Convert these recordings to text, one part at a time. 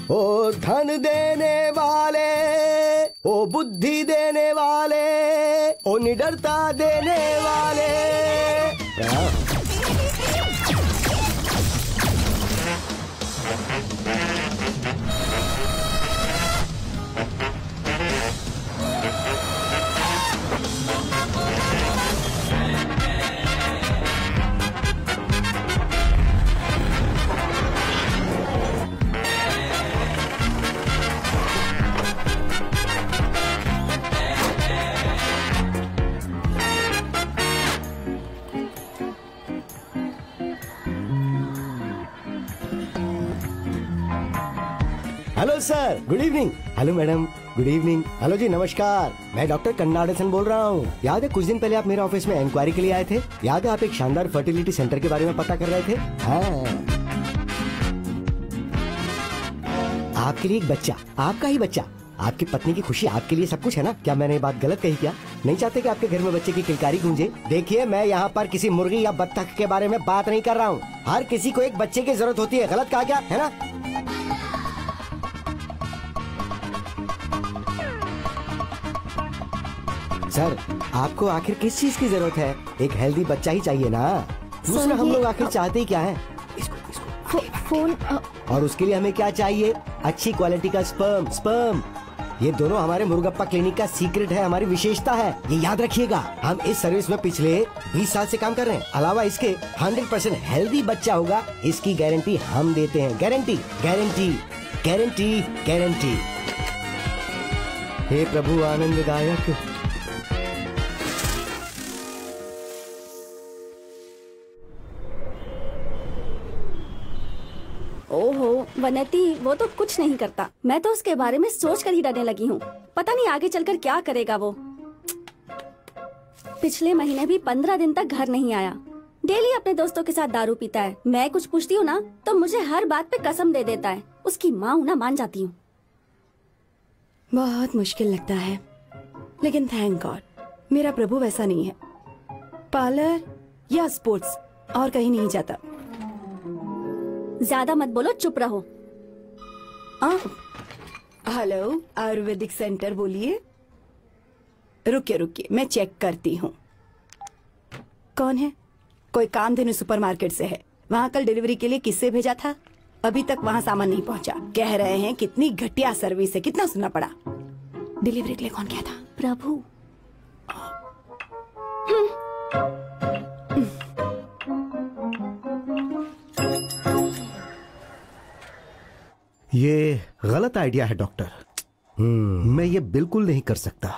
ओ धन देने वाले, ओ बुद्धि देने वाले, ओ निडरता देने वाले। Hello sir, good evening. Hello madam, good evening. Hello जी, नमस्कार। मैं डॉक्टर कन्नाडसन बोल रहा हूँ। याद है कुछ दिन पहले आप मेरे ऑफिस में इंक्वायरी के लिए आए थे? याद है आप एक शानदार फर्टिलिटी सेंटर के बारे में पता कर रहे थे? हाँ, आपके लिए एक बच्चा, आपका ही बच्चा, आपकी पत्नी की खुशी, आपके लिए सब कुछ है ना? क्या मैंने ये बात गलत कही क्या? नहीं चाहते कि आपके घर में बच्चे की किलकारी गूंजे? देखिए, मैं यहाँ पर किसी मुर्गी या बत्तख के बारे में बात नहीं कर रहा हूँ। हर किसी को एक बच्चे की जरूरत होती है। गलत कहा क्या, है ना? सर, आपको आखिर किस चीज की जरूरत है? एक हेल्दी बच्चा ही चाहिए ना। दूसरा, हम लोग आखिर चाहते ही क्या है? इसको फोन। और उसके लिए हमें क्या चाहिए? अच्छी क्वालिटी का स्पर्म। ये दोनों हमारे मुर्गप्पा क्लिनिक का सीक्रेट है, हमारी विशेषता है। ये याद रखिएगा। हम इस सर्विस में पिछले 20 साल से काम कर रहे हैं। अलावा इसके 100% हेल्दी बच्चा होगा, इसकी गारंटी हम देते हैं। Guarantee guarantee guarantee guarantee. हे प्रभु आनंददायक। ओहो वनती, वो तो कुछ नहीं करता। मैं तो उसके बारे में सोच कर ही डरने लगी हूँ। पता नहीं आगे चलकर क्या करेगा वो। पिछले महीने भी 15 दिन तक घर नहीं आया। डेली अपने दोस्तों के साथ दारू पीता है। मैं कुछ पूछती हूँ ना तो मुझे हर बात पे कसम दे देता है। उसकी माँ हूँ ना, मान जाती हूँ। बहुत मुश्किल लगता है, लेकिन थैंक गॉड मेरा प्रभु वैसा नहीं है। पार्लर या स्पोर्ट्स, और कहीं नहीं जाता। ज्यादा मत बोलो, चुप रहो। हेलो, आयुर्वेदिक सेंटर बोलिए। रुकिए रुकिए, मैं चेक करती हूँ। कौन है? कोई कामधेनु सुपरमार्केट से है। वहाँ कल डिलीवरी के लिए किससे भेजा था? अभी तक वहाँ सामान नहीं पहुँचा। कह रहे हैं कितनी घटिया सर्विस है। कितना सुनना पड़ा। डिलीवरी के लिए कौन गया था? प्रभु। ये गलत आइडिया है डॉक्टर। मैं ये बिल्कुल नहीं कर सकता।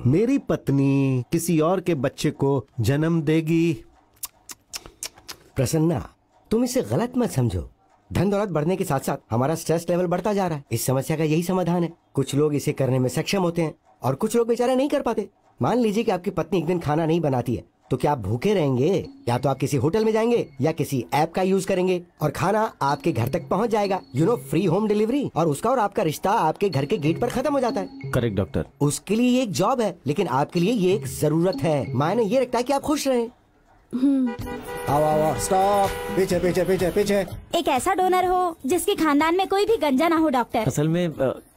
मेरी पत्नी किसी और के बच्चे को जन्म देगी। प्रसन्ना, तुम इसे गलत मत समझो। धन दौलत बढ़ने के साथ साथ हमारा स्ट्रेस लेवल बढ़ता जा रहा है। इस समस्या का यही समाधान है। कुछ लोग इसे करने में सक्षम होते हैं और कुछ लोग बेचारे नहीं कर पाते। मान लीजिए कि आपकी पत्नी एक दिन खाना नहीं बनाती है, तो क्या आप भूखे रहेंगे? या तो आप किसी होटल में जाएंगे या किसी ऐप का यूज करेंगे और खाना आपके घर तक पहुंच जाएगा। Free home delivery. और उसका और आपका रिश्ता आपके घर के गेट पर खत्म हो जाता है। Correct doctor. उसके लिए ये एक जॉब है, लेकिन आपके लिए ये एक जरूरत है। मायने ये रखता है कि आप खुश रहें। आओ, स्टॉप। पीछे पीछे पीछे पीछे। एक ऐसा डोनर हो जिसके खानदान में कोई भी गंजा ना हो डॉक्टर। असल में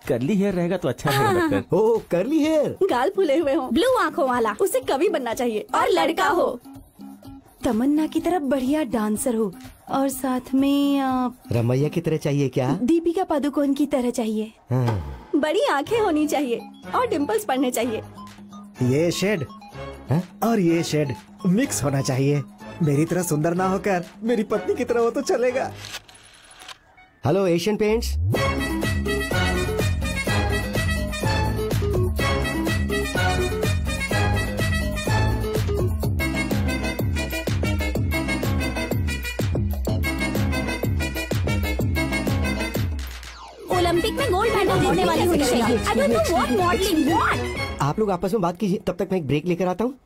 कर्ली हेयर रहेगा तो अच्छा रहेगा डॉक्टर। ओह, कर्ली हेयर, गाल फूले हुए हो, ब्लू आंखों वाला, उसे कवि बनना चाहिए और लड़का हो। तमन्ना की तरह बढ़िया डांसर हो और साथ में रमैया की तरह चाहिए क्या? दीपिका पादुकोण की तरह चाहिए। बड़ी आंखें होनी चाहिए और डिम्पल्स पड़ने चाहिए। ये शेड और ये शेड मिक्स होना चाहिए। मेरी तरह सुंदर ना होकर मेरी पत्नी की तरह हो तो चलेगा। Hello Asian paints. ओलंपिक में गोल्ड मेडल जीतने वाली होनी चाहिए। I don't know what modelling what. आप लोग आपस में बात कीजिए, तब तक मैं एक ब्रेक लेकर आता हूँ।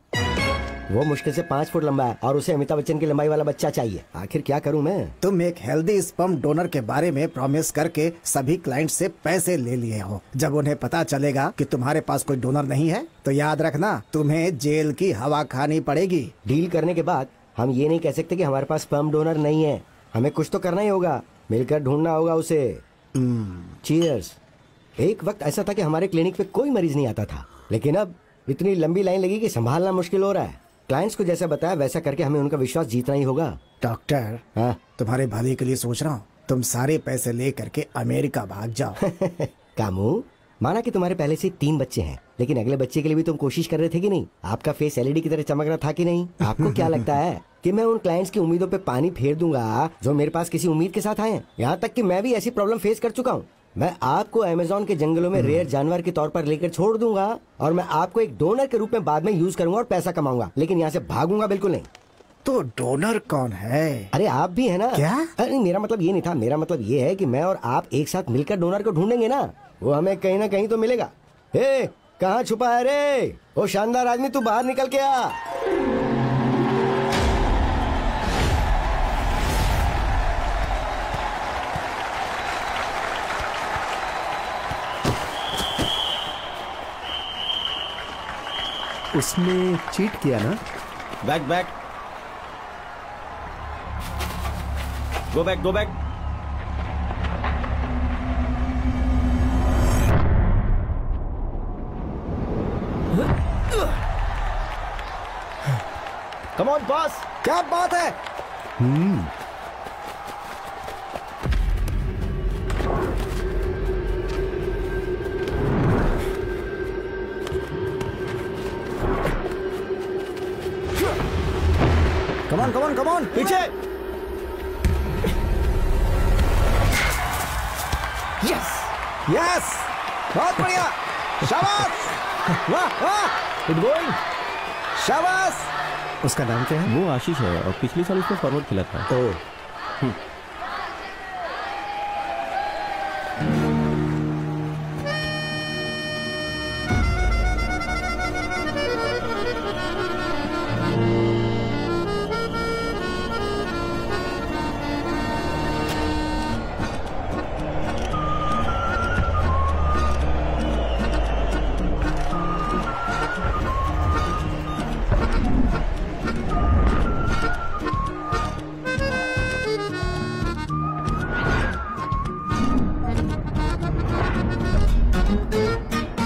वो मुश्किल से 5 फुट लंबा है और उसे अमिताभ बच्चन की लंबाई वाला बच्चा चाहिए। आखिर क्या करूं मैं? तुम एक हेल्दी स्पर्म डोनर के बारे में प्रॉमिस करके सभी क्लाइंट से पैसे ले लिए हो। जब उन्हें पता चलेगा कि तुम्हारे पास कोई डोनर नहीं है तो याद रखना, तुम्हें जेल की हवा खानी पड़ेगी। डील करने के बाद हम ये नहीं कह सकते कि हमारे पास स्पर्म डोनर नहीं है। हमें कुछ तो करना ही होगा, मिलकर ढूंढना होगा उसे। चीयर्स। एक वक्त ऐसा था कि हमारे क्लिनिक पे कोई मरीज नहीं आता था, लेकिन अब इतनी लंबी लाइन लगी कि संभालना मुश्किल हो रहा है। क्लाइंट्स को जैसा बताया वैसा करके हमें उनका विश्वास जीतना ही होगा। डॉक्टर, हाँ? तुम्हारे भले के लिए सोच रहा हूँ। तुम सारे पैसे ले करके अमेरिका भाग जाओ। कामू, माना कि तुम्हारे पहले से 3 बच्चे हैं, लेकिन अगले बच्चे के लिए भी तुम कोशिश कर रहे थे कि नहीं? आपका फेस एलईडी की तरह चमक रहा था कि नहीं? आपको क्या लगता है कि मैं उन क्लाइंट्स की उम्मीदों पे पानी फेर दूंगा जो मेरे पास किसी उम्मीद के साथ आए हैं? यहाँ तक कि मैं भी ऐसी प्रॉब्लम फेस कर चुका हूँ। मैं आपको अमेज़न के जंगलों में रेयर जानवर के तौर पर लेकर छोड़ दूंगा और मैं आपको एक डोनर के रूप में बाद में यूज करूंगा और पैसा कमाऊंगा, लेकिन यहाँ से भागूंगा बिल्कुल नहीं। तो डोनर कौन है? अरे आप भी है ना? क्या? अरे मेरा मतलब ये नहीं था, मेरा मतलब ये है कि मैं और आप एक साथ मिलकर डोनर को ढूंढेंगे ना, वो हमें कहीं ना कहीं तो मिलेगा। हे, कहाँ छुपा है रे? ओ शानदार आदमी, तू बाहर निकल के आ। उसने चीट किया ना? Back back, go back go back. Come on boss. क्या बात है? कमॉन कमॉन कमॉन, पीछे। यस यस, बहुत बढ़िया, शाबाश, वाह वाह, गुड गोइंग। शाबाश। उसका नाम क्या है? वो आशीष है और पिछले साल उसने फॉरवर्ड खेला था। ओह,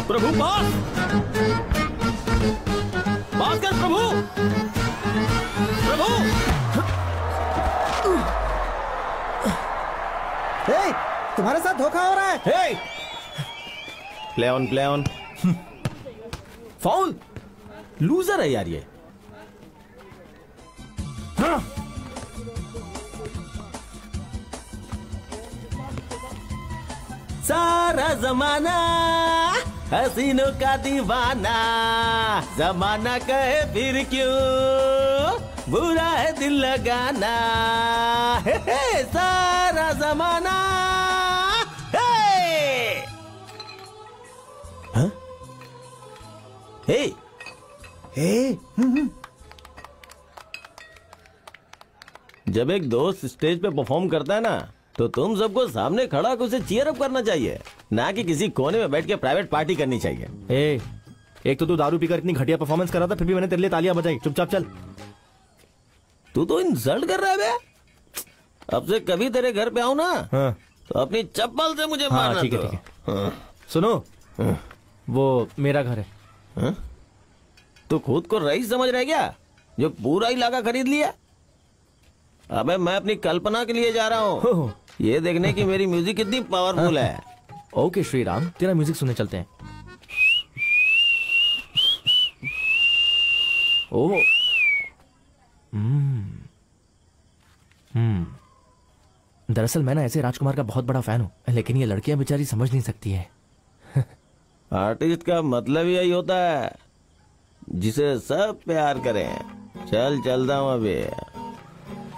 प्रभु बॉस, बॉस कर प्रभु, प्रभु। हे, तुम्हारे साथ धोखा हो रहा है। Hey, play on play on. Foul, loser है यार ये। हाँ। सारा जमाना हसीनों का दीवाना, जमाना कहे फिर क्यों बुरा है दिल लगाना। हे, सारा जमाना। हे, हाँ? हे, हे, जब एक दोस्त स्टेज पे परफॉर्म करता है ना, तो तुम सबको सामने खड़ा कर उसे चीयर अप करना चाहिए, ना कि किसी कोने में बैठ के प्राइवेट पार्टी करनी चाहिए। एक तो तू दारू पीकर इतनी घटिया परफॉर्मेंस कर रहा था, फिर भी मैंने तेरे लिए तालियां बजाई। चुपचाप चल। तू तो इंसल्ट कर रहा है बे। अब से कभी तेरे घर पे आऊं ना, हाँ। तो अपनी चप्पल से मुझे हाँ, मारना। ठीक है, तो। ठीक है। हाँ। सुनो, हाँ। वो मेरा घर है। हाँ? तू खुद को रईस समझ रहा है क्या, जो पूरा इलाका खरीद लिया? अबे मैं अपनी कल्पना के लिए जा रहा हूँ, ये देखने की मेरी म्यूजिक कितनी पावरफुल है। ओके श्रीराम, तेरा म्यूजिक सुनने चलते हैं। ओह, दरअसल मैं ना ऐसे राजकुमार का बहुत बड़ा फैन हूँ, लेकिन ये लड़कियां बेचारी समझ नहीं सकती है। आर्टिस्ट का मतलब यही होता है, जिसे सब प्यार करें। चल चलता हूँ अभी।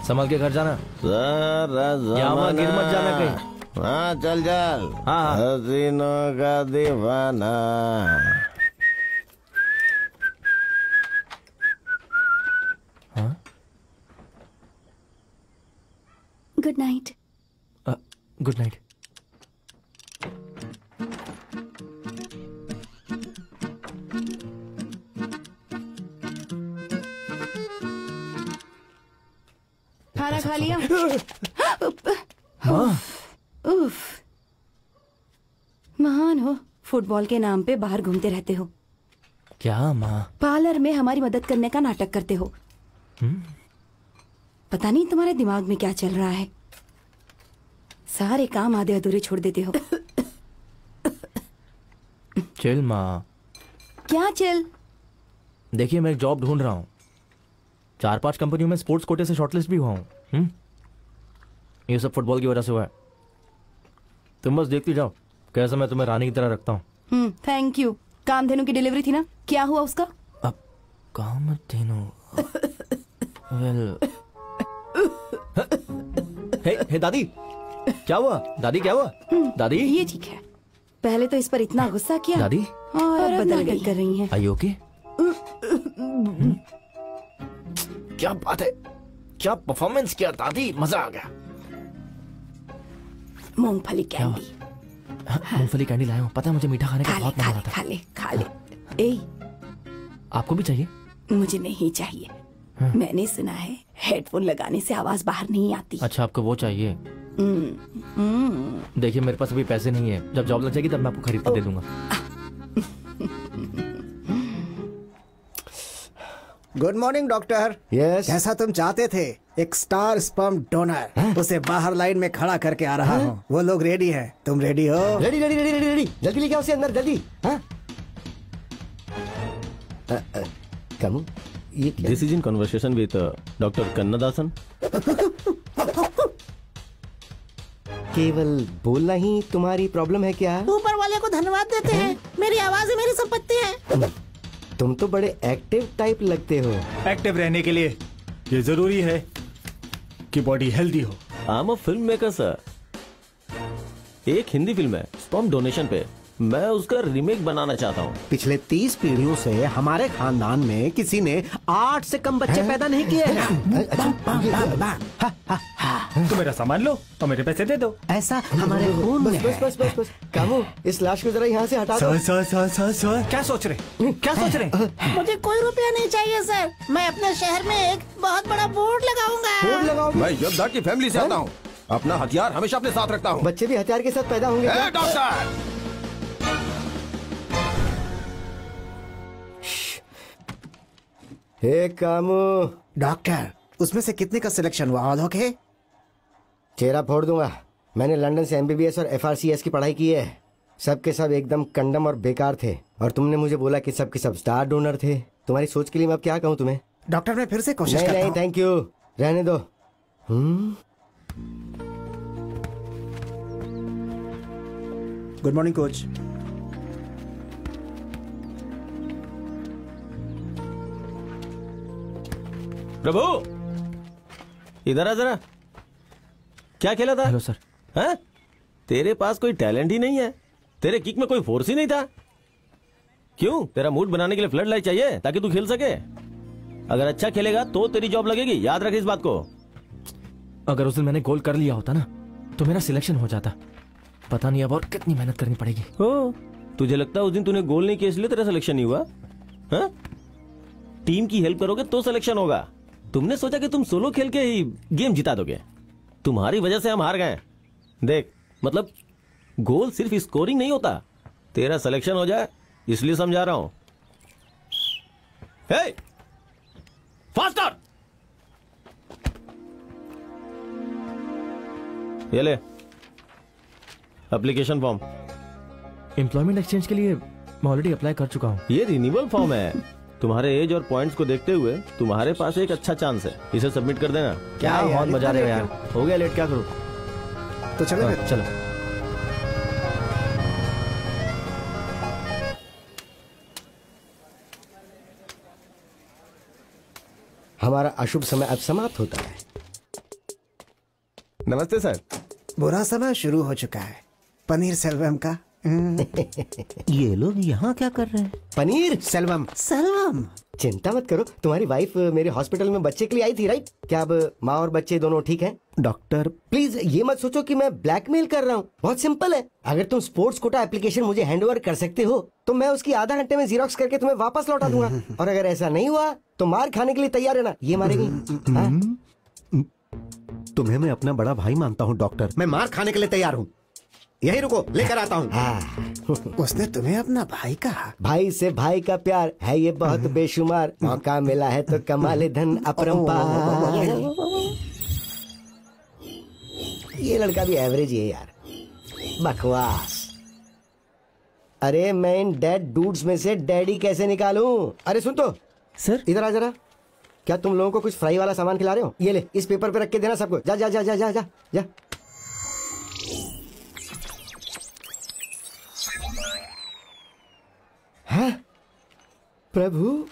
संभल के घर जाना। सारा यहाँ गिर मत जाना कहीं। हाँ चल चल। हाँ। हसीनों का दीवाना। हाँ? Good night. Good night. खाना खा लिया? हाँ। उफ, कौन हो? फुटबॉल के नाम पे बाहर घूमते रहते हो। क्या माँ? पार्लर में हमारी मदद करने का नाटक करते हो। पता नहीं तुम्हारे दिमाग में क्या चल रहा है। सारे काम आधे अधूरे छोड़ देते हो। चिल माँ। क्या चिल? देखिए मैं एक जॉब ढूंढ रहा हूँ। 4-5 कंपनियों में स्पोर्ट्स कोटे से शॉर्टलिस्ट भी हुआ हूँ। ये सब फुटबॉल की वजह से हुआ है। तुम बस देखती जाओ कैसे मैं तुम्हें रानी की तरह रखता हूँ। Thank you. कामधेनु की डिलीवरी थी ना, क्या हुआ उसका? अब कामधेनु वेल हे दादी, क्या हुआ? दादी क्या हुआ? दादी ये ठीक है। पहले तो इस पर इतना गुस्सा किया दादी और अब बदल गई कर रही हैं। Are you okay? क्या बात है, क्या परफॉर्मेंस किया दादी, मजा आ गया। मूंगफली कैंडी। मूंगफली कैंडी लाया हूँ। पता है मुझे मीठा खाने का बहुत मन हो रहा था। खा ले। ए, आपको भी चाहिए? मुझे नहीं चाहिए। मैंने सुना है हेडफोन लगाने से आवाज बाहर नहीं आती। अच्छा आपको वो चाहिए? देखिए मेरे पास अभी पैसे नहीं है, जब जॉब लग जाएगी तब मैं आपको खरीद के दे दूंगा। Good morning doctor. यस। जैसा तुम चाहते थे, एक स्टार स्पर्म डोनर, उसे बाहर लाइन में खड़ा करके आ रहा हूँ। वो लोग रेडी हैं, तुम रेडी हो? Ready ready ready ready ready. जल्दी लेके आओ उसे अंदर, जल्दी। हाँ कमू, ये क्या? This is in conversation with doctor Kannadasan. केवल बोलना ही तुम्हारी प्रॉब्लम है क्या? ऊपर वाले को धन्यवाद देते हैं। मेरी आवाज है, मेरी संपत्ति है। तुम तो बड़े एक्टिव टाइप लगते हो। एक्टिव रहने के लिए ये जरूरी है कि बॉडी हेल्दी हो। आई am a film maker sir. एक हिंदी फिल्म है स्पर्म डोनेशन पे, मैं उसका रीमेक बनाना चाहता हूँ। पिछले 30 पीढ़ियों से हमारे खानदान में किसी ने 8 से कम बच्चे पैदा नहीं किए हैं। तो मेरा सामान लो और मेरे पैसे दे दो। ऐसा हमारे खून में है। बस कामू, इस लाश को जरा यहाँ से हटा दो। सर क्या सोच रहे, क्या सोच रहे? मुझे कोई रुपया नहीं चाहिए सर। मैं अपने शहर में एक बहुत बड़ा बोर्ड लगाऊंगा। बोर्ड लगाओ। मैं योद्धा की फैमिली से आता हूँ, अपना हथियार हमेशा अपने साथ रखता हूँ। बच्चे भी हथियार के साथ पैदा होंगे क्या? डॉक्टर हे कामू। डॉक्टर, उसमें से कितने का सिलेक्शन हुआ? All okay? चेहरा फोड़ दूंगा। मैंने लंदन से MBBS और FRCS की पढ़ाई की है। सब के सब एकदम कंडम और बेकार थे, और तुमने मुझे बोला कि सब के सब स्टार डोनर थे। तुम्हारी सोच के लिए मैं अब क्या कहूँ तुम्हें? डॉक्टर, मैं फिर से कोशिश करता नहीं हूँ। थैंक यू, रहने दो। Good morning coach. प्रभु इधर आ जरा। क्या खेला था? Hello sir. हैं? तेरे पास कोई टैलेंट ही नहीं है, तेरे किक में कोई फोर्स ही नहीं था। क्यों? तेरा मूड बनाने के लिए फ्लड लाइट चाहिए ताकि तू खेल सके। अगर अच्छा खेलेगा तो तेरी जॉब लगेगी, याद रख इस बात को। अगर उस दिन मैंने गोल कर लिया होता ना तो मेरा सिलेक्शन हो जाता। पता नहीं अब और कितनी मेहनत करनी पड़ेगी। हो, तुझे लगता है उस दिन तूने गोल नहीं किया इसलिए तेरा सिलेक्शन नहीं हुआ? हाँ? टीम की हेल्प करोगे तो सिलेक्शन होगा। तुमने सोचा कि तुम सोलो खेल के ही गेम जिता दोगे। तुम्हारी वजह से हम हार गए। देख, मतलब गोल सिर्फ स्कोरिंग नहीं होता, तेरा सिलेक्शन हो जाए इसलिए समझा रहा हूं। हे, फास्टर! ये ले एप्लीकेशन फॉर्म। एम्प्लॉयमेंट एक्सचेंज के लिए मैं ऑलरेडी अप्लाई कर चुका हूँ। ये रिन्यूअल फॉर्म है। तुम्हारे एज और पॉइंट्स को देखते हुए तुम्हारे पास एक अच्छा चांस है, इसे सबमिट कर देना। क्या बहुत मजा रहे हो यार। हो गया लेट, क्या करूँ? तो चलो फिर। चलो। हमारा अशुभ समय अब समाप्त होता है। नमस्ते सर। बुरा समय शुरू हो चुका है। पनीर सेल्वम का। ये लोग यहाँ क्या कर रहे हैं? पनीर सेल्वम। सलम। चिंता मत करो, तुम्हारी वाइफ मेरे हॉस्पिटल में बच्चे के लिए आई थी, राइट? क्या अब माँ और बच्चे दोनों ठीक हैं? डॉक्टर प्लीज ये मत सोचो कि मैं ब्लैकमेल कर रहा हूँ। बहुत सिंपल है। अगर तुम स्पोर्ट्स कोटा एप्लीकेशन मुझे हैंडओवर कर सकते हो तो मैं उसकी आधा घंटे में जीरोक्स करके तुम्हें वापस लौटा दूंगा। और अगर ऐसा नहीं हुआ तो मार खाने के लिए तैयार रहना। ये मारेगी। हाँ? तुम्हें मैं अपना बड़ा भाई मानता हूँ डॉक्टर, मैं मार खाने के लिए तैयार हूँ। यही रुको, लेकर आता हूँ। उसने तुम्हें अपना भाई कहा? भाई से भाई का प्यार है ये बहुत बेशुमार, मौका मिला है तो कमाले धन अपरंपार। ये लड़का भी एवरेज ही है यार, बकवास। अरे मैं इन डेड डूड्स में से डैडी कैसे निकालूं? अरे सुन तो सर, इधर आ जरा। क्या तुम लोगों को कुछ फ्राई वाला सामान खिला रहे हो? ये ले, इस पेपर पे रख के देना सबको। जा जा जा जा जा जा जा। हाँ? प्रभु,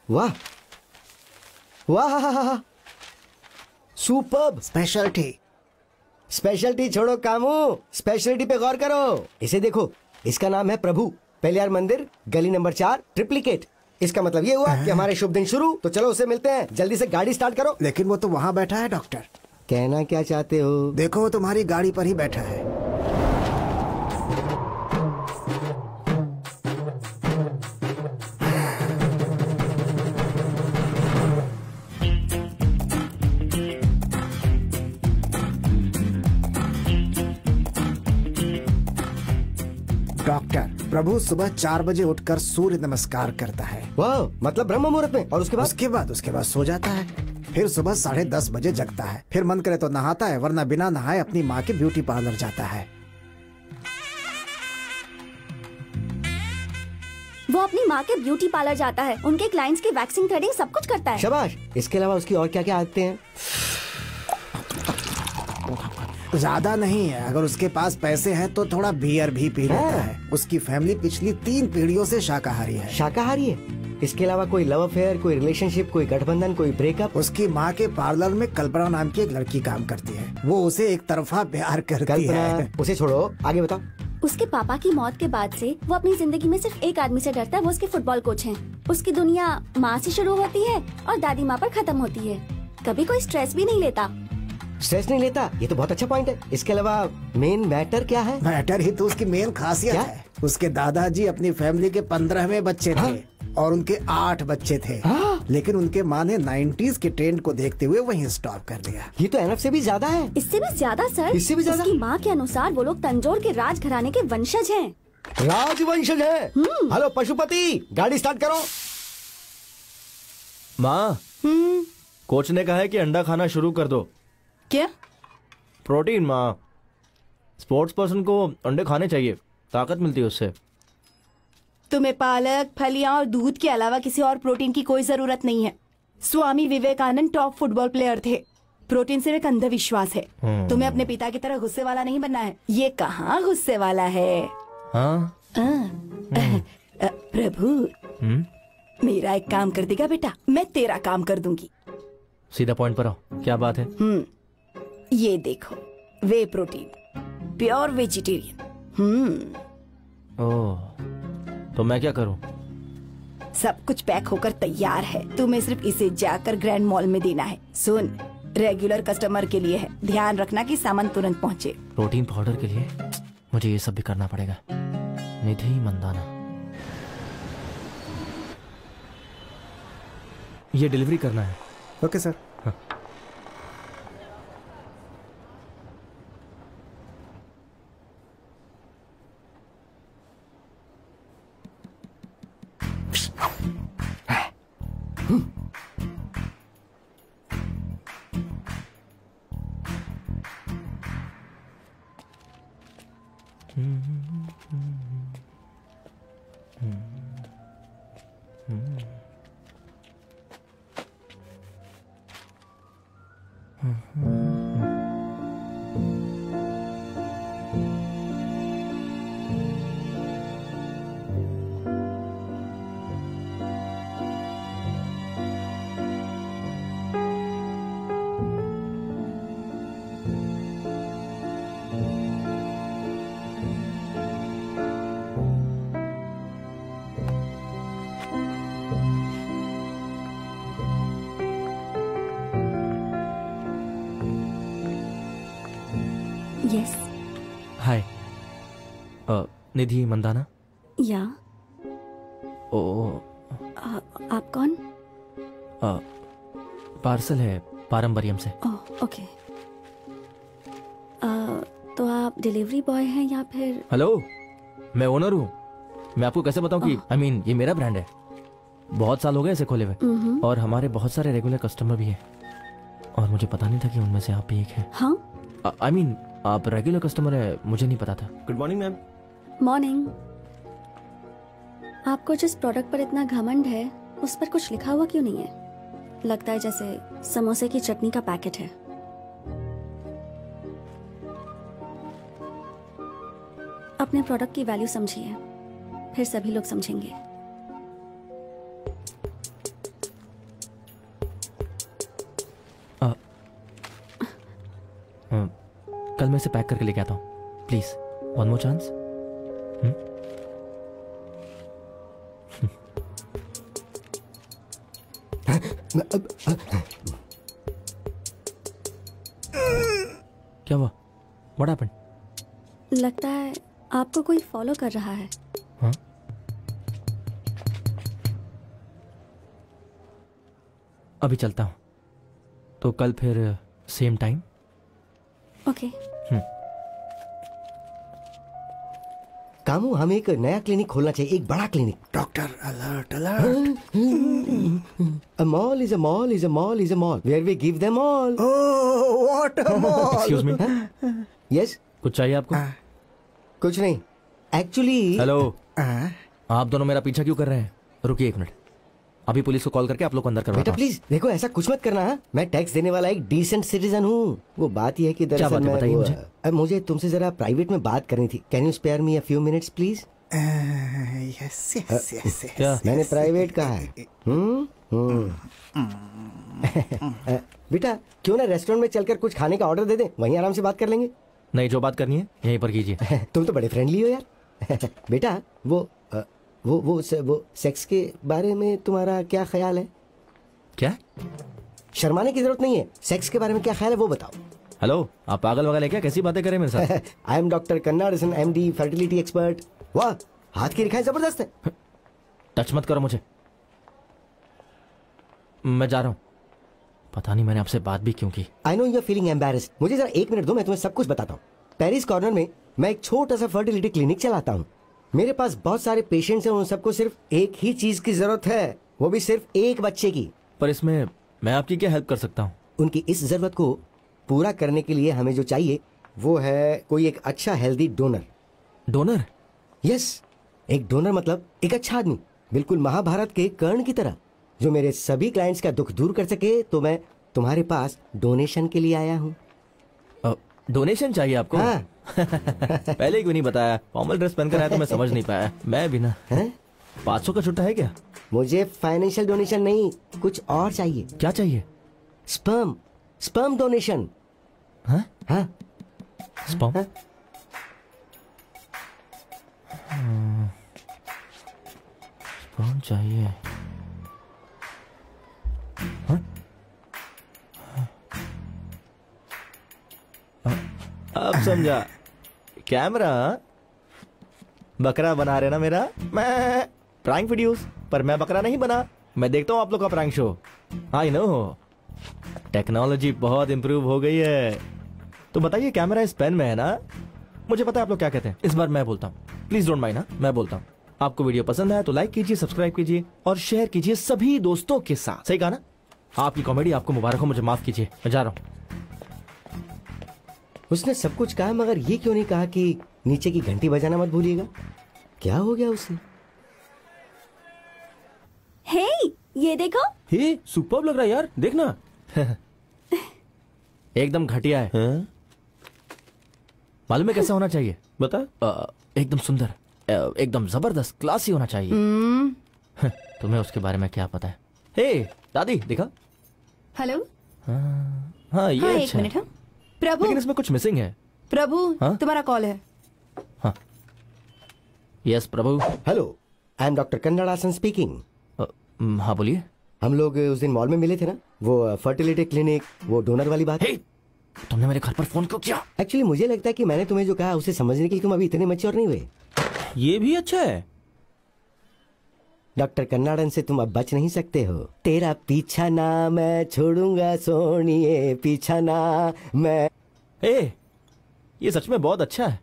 वाह वाह, सुपर्ब। स्पेशलिटी। स्पेशलिटी छोड़ो कामू, स्पेशलिटी पे गौर करो। इसे देखो, इसका नाम है प्रभु। पहलियार मंदिर, गली नंबर 4, ट्रिप्लिकेट। इसका मतलब ये हुआ कि हमारे शुभ दिन शुरू। तो चलो उसे मिलते हैं, जल्दी से गाड़ी स्टार्ट करो। लेकिन वो तो वहाँ बैठा है डॉक्टर। कहना क्या चाहते हो? देखो वो तुम्हारी गाड़ी पर ही बैठा है। डॉक्टर, प्रभु सुबह 4 बजे उठकर सूर्य नमस्कार करता है। वाह, मतलब ब्रह्म मुहूर्त में। और उसके बाद सो जाता है। फिर सुबह 10:30 बजे जगता है। फिर मन करे तो नहाता है, वरना बिना नहाए अपनी माँ के ब्यूटी पार्लर जाता है। वो अपनी माँ के ब्यूटी पार्लर जाता है, उनके क्लाइंट्स की वैक्सिंग, थ्रेडिंग सब कुछ करता है। शाबाश। इसके अलावा उसकी और क्या क्या आदतें हैं? ज्यादा नहीं है, अगर उसके पास पैसे हैं तो थोड़ा बियर भी पी लेता है। उसकी फैमिली पिछली 3 पीढ़ियों से शाकाहारी है। शाकाहारी है? इसके अलावा कोई लव अफेयर, कोई रिलेशनशिप, कोई गठबंधन, कोई ब्रेकअप? उसकी माँ के पार्लर में कल्पना नाम की एक लड़की काम करती है। वो उसे एक तरफा प्यार करती है। उसे छोड़ो, आगे बताओ। उसके पापा की मौत के बाद से वो अपनी जिंदगी में सिर्फ एक आदमी से डरता है, वो उसके फुटबॉल कोच हैं। उसकी दुनिया माँ से शुरू होती है और दादी माँ पर खत्म होती है। कभी कोई स्ट्रेस भी नहीं लेता। स्ट्रेस नहीं लेता? ये तो बहुत अच्छा पॉइंट है। इसके अलावा मेन मैटर क्या है? मैटर ही तो उसकी मेन खासियत है। उसके दादाजी अपनी फैमिली के 15वें बच्चे थे और उनके 8 बच्चे थे। लेकिन उनके माँ ने 90s के ट्रेंड को देखते हुए वहीं स्टॉप कर दिया। ये तो एनफ से भी ज्यादा है। इससे भी ज्यादा सर। इससे भी ज्यादा? उसकी माँ के अनुसार वो लोग तंजौर के राजघराने के वंशज हैं। राजवंशज है? हेलो पशुपति, गाड़ी स्टार्ट करो। माँ, कोच ने कहा है कि अंडा खाना शुरू कर दो। क्या? प्रोटीन माँ, स्पोर्ट्स पर्सन को अंडे खाने चाहिए, ताकत मिलती है उससे। तुम्हें पालक, फलियां और दूध के अलावा किसी और प्रोटीन की कोई जरूरत नहीं है। Swami Vivekananda top football player थे। प्रोटीन सिर्फ एक अंधविश्वास है। तुम्हें अपने पिता की तरह गुस्से वाला नहीं बनना है। ये कहाँ गुस्से वाला है? प्रभु, मेरा एक काम कर देगा बेटा, मैं तेरा काम कर दूंगी। सीधा पॉइंट पर आओ, क्या बात है? ये देखो, वे प्रोटीन, प्योर वेजिटेरियन। ओह, तो मैं क्या करूं? सब कुछ पैक होकर तैयार है, तुम्हें सिर्फ इसे जाकर ग्रैंड मॉल में देना है। सुन, रेगुलर कस्टमर के लिए है, ध्यान रखना कि सामान तुरंत पहुंचे। प्रोटीन पाउडर के लिए मुझे ये सब भी करना पड़ेगा। निधि मंदाना, ये डिलीवरी करना है। Okay sir. हाँ। यस। हाय, निधि मंदाना? या। आप कौन? पार्सल है पारंबरियम से। ओके। तो आप आप डिलीवरी बॉय हैं या फिर? हेलो, मैं ओनर हूँ। मैं आपको कैसे बताऊँ कि आई मीन ये मेरा ब्रांड है। बहुत साल हो गए इसे खोले हुए और हमारे बहुत सारे रेगुलर कस्टमर भी हैं और मुझे पता नहीं था कि उनमें से आप भी एक हैं। हाँ? आई मीन आप रेगुलर कस्टमर है, मुझे नहीं पता था। Good morning ma'am. मॉर्निंग। आपको जिस प्रोडक्ट पर इतना घमंड है उस पर कुछ लिखा हुआ क्यों नहीं है? लगता है जैसे समोसे की चटनी का पैकेट है। अपने प्रोडक्ट की वैल्यू समझिए, फिर सभी लोग समझेंगे। कल मैं इसे पैक करके लेके आता हूँ। Please one more chance. क्या हुआ? What happened? लगता है आपको कोई फॉलो कर रहा है। हाँ? अभी चलता हूँ, तो कल फिर सेम टाइम। ओके। कामू, हमें एक नया क्लिनिक खोलना चाहिए, एक बड़ा clinic. Doctor alert alert. A mall is a mall is a mall is a mall where we give them all. Oh, what a mall! Excuse me. Yes? कुछ चाहिए आपको? कुछ नहीं। Actually. हेलो, आप दोनों मेरा पीछा क्यों कर रहे हैं? रुकिए एक मिनट, अभी पुलिस को कॉल करके आप लोग को अंदर करवाता बेटा हूं। प्लीज देखो, ऐसा कुछ मत करना। मैं टैक्स देने वाला एक डिसेंट सिटीजन हूँ। वो बात यह है कि क्या दरअसल बात है, बताइए मुझे। मुझे तुमसे जरा प्राइवेट में बात करनी थी। Can you spare me a few minutes please? Yes yes yes. क्या? मैंने प्राइवेट कहा है। बेटा क्यों ना रेस्टोरेंट में चलकर कुछ खाने का ऑर्डर दे दे, वहीं आराम से बात कर लेंगे। नहीं, जो बात करनी है यहीं पर कीजिए। तुम तो बड़े फ्रेंडली हो यार। बेटा वो सेक्स के बारे में तुम्हारा क्या ख्याल है? क्या? शर्माने की जरूरत नहीं है, सेक्स के बारे में क्या ख्याल है वो बताओ। हेलो, आप पागल वगैरह क्या? कैसी बातें करें मेरे साथ? I am doctor Kannadasan, MD, fertility expert. वाह, हाथ की रेखाएं जबरदस्त है। टच मत करो मुझे, मैं जा रहा हूँ। पता नहीं मैंने आपसे बात भी क्यों की। I know you are feeling embarrassed. मुझे जरा एक मिनट दो, मैं तुम्हें सब कुछ बताता हूँ। पेरिस कॉर्नर में मैं एक छोटा सा फर्टिलिटी क्लिनिक चलाता हूँ। मेरे पास बहुत सारे पेशेंट्स हैं, उन सबको सिर्फ एक ही चीज की जरूरत है, वो भी सिर्फ एक बच्चे की। पर इसमें मैं आपकी क्या हेल्प कर सकता हूँ? उनकी इस जरूरत को पूरा करने के लिए हमें जो चाहिए वो है कोई एक अच्छा हेल्दी डोनर। डोनर? यस, एक डोनर मतलब एक अच्छा आदमी, बिल्कुल महाभारत के कर्ण की तरह, जो मेरे सभी क्लाइंट्स का दुख दूर कर सके। तो मैं तुम्हारे पास डोनेशन के लिए आया हूँ। डोनेशन चाहिए आपको? हाँ। पहले क्यों नहीं बताया? फॉर्मल ड्रेस पहनकर आया तो मैं समझ नहीं पाया। मैं भी ना। 500 का छुट्टा है क्या? मुझे फाइनेंशियल डोनेशन नहीं, कुछ और चाहिए। क्या चाहिए? Sperm donation. हाँ? हाँ? स्पर्म? स्पर्म चाहिए? हाँ? अब समझा। कैमरा बकरा बना रहे ना मेरा। मैं प्रैंक वीडियोस, पर मैं बकरा नहीं बना। मैं देखता हूँ आप लोग का prank show. I know, technology बहुत इंप्रूव हो गई है। तो बताइए, कैमरा इस पेन में है ना? मुझे पता है आप लोग क्या कहते हैं। इस बार मैं बोलता हूँ, प्लीज डोंट माइंड। मैं बोलता हूँ, आपको वीडियो पसंद आया तो लाइक कीजिए, सब्सक्राइब कीजिए और शेयर कीजिए सभी दोस्तों के साथ। सही कहा ना? आपकी कॉमेडी आपको मुबारक हो, मुझे माफ कीजिए, मैं जा रहा हूँ। उसने सब कुछ कहा, मगर ये क्यों नहीं कहा कि नीचे की घंटी बजाना मत भूलिएगा? क्या हो गया उसे? हे, ये देखो। हे, सुपर्ब लग रहा है यार, देखना। एकदम घटिया है। मालूम है कैसा होना चाहिए? बता। एकदम सुंदर, एकदम जबरदस्त, क्लासी होना चाहिए। तुम्हें उसके बारे में क्या पता है? हे दादी, देखा? हेलो। हाँ, ये हाँ, अच्छा एक मिनट। है। हाँ प्रभु, लेकिन इसमें कुछ मिसिंग है। प्रभु, हाँ? तुम्हारा कॉल है। हाँ, yes Prabhu. Hello, I am doctor Kannadasan speaking. हाँ बोलिए। हम लोग उस दिन मॉल में मिले थे ना, वो फर्टिलिटी क्लिनिक, वो डोनर वाली बात। हे, तुमने मेरे घर पर फोन क्यों किया? एक्चुअली मुझे लगता है कि मैंने तुम्हें जो कहा उसे समझने के लिए तुम अभी इतने मैच्योर नहीं हुए। ये भी अच्छा है। डॉक्टर कन्नाडन से तुम अब बच नहीं सकते हो। तेरा पीछा ना मैं छोड़ूंगा सोनिए, पीछा ना मैं। ए, ये सच में बहुत अच्छा है।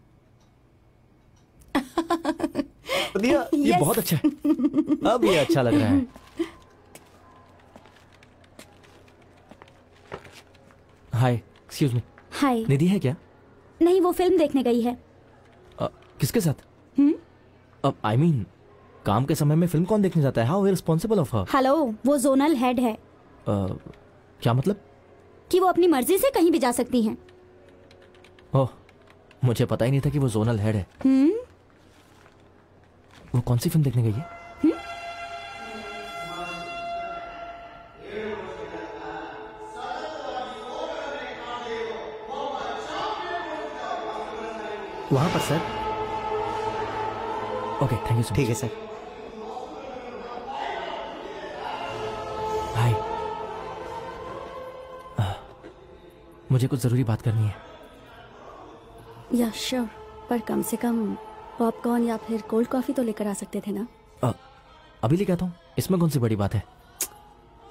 दिया, ये बहुत अच्छा है। अब ये अच्छा लग रहा है। हाय, एक्सक्यूज मी। हाय। निधि है क्या? नहीं, वो फिल्म देखने गई है। किसके साथ? अब आई मीन काम के समय में फिल्म कौन देखने जाता है? How irresponsible of her. Hello, वो जोनल हेड है। क्या मतलब? कि वो अपनी मर्जी से कहीं भी जा सकती हैं। ओह, मुझे पता ही नहीं था कि वो जोनल हेड है। वो कौन सी फिल्म देखने गई है? वहां पर sir. Okay, thank you so much. ठीक है सर। हाय, मुझे कुछ जरूरी बात करनी है। या श्योर, पर कम से कम पॉपकॉर्न या फिर कोल्ड कॉफी तो लेकर आ सकते थे ना। अभी लेके आता हूँ, इसमें कौन सी बड़ी बात है।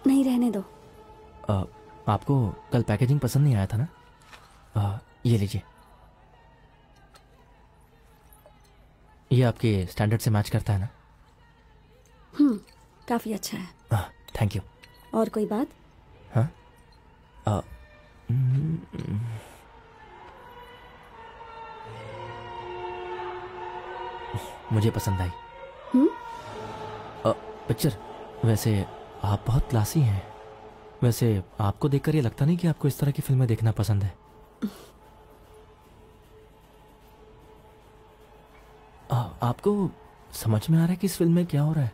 नहीं, रहने दो। आपको कल पैकेजिंग पसंद नहीं आया था ना? ये लीजिए, ये आपके स्टैंडर्ड से मैच करता है ना? काफी अच्छा है। Thank you. और कोई बात? हाँ, मुझे पसंद आई पिक्चर। वैसे आप बहुत क्लासी हैं। वैसे आपको देखकर ये लगता नहीं कि आपको इस तरह की फिल्में देखना पसंद है? आपको समझ में आ रहा है कि इस फिल्म में क्या हो रहा है?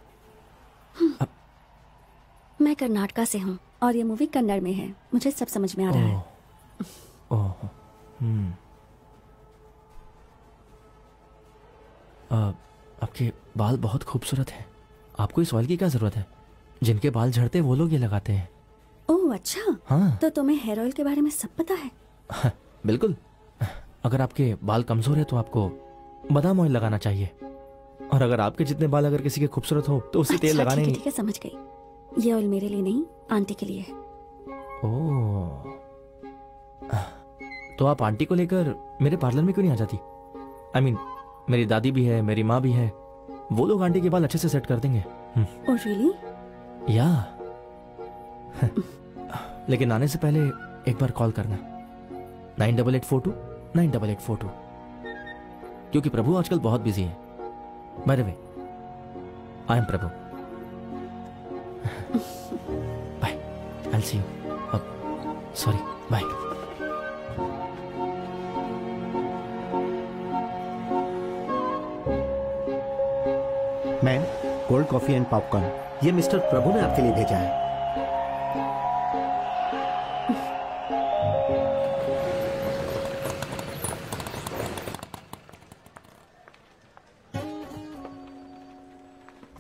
मैं कर्नाटका से हूँ और ये मूवी कन्नड़ में है। मुझे सब समझ में आ रहा है। आपके बाल बहुत खूबसूरत हैं। आपको इस ऑयल की क्या जरूरत है? जिनके बाल झड़ते हैं वो लोग ये लगाते हैं। ओह अच्छा। हाँ। तो तुम्हें हेयर ऑयल के बारे में सब पता है? बिल्कुल। अगर आपके बाल कमजोर है तो आपको बादाम ऑयल लगाना चाहिए, और अगर आपके जितने बाल अगर किसी के खूबसूरत हो तो उसे तेल लगाने ठीक है, समझ गई। ये ऑयल मेरे लिए नहीं, आंटी के लिए है। ओह, तो आप आंटी को लेकर मेरे पार्लर में क्यों नहीं आ जाती? आई मीन मेरी दादी भी है, मेरी माँ भी है, वो लोग आंटी के बाल अच्छे से सेट कर देंगे। Oh really? या लेकिन आने से पहले एक बार कॉल करना, 9884298842, क्योंकि प्रभु आजकल बहुत बिजी है। By the way, I am Prabhu. Bye, I will see you. Sorry, bye. Ma'am, cold coffee and popcorn, ये मिस्टर प्रभु ने आपके लिए भेजा है।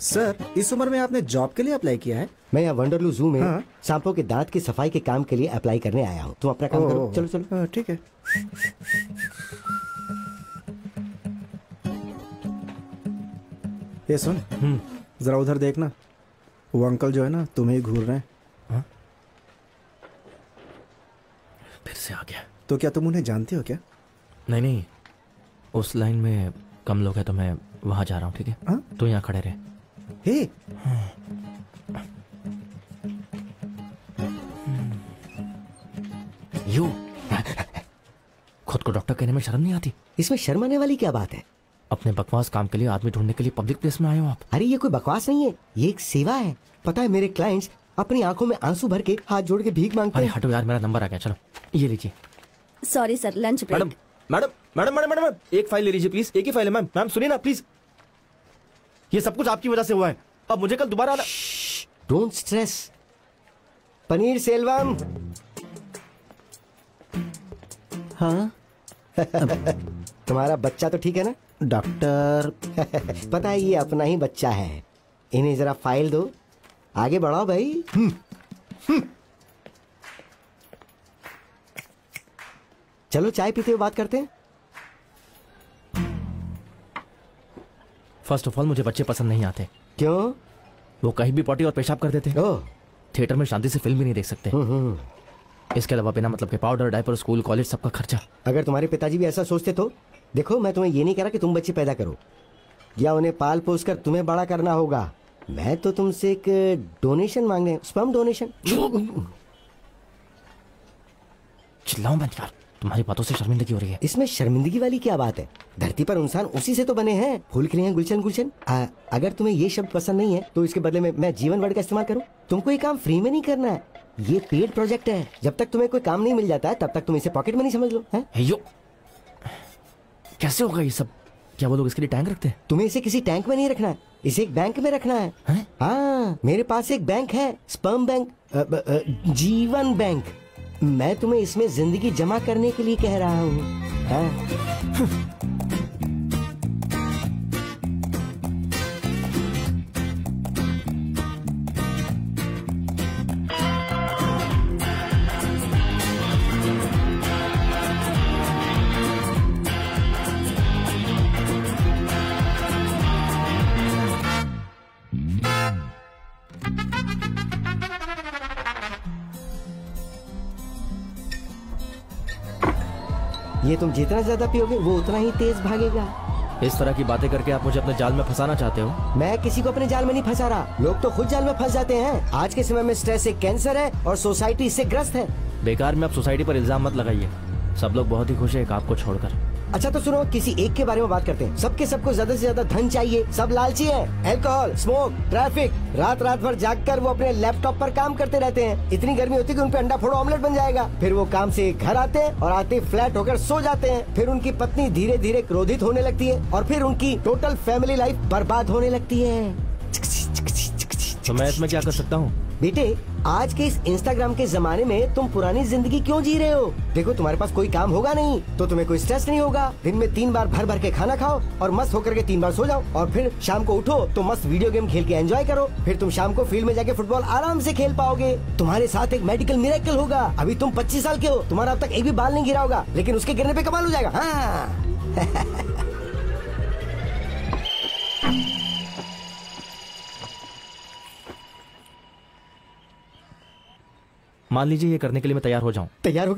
सर, इस उम्र में आपने जॉब के लिए अप्लाई किया है? मैं यहाँ वंडरलू जू में सांपों के दांत की सफाई के काम के लिए अप्लाई करने आया हूँ। तुम अपना काम करो। चलो चलो। ठीक है। ये सुन, जरा उधर देखना। वो अंकल जो है ना, तुम्हें ही घूर रहे हैं। फिर से आ गया। तो क्या तुम उन्हें जानते हो क्या? नहीं नहीं, उस लाइन में कम लोग हैं तो मैं वहां जा रहा हूँ। ठीक है, तो यहाँ खड़े रहे। हे, यू खुद को डॉक्टर कहने में शर्म नहीं आती? इसमें शर्म आने वाली क्या बात है? अपने बकवास काम के लिए आदमी ढूंढने के लिए पब्लिक प्लेस में आए हो आप? अरे ये कोई बकवास नहीं है, ये एक सेवा है। पता है मेरे क्लाइंट्स अपनी आंखों में आंसू भर के हाथ जोड़ के भीख मांगते हैं। अरे हटो यार, मेरा नंबर आ गया। चलो ये लीजिए। Sorry sir, lunch break. Madam madam madam madam madam एक फाइल ले लीजिए प्लीज। एक ही फाइल है मैम। मैम सुनिए ना प्लीज, ये सब कुछ आपकी वजह से हुआ है। अब मुझे कल दोबारा आना। Don't stress. पनीर सेल्वम। हाँ तुम्हारा बच्चा तो ठीक है ना डॉक्टर? पता है ये अपना ही बच्चा है। इन्हें जरा फाइल दो, आगे बढ़ाओ भाई। चलो चाय पीते हुए बात करते हैं। फर्स्ट ऑफ ऑल मुझे बच्चे पसंद नहीं आते। क्यों? वो कहीं भी पॉटी और पेशाब कर देते। थिएटर में शांति से फिल्म भी नहीं देख सकते। इसके अलावा बिना मतलब के पाउडर, डायपर, स्कूल, कॉलेज, सबका खर्चा। अगर तुम्हारे पिताजी भी ऐसा सोचते तो देखो, मैं तुम्हें ये नहीं कह रहा कि तुम बच्चे पैदा करो या उन्हें पाल पोस कर तुम्हें बड़ा करना होगा। मैं तो तुमसे एक डोनेशन मांग रहे हैं, स्पर्म डोनेशन। चिल्लाओ मत यार, तुम्हारी बातों से शर्मिंदगी हो रही है। इसमें शर्मिंदगी वाली क्या बात है? धरती पर इंसान उसी से तो बने हैं, फूल खिले हैं गुलशन गुलशन। अगर तुम्हें ये शब्द पसंद नहीं है तो इसके बदले में मैं जीवन वर्ड का इस्तेमाल करूं? तुमको ये काम फ्री में नहीं करना है, ये पेड प्रोजेक्ट है। जब तक तुम्हें कोई काम नहीं मिल जाता है तब तक तुम इसे पॉकेट मनी समझ लो। यो, कैसे होगा ये सब? क्या वो लोग इसके लिए टैंक रखते हैं? तुम्हें इसे किसी टैंक में नहीं रखना है, इसे एक बैंक में रखना है। हाँ, मेरे पास एक बैंक है, स्पर्म बैंक, जीवन बैंक। मैं तुम्हें इसमें जिंदगी जमा करने के लिए कह रहा हूँ। ये तुम जितना ज्यादा पियोगे वो उतना ही तेज भागेगा। इस तरह की बातें करके आप मुझे अपने जाल में फंसाना चाहते हो? मैं किसी को अपने जाल में नहीं फंसा रहा, लोग तो खुद जाल में फंस जाते हैं। आज के समय में स्ट्रेस एक कैंसर है और सोसाइटी इससे ग्रस्त है। बेकार में आप सोसाइटी पर इल्जाम मत लगाइए, सब लोग बहुत ही खुश है एक आपको छोड़कर। अच्छा तो सुनो, किसी एक के बारे में बात करते हैं। सबको ज्यादा से ज्यादा धन चाहिए, सब लालची हैं। अल्कोहल, स्मोक, ट्रैफिक, रात भर जागकर वो अपने लैपटॉप पर काम करते रहते हैं। इतनी गर्मी होती है कि उन पे अंडा फोड़ो ऑमलेट बन जाएगा। फिर वो काम से घर आते हैं और आते फ्लैट होकर सो जाते हैं। फिर उनकी पत्नी धीरे धीरे क्रोधित होने लगती है और फिर उनकी टोटल फैमिली लाइफ बर्बाद होने लगती है। तो मैं इसमें क्या कर सकता हूँ? बेटे, आज के इस इंस्टाग्राम के जमाने में तुम पुरानी जिंदगी क्यों जी रहे हो? देखो, तुम्हारे पास कोई काम होगा नहीं तो तुम्हें कोई स्ट्रेस नहीं होगा। दिन में 3 बार भर के खाना खाओ और मस्त होकर के 3 बार सो जाओ और फिर शाम को उठो तो मस्त वीडियो गेम खेल के एंजॉय करो। फिर तुम शाम को फील्ड में जाके फुटबॉल आराम से खेल पाओगे। तुम्हारे साथ एक मेडिकल मिरेकल होगा। अभी तुम 25 साल के हो, तुम्हारा अब तक एक भी बाल नहीं गिरा होगा, लेकिन उसके गिरने पे कमाल हो जाएगा। हाँ। मान लीजिए ये करने के लिए मैं तैयार हो जाऊं। तैयार हो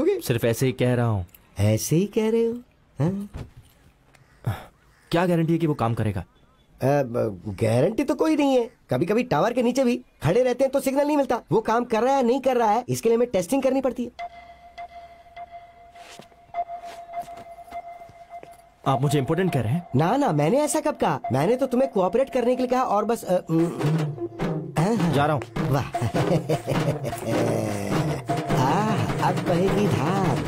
गए। सिर्फ ऐसे ही कह रहा हूँ। ऐसे ही कह रहे हो? हाँ? क्या गारंटी है कि वो काम करेगा? गारंटी तो कोई नहीं है। कभी कभी टावर के नीचे भी खड़े रहते हैं तो सिग्नल नहीं मिलता। वो काम कर रहा है नहीं कर रहा है, इसके लिए हमें टेस्टिंग करनी पड़ती है। आप मुझे इम्पोर्टेंट कह रहे हैं? ना, मैंने ऐसा कब कहा? मैंने तो तुम्हें कोऑपरेट करने के लिए कहा और बस जा रहा हूँ। वाह। अब बहेगी धार।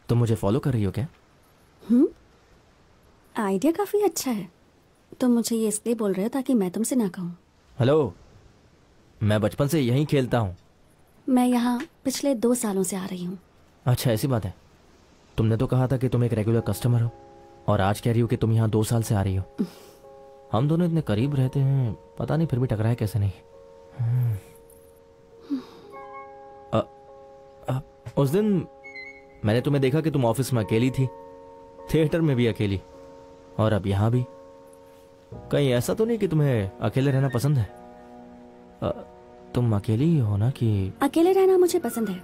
तुम मुझे फॉलो कर रही हो क्या? आइडिया काफी अच्छा है। तुम मुझे ये इसलिए बोल रहे हो ताकि मैं तुमसे ना कहूँ। हेलो, मैं बचपन से यहीं खेलता हूँ। मैं यहाँ पिछले 2 सालों से आ रही हूँ। अच्छा, ऐसी बात है। तुमने तो कहा था कि तुम एक रेगुलर कस्टमर हो और आज कह रही हो कि तुम यहाँ 2 साल से आ रही हो। हम दोनों इतने करीब रहते हैं, पता नहीं फिर भी टकराए कैसे नहीं। उस दिन मैंने तुम्हें देखा कि तुम ऑफिस में अकेली थी, थिएटर में भी अकेली, और अब यहाँ भी। कहीं ऐसा तो नहीं कि तुम्हें अकेले रहना पसंद है? तुम अकेली ही हो ना? कि अकेले रहना मुझे पसंद है,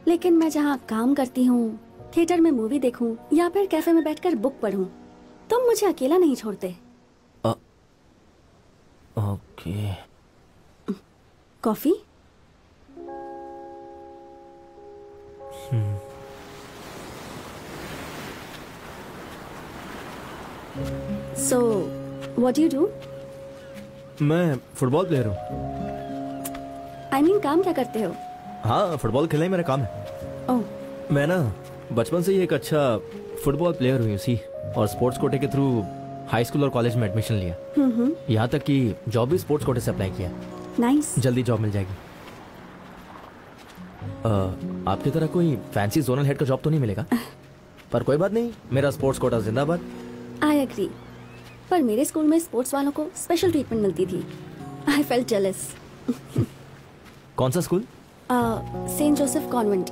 लेकिन मैं जहाँ काम करती हूँ, थिएटर में मूवी देखूं या फिर कैफे में बैठकर बुक पढूं, तुम मुझे अकेला नहीं छोड़ते। Okay. Coffee? So, what do you do? मैं फुटबॉल प्लेयर हूँ। I mean, काम क्या करते हो? हाँ, फुटबॉल खेलना ही मेरा काम है। ओह। मैं ना बचपन से ही एक अच्छा फुटबॉल प्लेयर हुई। सी और स्पोर्ट्स कोटे के थ्रू हाई स्कूल और कॉलेज में एडमिशन लिया। यहाँ तक कि जॉब भी स्पोर्ट्स कोटे से अप्लाई किया। नाइस। जल्दी जॉब मिल जाएगी। आपकी तरह कोई फैंसी जोनल हेड का जॉब तो नहीं मिलेगा, पर कोई बात नहीं, मेरा स्पोर्ट्स कोटा जिंदाबाद। आई एग्री, पर मेरे स्कूल में स्पोर्ट्स वालों को स्पेशल ट्रीटमेंट मिलती थी। I felt jealous. कौन सा स्कूल? Saint Joseph convent.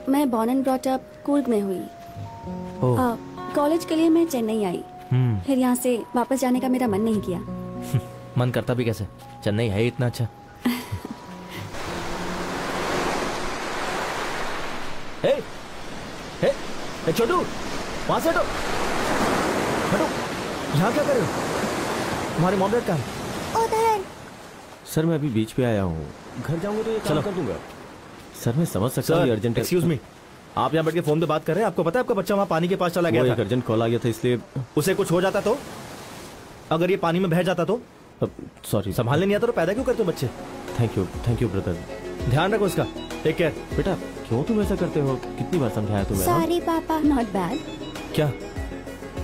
मैं born and brought up Coorg में हुई। कॉलेज के लिए मैं चेन्नई आई, फिर यहाँ से वापस जाने का मेरा मन नहीं किया। मन करता भी कैसे, चेन्नई है इतना अच्छा। हे, हे, हे छोटू, वहां से हटो, हटो, यहाँ क्या कर रहे हो? तुम्हारे मॉम डैड कहाँ है? उधर। सर मैं अभी बीच पे आया हूँ, घर जाऊंगा तो ये काम कर दूंगा। सर मैं समझ सकता हूँ अर्जेंट। एक्सक्यूज मी, आप यहाँ बैठ के फोन पे बात कर रहे हैं, आपको पता है आपका बच्चा वहाँ पानी के पास चला गया था। अर्जेंट कॉल आ गया था इसलिए। उसे कुछ हो जाता तो, अगर ये पानी में बह जाता तो? सॉरी, संभालने नहीं आता तो पैदा क्यों करते हो बच्चे? Thank you brother. ध्यान रखो इसका, टेक केयर। बेटा क्यों तुम ऐसा करते हो, कितनी बार समझाया तुम्हें? सॉरी पापा। Not bad. क्या?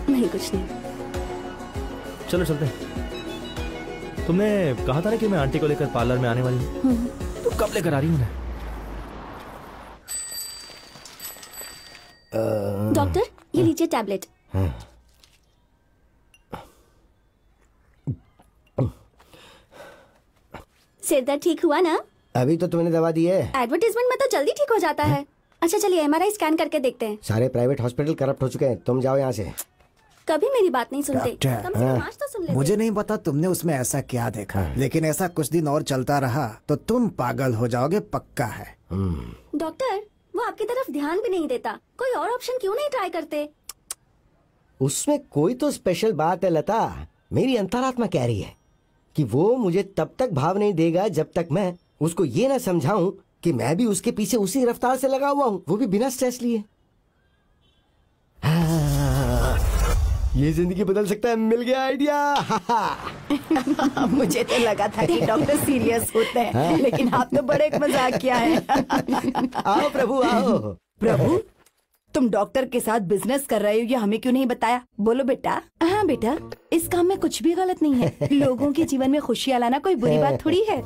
नहीं कुछ नहीं। चलो चलते हैं। तुमने कहा था ना कि मैं आंटी को लेकर पार्लर में आने वाली हूँ, तो कब लेकर आ रही हूँ? डॉक्टर ये लीजिए टैबलेट। सिर दर्द ठीक हुआ ना? अभी तो तुमने दवा दी है। एडवर्टाइजमेंट में तो जल्दी ठीक हो जाता है। अच्छा चलिए एमआरआई स्कैन करके देखते हैं। सारे प्राइवेट हॉस्पिटल करप्ट हो चुके हैं, तुम जाओ यहाँ से। कभी मेरी बात नहीं सुनते। डॉक्टर, कम से कम आज तो सुन लेते। मुझे नहीं पता तुमने उसमें ऐसा क्या देखा, लेकिन ऐसा कुछ दिन और चलता रहा तो तुम पागल हो जाओगे, पक्का है। डॉक्टर वो आपकी तरफ ध्यान भी नहीं देता, कोई और ऑप्शन क्यों नहीं ट्राई करते? उसमें कोई तो स्पेशल बात है लता। मेरी अंतरात्मा कह रही है कि वो मुझे तब तक भाव नहीं देगा जब तक मैं उसको ये ना समझाऊं कि मैं भी उसके पीछे उसी रफ्तार से लगा हुआ हूँ, वो भी बिना स्ट्रेस लिए। ये जिंदगी बदल सकता है, मिल गया आइडिया। मुझे तो लगा था कि डॉक्टर सीरियस होते हैं, लेकिन आप तो बड़े मजाक किया है। आओ प्रभु आओ। प्रभु तुम डॉक्टर के साथ बिजनेस कर रहे हो, ये हमें क्यों नहीं बताया? बोलो बेटा। हाँ बेटा, इस काम में कुछ भी गलत नहीं है। लोगों के जीवन में खुशियाँ लाना कोई बुरी बात थोड़ी है।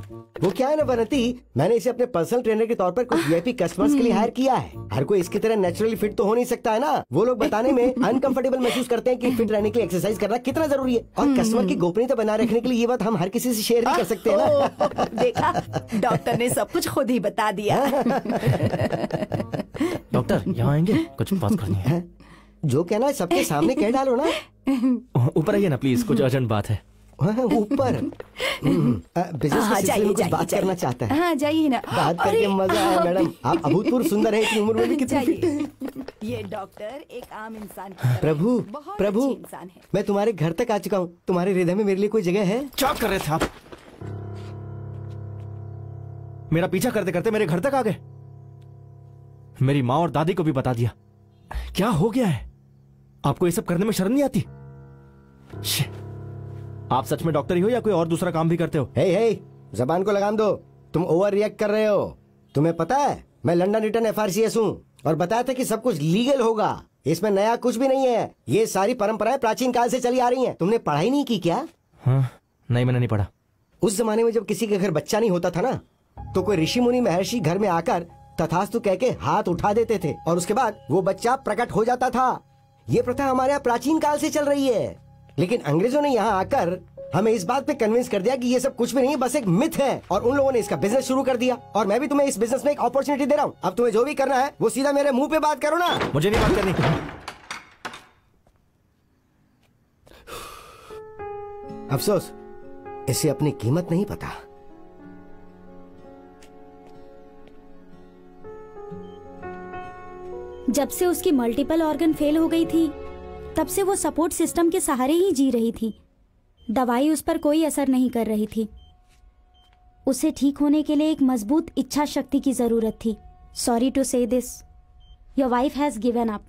वो क्या है ना बनती, मैंने इसे अपने पर्सनल ट्रेनर के तौर पर कुछ वीआईपी कस्टमर्स के लिए हायर किया है। हर कोई इसकी तरह नेचुरली फिट तो हो नहीं सकता है ना। वो लोग बताने में अनकंफर्टेबल महसूस करते हैं कि फिट रहने के लिए एक्सरसाइज करना कितना जरूरी है, और कस्टमर की गोपनीयता बनाए रखने के लिए ये बात हम हर किसी से शेयर नहीं कर सकते ना। देखा, डॉक्टर ने सब कुछ खुद ही बता दिया। डॉक्टर यहाँ आएंगे, कुछ बात करनी है। जो कहना है सबके सामने कह डालो ना। ऊपर आइए ना प्लीज, कुछ अर्जेंट बात है। ऊपर बिजनेस के सिलसिले में कुछ बात करना चाहता है। हाँ जाइए ना। बात करके मजा आया मैडम, आप अभूतपूर्व सुंदर है, इतनी उम्र में भी कितनी फिट। ये डॉक्टर एक आम इंसान की तरह प्रभु बहुत प्रभु अच्छी इंसान है। मैं तुम्हारे घर तक आ चुका हूँ, तुम्हारे हृदय में मेरे लिए कोई जगह है? क्या कर रहे थे आप? मेरा पीछा करते करते मेरे घर तक आ गए। मेरी माँ और दादी को भी बता दिया। क्या हो गया है? आपको ये सब करने में शर्म नहीं आती? आप सच में डॉक्टर ही हो या कोई और दूसरा काम भी करते हो? हे जबान को लगाम दो, तुम ओवर रिएक्ट कर रहे हो। तुम्हें पता है मैं लंदन रिटर्न FRCS हूँ और बताया था कि सब कुछ लीगल होगा। इसमें नया कुछ भी नहीं है, ये सारी परंपराएं प्राचीन काल से चली आ रही हैं। तुमने पढ़ाई नहीं की क्या? हाँ, नहीं मैंने नहीं पढ़ा। उस जमाने में जब किसी के घर बच्चा नहीं होता था ना, तो कोई ऋषि मुनि महर्षि घर में आकर तथास्तु कह के हाथ उठा देते थे और उसके बाद वो बच्चा प्रकट हो जाता था। ये प्रथा हमारे यहाँ प्राचीन काल से चल रही है, लेकिन अंग्रेजों ने यहाँ आकर हमें इस बात पे कन्विंस कर दिया कि ये सब कुछ भी नहीं है, बस एक मिथ है, और उन लोगों ने इसका बिजनेस शुरू कर दिया। और मैं भी तुम्हें इस बिजनेस में एक अपॉर्चुनिटी दे रहा हूँ। अब तुम्हें जो भी करना है वो सीधा मेरे मुंह पे बात करो ना। मुझे नहीं बात करनी। अफसोस इसे अपनी कीमत नहीं पता। जब से उसकी मल्टीपल ऑर्गन फेल हो गई थी, तब से वो सपोर्ट सिस्टम के सहारे ही जी रही थी। दवाई उस पर कोई असर नहीं कर रही थी। उसे ठीक होने के लिए एक मजबूत इच्छा शक्ति की जरूरत थी। Sorry to say this, your wife has given up.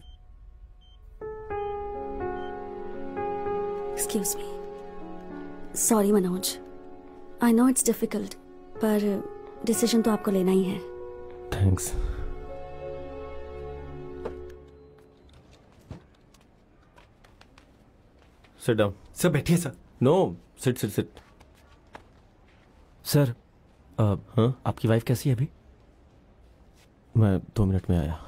Excuse me. Sorry Manoj, I know it's difficult, पर डिसीजन तो आपको लेना ही है। थैंक्स। Sit down. सर बैठिए sir. No, sit sit sit. Sir हाँ, आपकी वाइफ कैसी है अभी? मैं 2 मिनट में आया।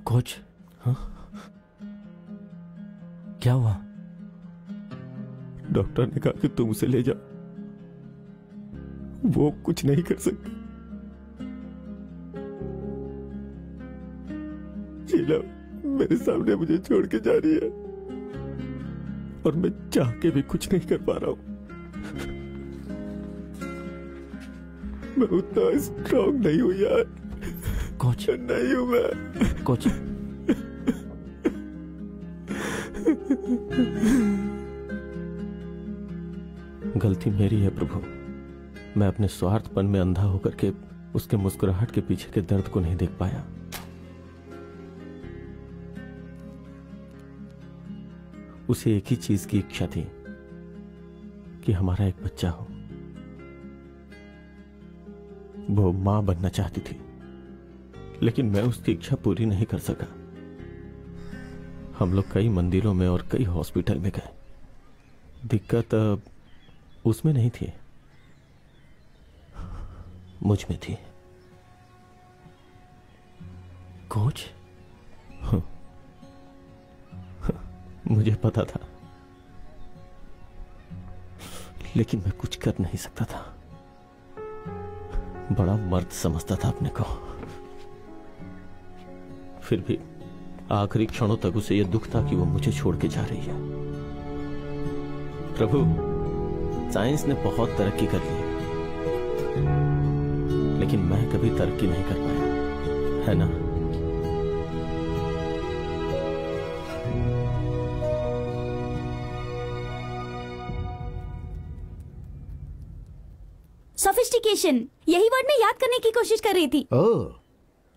कोच, हाँ क्या हुआ? डॉक्टर ने कहा कि तुम उसे ले जाओ, वो कुछ नहीं कर सकते। शीला मेरे सामने मुझे छोड़ के जा रही है और मैं चाह के भी कुछ नहीं कर पा रहा हूं। मैं उतना स्ट्रांग नहीं हूं यार। कोच नहीं हूं मैं। कोच गलती मेरी है प्रभु। मैं अपने स्वार्थपन में अंधा होकर के उसके मुस्कुराहट के पीछे के दर्द को नहीं देख पाया। उसे एक ही चीज की इच्छा थी कि हमारा एक बच्चा हो। वो मां बनना चाहती थी, लेकिन मैं उसकी इच्छा पूरी नहीं कर सका। हम लोग कई मंदिरों में और कई हॉस्पिटल में गए। दिक्कत उसमें नहीं थी, मुझ में थी। कोच, मुझे पता था, लेकिन मैं कुछ कर नहीं सकता था। बड़ा मर्द समझता था अपने को। फिर भी आखिरी क्षणों तक उसे यह दुख था कि वो मुझे छोड़ के जा रही है। प्रभु, साइंस ने बहुत तरक्की कर ली, लेकिन मैं कभी तरक्की नहीं कर पाया, है ना? सोफिस्टिकेशन, यही वर्ड मैं याद करने की कोशिश कर रही थी।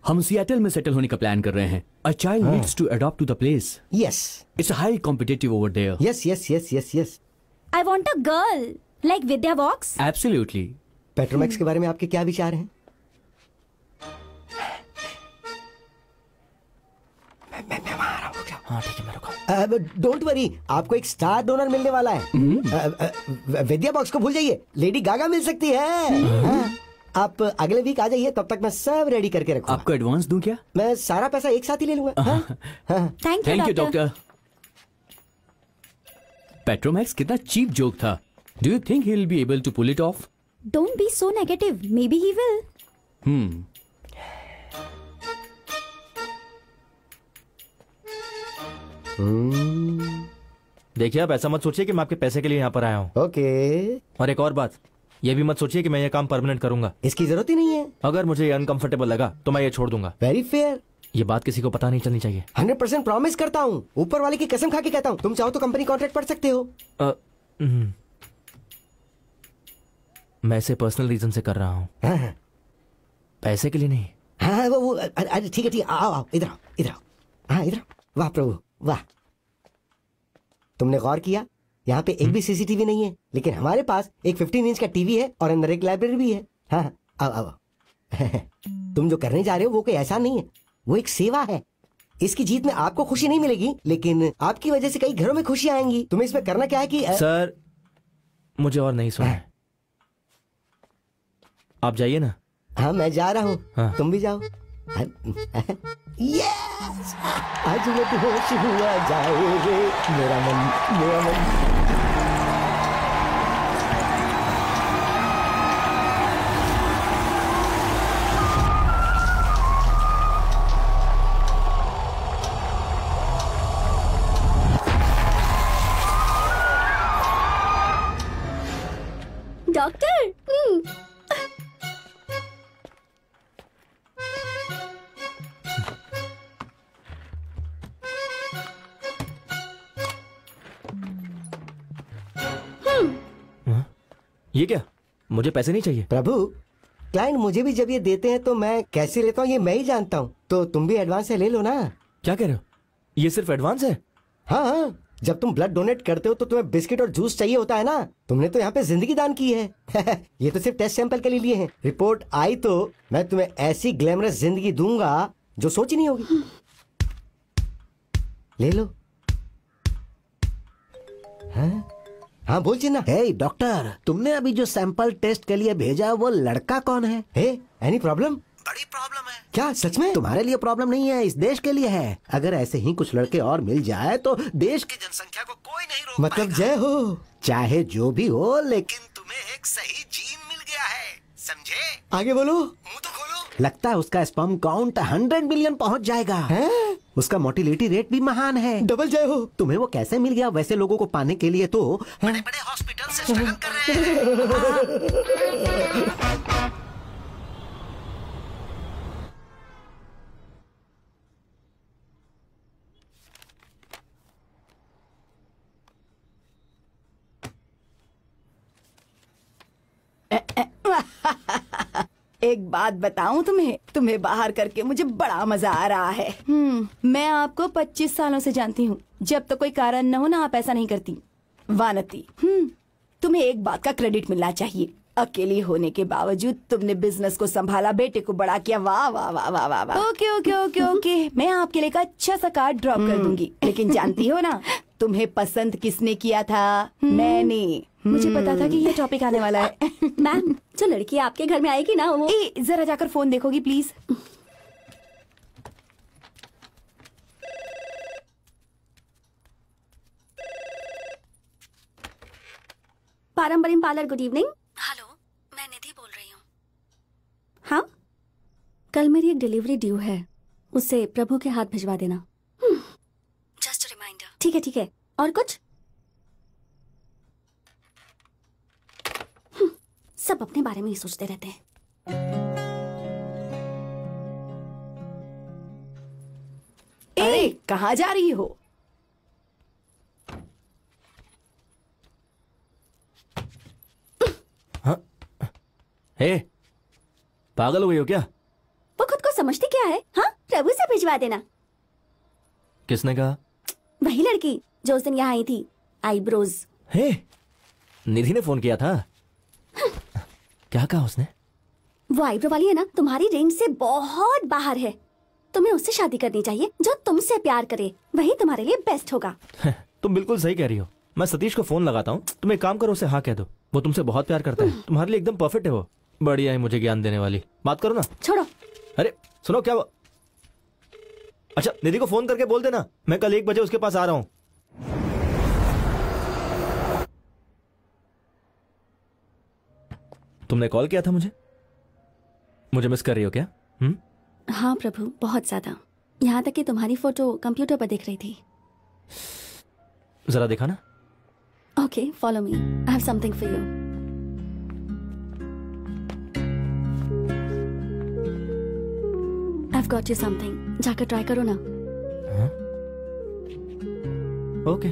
हम सिएटल में सेटल होने का प्लान कर रहे हैं। A child needs to adopt to the place. Yes. It's highly competitive over there. Yes. I want a girl like Vidya Vox. Absolutely. Petromax के बारे में आपके क्या विचार हैं? मैं वहां आ रहा हूं। हाँ ठीक है, मैं रुका। डोंट वरी, आपको एक स्टार डोनर मिलने वाला है। विद्या बॉक्स को भूल जाइए, लेडी गागा मिल सकती है। आप अगले वीक आ जाइए, तब तक मैं सब रेडी करके रखूंगा। आपको एडवांस दूं क्या? मैं सारा पैसा एक साथ ही ले लूंगा। Thank you doctor. पेट्रोमैक्स कितना चीप जोक था। Do you think he will be able to pull it off? Don't be so negative, maybe he will. देखिए, आप ऐसा मत सोचिए कि मैं आपके पैसे के लिए यहाँ पर आया हूँ। ओके। और एक और बात, ये भी मत सोचिए कि मैं ये काम परमानेंट करूंगा। इसकी जरूरत ही नहीं है। अगर मुझे ये अनकंफर्टेबल लगा तो मैं ये छोड़ दूंगा। Very fair. ये बात किसी को पता नहीं चलनी चाहिए। 100% प्रॉमिस करता हूँ, ऊपर वाले की कसम खा के कहता हूँ। तुम चाहो तो कंपनी कॉन्ट्रैक्ट पढ़ सकते हो। मैं इसे पर्सनल रीजन से कर रहा हूँ, पैसे के लिए नहीं। हाँ वो अरे ठीक है, आओ इधर आओ। हाँ इधर। वाह प्रभु वाह। तुमने गौर किया, यहाँ पे एक भी सीसीटीवी नहीं है, लेकिन हमारे पास एक 15 इंच का टीवी है और अंदर एक लाइब्रेरी भी है। हाँ आओ। तुम जो करने जा रहे हो वो कोई एहसान नहीं है, वो एक सेवा है। इसकी जीत में आपको खुशी नहीं मिलेगी, लेकिन आपकी वजह से कई घरों में खुशी आएंगी। तुम्हें इसमें करना क्या है कि सर, मुझे और नहीं सुना। आप जाइए ना। हाँ मैं जा रहा हूँ। हाँ। तुम भी जाओ। यस, आज मैं बेहोश हुआ जाओगे मेरा मन। डॉक्टर, ये क्या? मुझे पैसे नहीं चाहिए। प्रभु, क्लाइंट मुझे भी जब ये देते हैं तो मैं कैसे लेता हूँ ये मैं ही जानता हूँ, तो तुम भी एडवांस से ले लो ना। क्या कह रहे हो? ये सिर्फ एडवांस है? हाँ, जब तुम ब्लड डोनेट करते हो तो तुम्हें बिस्किट और जूस चाहिए होता है ना। तुमने तो यहाँ पे जिंदगी दान की है। ये तो सिर्फ टेस्ट सैंपल के लिए हैं। रिपोर्ट आई तो मैं तुम्हें ऐसी ग्लैमरस जिंदगी दूंगा जो सोची नहीं होगी। ले लो। हाँ बोल चिन्ना। हे डॉक्टर, तुमने अभी जो सैंपल टेस्ट के लिए भेजा वो लड़का कौन है? Any problem? बड़ी प्रॉब्लम है। क्या सच में? तुम्हारे लिए प्रॉब्लम नहीं है, इस देश के लिए है। अगर ऐसे ही कुछ लड़के और मिल जाए तो देश की जनसंख्या को कोई नहीं रोक मतलब जय हो। चाहे जो भी हो, लेकिन तुम्हें एक सही जीन मिल गया है, समझे? आगे बोलो। मुंह तो खोलो। लगता है उसका स्पर्म काउंट 100 मिलियन पहुंच जाएगा। उसका मोटिलिटी रेट भी महान है। डबल जय हो। तुम्हें वो कैसे मिल गया? वैसे लोगों को पाने के लिए तो बड़े बड़े हॉस्पिटल से स्ट्रगल कर रहे हैं। एक बात बताऊं तुम्हें बाहर करके मुझे बड़ा मजा आ रहा है। मैं आपको 25 सालों से जानती हूँ। जब तो कोई कारण न हो ना आप ऐसा नहीं करती। वानती, तुम्हें एक बात का क्रेडिट मिलना चाहिए। अकेली होने के बावजूद तुमने बिजनेस को संभाला, बेटे को बड़ा किया। वाह वाह वाह वाह वाह वाह। ओके ओके ओके ओके, मैं आपके लिए एक अच्छा सा कार्ड ड्रॉप कर दूंगी। लेकिन जानती हो ना तुम्हें पसंद किसने किया था? मैंने। मुझे पता था कि ये टॉपिक आने वाला है। मैम, जो लड़की आपके घर में आएगी ना वो जरा जाकर फोन देखोगी प्लीज? पारंपरिक पार्लर, गुड इवनिंग। हेलो, मैं निधि बोल रही हूँ। हाँ, कल मेरी एक डिलीवरी ड्यू है, उसे प्रभु के हाथ भिजवा देना। Just reminder. ठीक है ठीक है। और कुछ? सब अपने बारे में ही सोचते रहते हैं। अरे कहाँ जा रही हो? हाँ? हे, पागल हो गई हो क्या? वो खुद को समझती क्या है? हाँ, प्रभु से भिजवा देना। किसने कहा? वही लड़की जो उस दिन यहाँ आई थी, आईब्रोज। हे, निधि ने फोन किया था। क्या कहा उसने? वो आईब्रो वाली है ना, तुम्हारी रेंज से बहुत बाहर है। तुम्हें उससे शादी करनी चाहिए जो तुमसे प्यार करे, वही तुम्हारे लिए बेस्ट होगा। तुम बिल्कुल सही कह रही हो। मैं सतीश को फोन लगाता हूँ, तुम एक काम करो, उसे हाँ कह दो। वो तुमसे बहुत प्यार करता है, तुम्हारे लिए एकदम परफेक्ट है वो। बढ़िया है, मुझे ज्ञान देने वाली। बात करो ना। छोड़ो। अरे सुनो, क्या वो? अच्छा, निधि को फोन करके बोल देना मैं कल 1 बजे उसके पास आ रहा हूँ। तुमने कॉल किया था मुझे मिस कर रही हो क्या? हाँ प्रभु, बहुत ज्यादा। यहाँ तक कि तुम्हारी फोटो कंप्यूटर पर दिख रही थी। जरा देखा ना। Okay, follow me, I have something for you. I have got you something, जाकर ट्राई करो ना। ओके।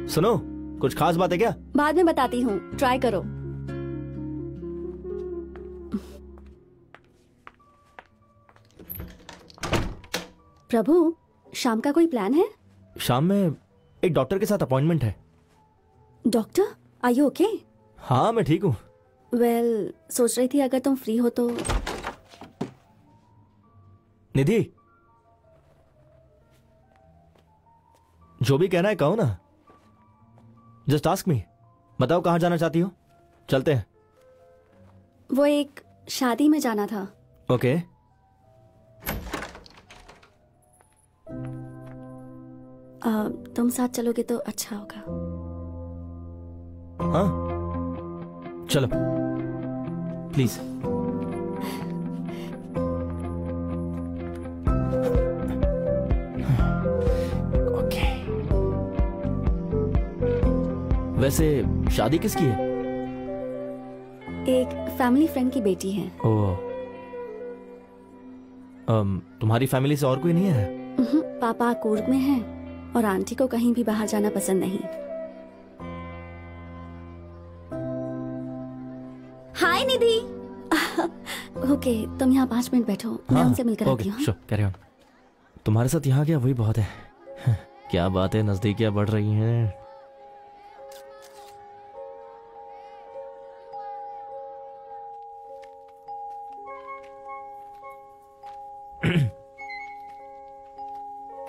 सुनो, कुछ खास बात है क्या? बाद में बताती हूँ, ट्राई करो। प्रभु, शाम का कोई प्लान है? शाम में एक डॉक्टर के साथ अपॉइंटमेंट है। Doctor, are you okay? हाँ, मैं ठीक हूँ। वेल, सोच रही थी अगर तुम फ्री हो तो। निधि, जो भी कहना है कहो ना। Just ask me. बताओ कहाँ जाना चाहती हो, चलते हैं। वो एक शादी में जाना था। ओके। तुम साथ चलोगे तो अच्छा होगा। हाँ, चलो प्लीज। ओके। वैसे शादी किसकी है? एक फैमिली फ्रेंड की बेटी है। ओह, तुम्हारी फैमिली से और कोई नहीं है? पापा कूर्ग में हैं और आंटी को कहीं भी बाहर जाना पसंद नहीं। हाय निधि। ओके, तुम यहाँ 5 मिनट बैठो, मैं उनसे मिलकर आती हूँ। Sure, carry on. तुम्हारे साथ यहाँ क्या वही बहुत है। क्या बात है, नजदीकियां बढ़ रही हैं।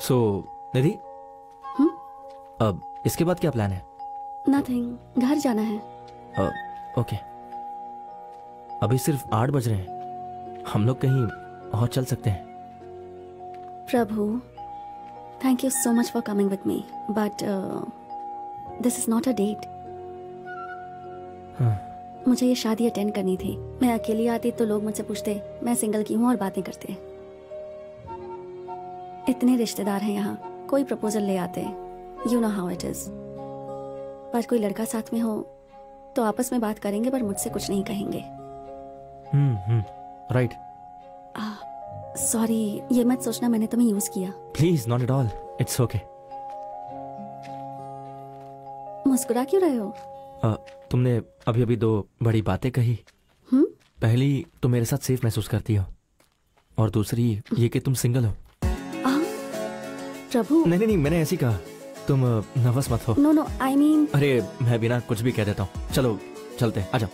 सो निधि, अब इसके बाद क्या प्लान है? नथिंग, घर जाना है। ओके, अभी सिर्फ 8 बज रहे हैं, हम लोग कहीं और चल सकते हैं। Prabhu, thank you so much for coming with me, but this is not a date. मुझे ये शादी अटेंड करनी थी। मैं अकेली आती तो लोग मुझसे पूछते मैं सिंगल की हूँ और बातें करते। इतने रिश्तेदार हैं यहाँ, कोई प्रपोजल ले आते, you know how it is. पर कोई लड़का साथ में हो तो आपस में बात करेंगे पर मुझसे कुछ नहीं कहेंगे। राइट। सॉरी, ये मत सोचना मैंने तुम्हें यूज किया। Please, not at all, it's okay. मुस्कुरा क्यों रहे हो? तुमने अभी अभी 2 बड़ी बातें कही। पहली, तुम मेरे साथ सेफ महसूस करती हो, और दूसरी ये कि तुम सिंगल हो। प्रभु, नहीं, मैंने ऐसी कहा, तुम नर्वस मत हो। No, I mean. अरे मैं बिना कुछ भी कह देता हूँ। चलो चलते हैं, आ जाओ।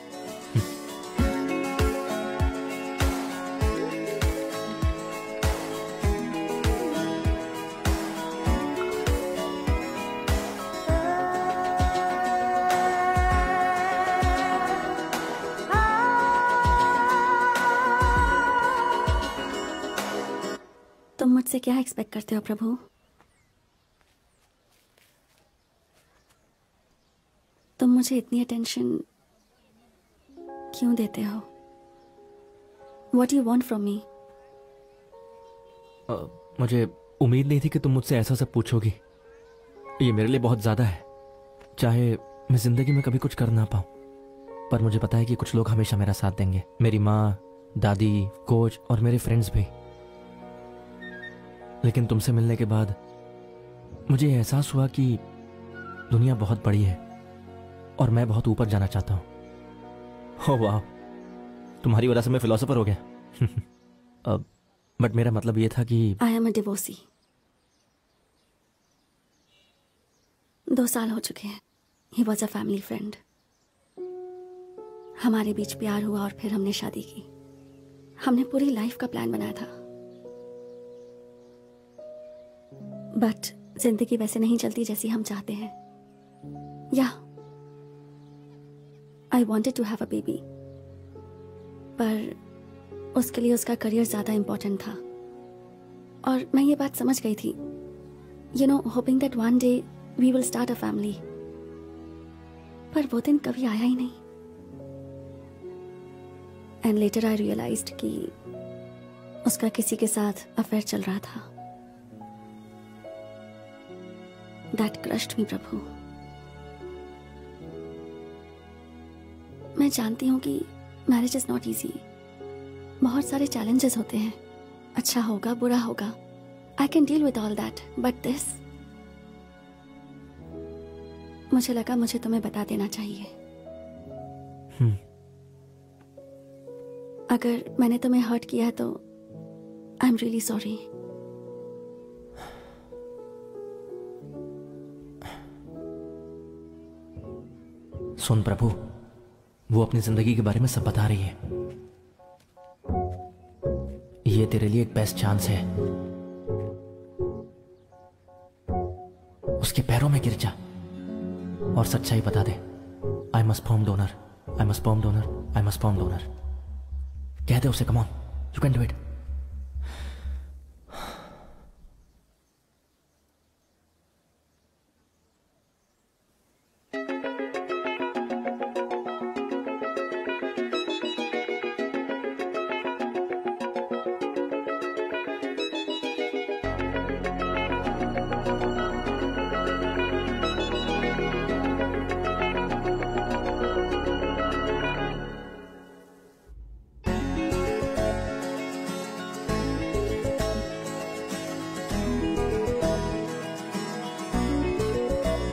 तुम मुझसे क्या एक्सपेक्ट करते हो प्रभु? तुम मुझे इतनी अटेंशन क्यों देते हो? What do you want from me? मुझे उम्मीद नहीं थी कि तुम मुझसे ऐसा सब पूछोगी। ये मेरे लिए बहुत ज्यादा है। चाहे मैं जिंदगी में कभी कुछ कर ना पाऊं, पर मुझे पता है कि कुछ लोग हमेशा मेरा साथ देंगे। मेरी माँ, दादी, कोच और मेरे फ्रेंड्स भी। लेकिन तुमसे मिलने के बाद मुझे एहसास हुआ कि दुनिया बहुत बड़ी है और मैं बहुत ऊपर जाना चाहता हूँ। ओह वाह, तुम्हारी वजह से मैं फिलोसोफर हो गया। बट मेरा मतलब ये था कि आई एम अ डिवोर्सी। 2 साल हो चुके हैं। He was a family friend. हमारे बीच प्यार हुआ और फिर हमने शादी की। हमने पूरी लाइफ का प्लान बनाया था, बट जिंदगी वैसे नहीं चलती जैसी हम चाहते हैं। या I wanted to have a baby, पर उसके लिए उसका करियर ज्यादा इंपॉर्टेंट था। और मैं ये बात समझ गई थी, you know, hoping that one day we will start a family. पर वो दिन कभी आया ही नहीं। एंड लेटर आई रियलाइज्ड कि उसका किसी के साथ अफेयर चल रहा था। दैट क्रश्ड मी प्रभु। मैं जानती हूं कि मैरिज इज नॉट इजी। बहुत सारे चैलेंजेस होते हैं। अच्छा होगा, बुरा होगा, I can deal with all that, but this, मुझे लगा मुझे तुम्हें बता देना चाहिए। अगर मैंने तुम्हें हर्ट किया है तो आई एम रियली सॉरी। सुन प्रभु, वो अपनी जिंदगी के बारे में सब बता रही है। ये तेरे लिए एक बेस्ट चांस है। उसके पैरों में गिर जा और सच्चाई बता दे। I am a sperm donor, I am a sperm donor, I am a sperm donor. कह दे उसे, come on, you can do it.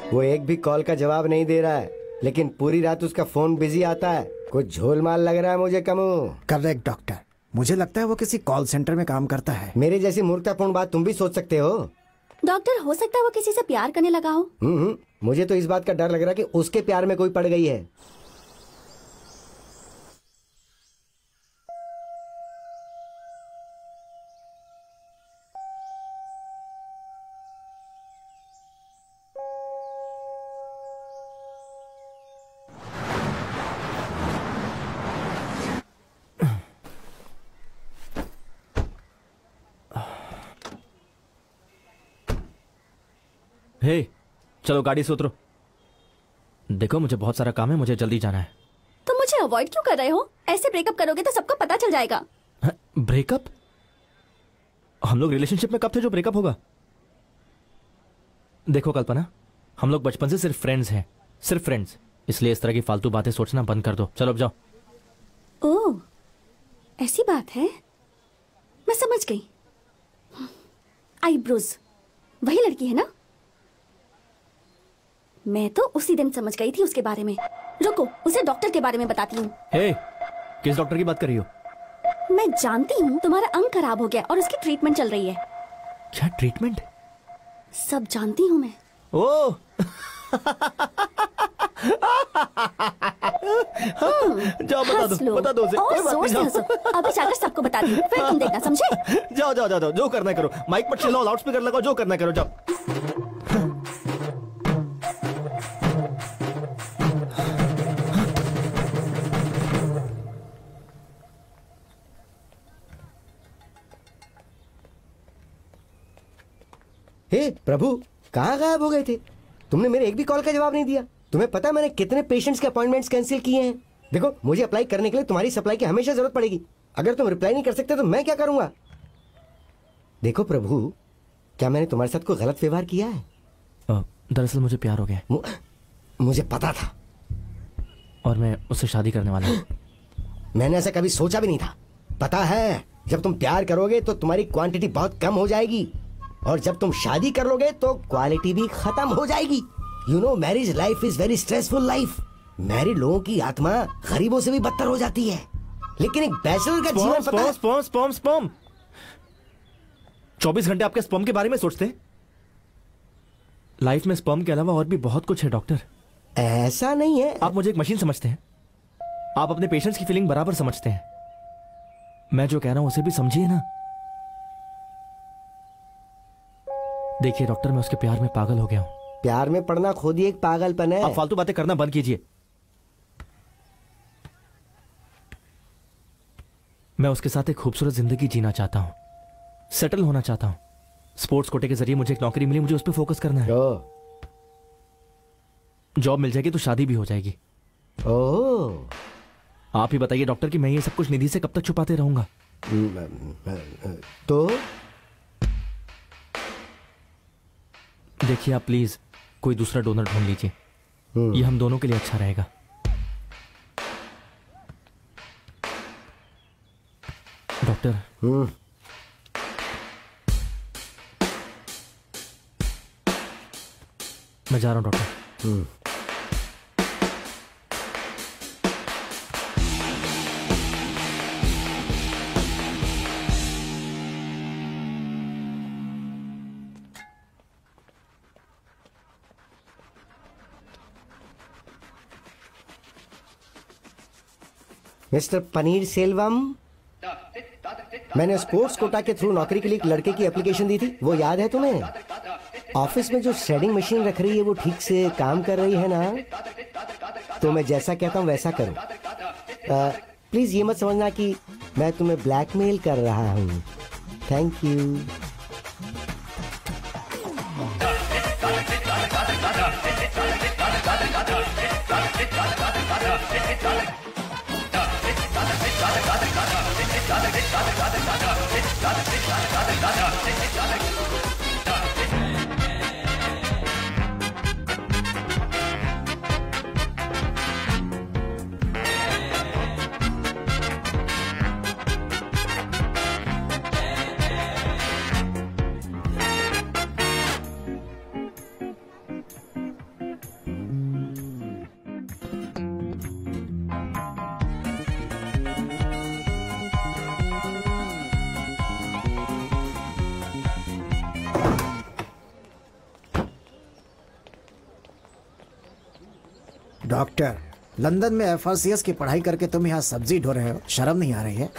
वो एक भी कॉल का जवाब नहीं दे रहा है, लेकिन पूरी रात उसका फोन बिजी आता है। कुछ झोलमाल लग रहा है मुझे कमू। करेक्ट डॉक्टर, मुझे लगता है वो किसी कॉल सेंटर में काम करता है। मेरे जैसी मूर्खतापूर्ण बात तुम भी सोच सकते हो। डॉक्टर, हो सकता है वो किसी से प्यार करने लगा हो। मुझे तो इस बात का डर लग रहा है कि उसके प्यार में कोई पड़ गई है। हे, चलो गाड़ी से उतरो। देखो मुझे बहुत सारा काम है, मुझे जल्दी जाना है। तुम मुझे अवॉइड क्यों कर रहे हो? ऐसे ब्रेकअप करोगे तो सबको पता चल जाएगा। ब्रेकअप? हम लोग रिलेशनशिप में कब थे जो ब्रेकअप होगा? देखो कल्पना, हम लोग बचपन से सिर्फ फ्रेंड्स हैं, सिर्फ फ्रेंड्स। इसलिए इस तरह की फालतू बातें सोचना बंद कर दो। चलो अब जाओ। ओह, ऐसी बात है, मैं समझ गई। आईब्रोज, वही लड़की है ना? मैं तो उसी दिन समझ गई थी उसके बारे में। रुको, उसे डॉक्टर के बारे में बताती हूँ। हे, किस डॉक्टर की बात कर रही हो? मैं जानती हूँ तुम्हारा अंग खराब हो गया और उसकी ट्रीटमेंट चल रही है। क्या ट्रीटमेंट? सब जानती हूँ मैं। ओह जाओ बता दो उसे। और जोर से हंसो। अभी जाकर सबको बता दी, फिर तुम देखना, समझे? जाओ जाओ जाओ, जो करना करो। माइक पर चिल्लाओ, लाउड स्पीकर लगाओ, जो करना करो, जाओ। हे प्रभु, कहाँ गायब हो गए थे? तुमने मेरे एक भी कॉल का जवाब नहीं दिया। तुम्हें पता है मैंने कितने पेशेंट्स के अपॉइंटमेंट्स कैंसिल किए हैं? देखो, मुझे अप्लाई करने के लिए तुम्हारी सप्लाई की हमेशा जरूरत पड़ेगी। अगर तुम रिप्लाई नहीं कर सकते तो मैं क्या करूंगा? देखो प्रभु, क्या मैंने तुम्हारे साथ कोई गलत व्यवहार किया है? दरअसल मुझे प्यार हो गया। मुझे पता था और मैं उससे शादी करने वाला हूँ। मैंने ऐसा कभी सोचा भी नहीं था। पता है, जब तुम प्यार करोगे तो तुम्हारी क्वांटिटी बहुत कम हो जाएगी और जब तुम शादी कर लोगे तो क्वालिटी भी खत्म हो जाएगी। You know, marriage life is very stressful life. Married लोगों की आत्मा गरीबों से भी बदतर हो जाती है, लेकिन एक बैचलर का जीवन पता है? स्पर्म 24 घंटे आपके स्पर्म के बारे में सोचते हैं? लाइफ में स्पर्म के अलावा और भी बहुत कुछ है डॉक्टर। ऐसा नहीं है। आप मुझे एक मशीन समझते हैं। आप अपने पेशेंट्स की फीलिंग बराबर समझते हैं। मैं जो कह रहा हूं उसे भी समझिए ना। देखिए डॉक्टर, मैं उसके प्यार में पागल हो गया हूं। प्यार में पड़ना खुद ही एक पागलपन है। आप फालतू बातें करना बंद कीजिए। मैं उसके साथ एक खूबसूरत जिंदगी जीना चाहता हूं, सेटल होना चाहता हूं। स्पोर्ट्स कोटे के जरिए मुझे एक नौकरी मिली, मुझे उस पर फोकस करना है। जॉब मिल जाएगी तो शादी भी हो जाएगी। आप ही बताइए डॉक्टर कि मैं ये सब कुछ निधि से कब तक छुपाते रहूंगा? तो देखिए आप प्लीज कोई दूसरा डोनर ढूंढ लीजिए। ये हम दोनों के लिए अच्छा रहेगा। डॉक्टर, मैं जा रहा हूं डॉक्टर। मिस्टर पनीर सेल्वम, मैंने स्पोर्ट्स कोटा के थ्रू नौकरी के लिए एक लड़के की एप्लीकेशन दी थी, वो याद है तुम्हें? ऑफिस में जो शेडिंग मशीन रख रही है वो ठीक से काम कर रही है ना? तो मैं जैसा कहता हूँ वैसा करो। प्लीज ये मत समझना कि मैं तुम्हें ब्लैकमेल कर रहा हूँ। Thank you. डॉक्टर, लंदन में FRCS की पढ़ाई करके तुम यहाँ सब्जी ढो रहे हो, शर्म नहीं आ रही है?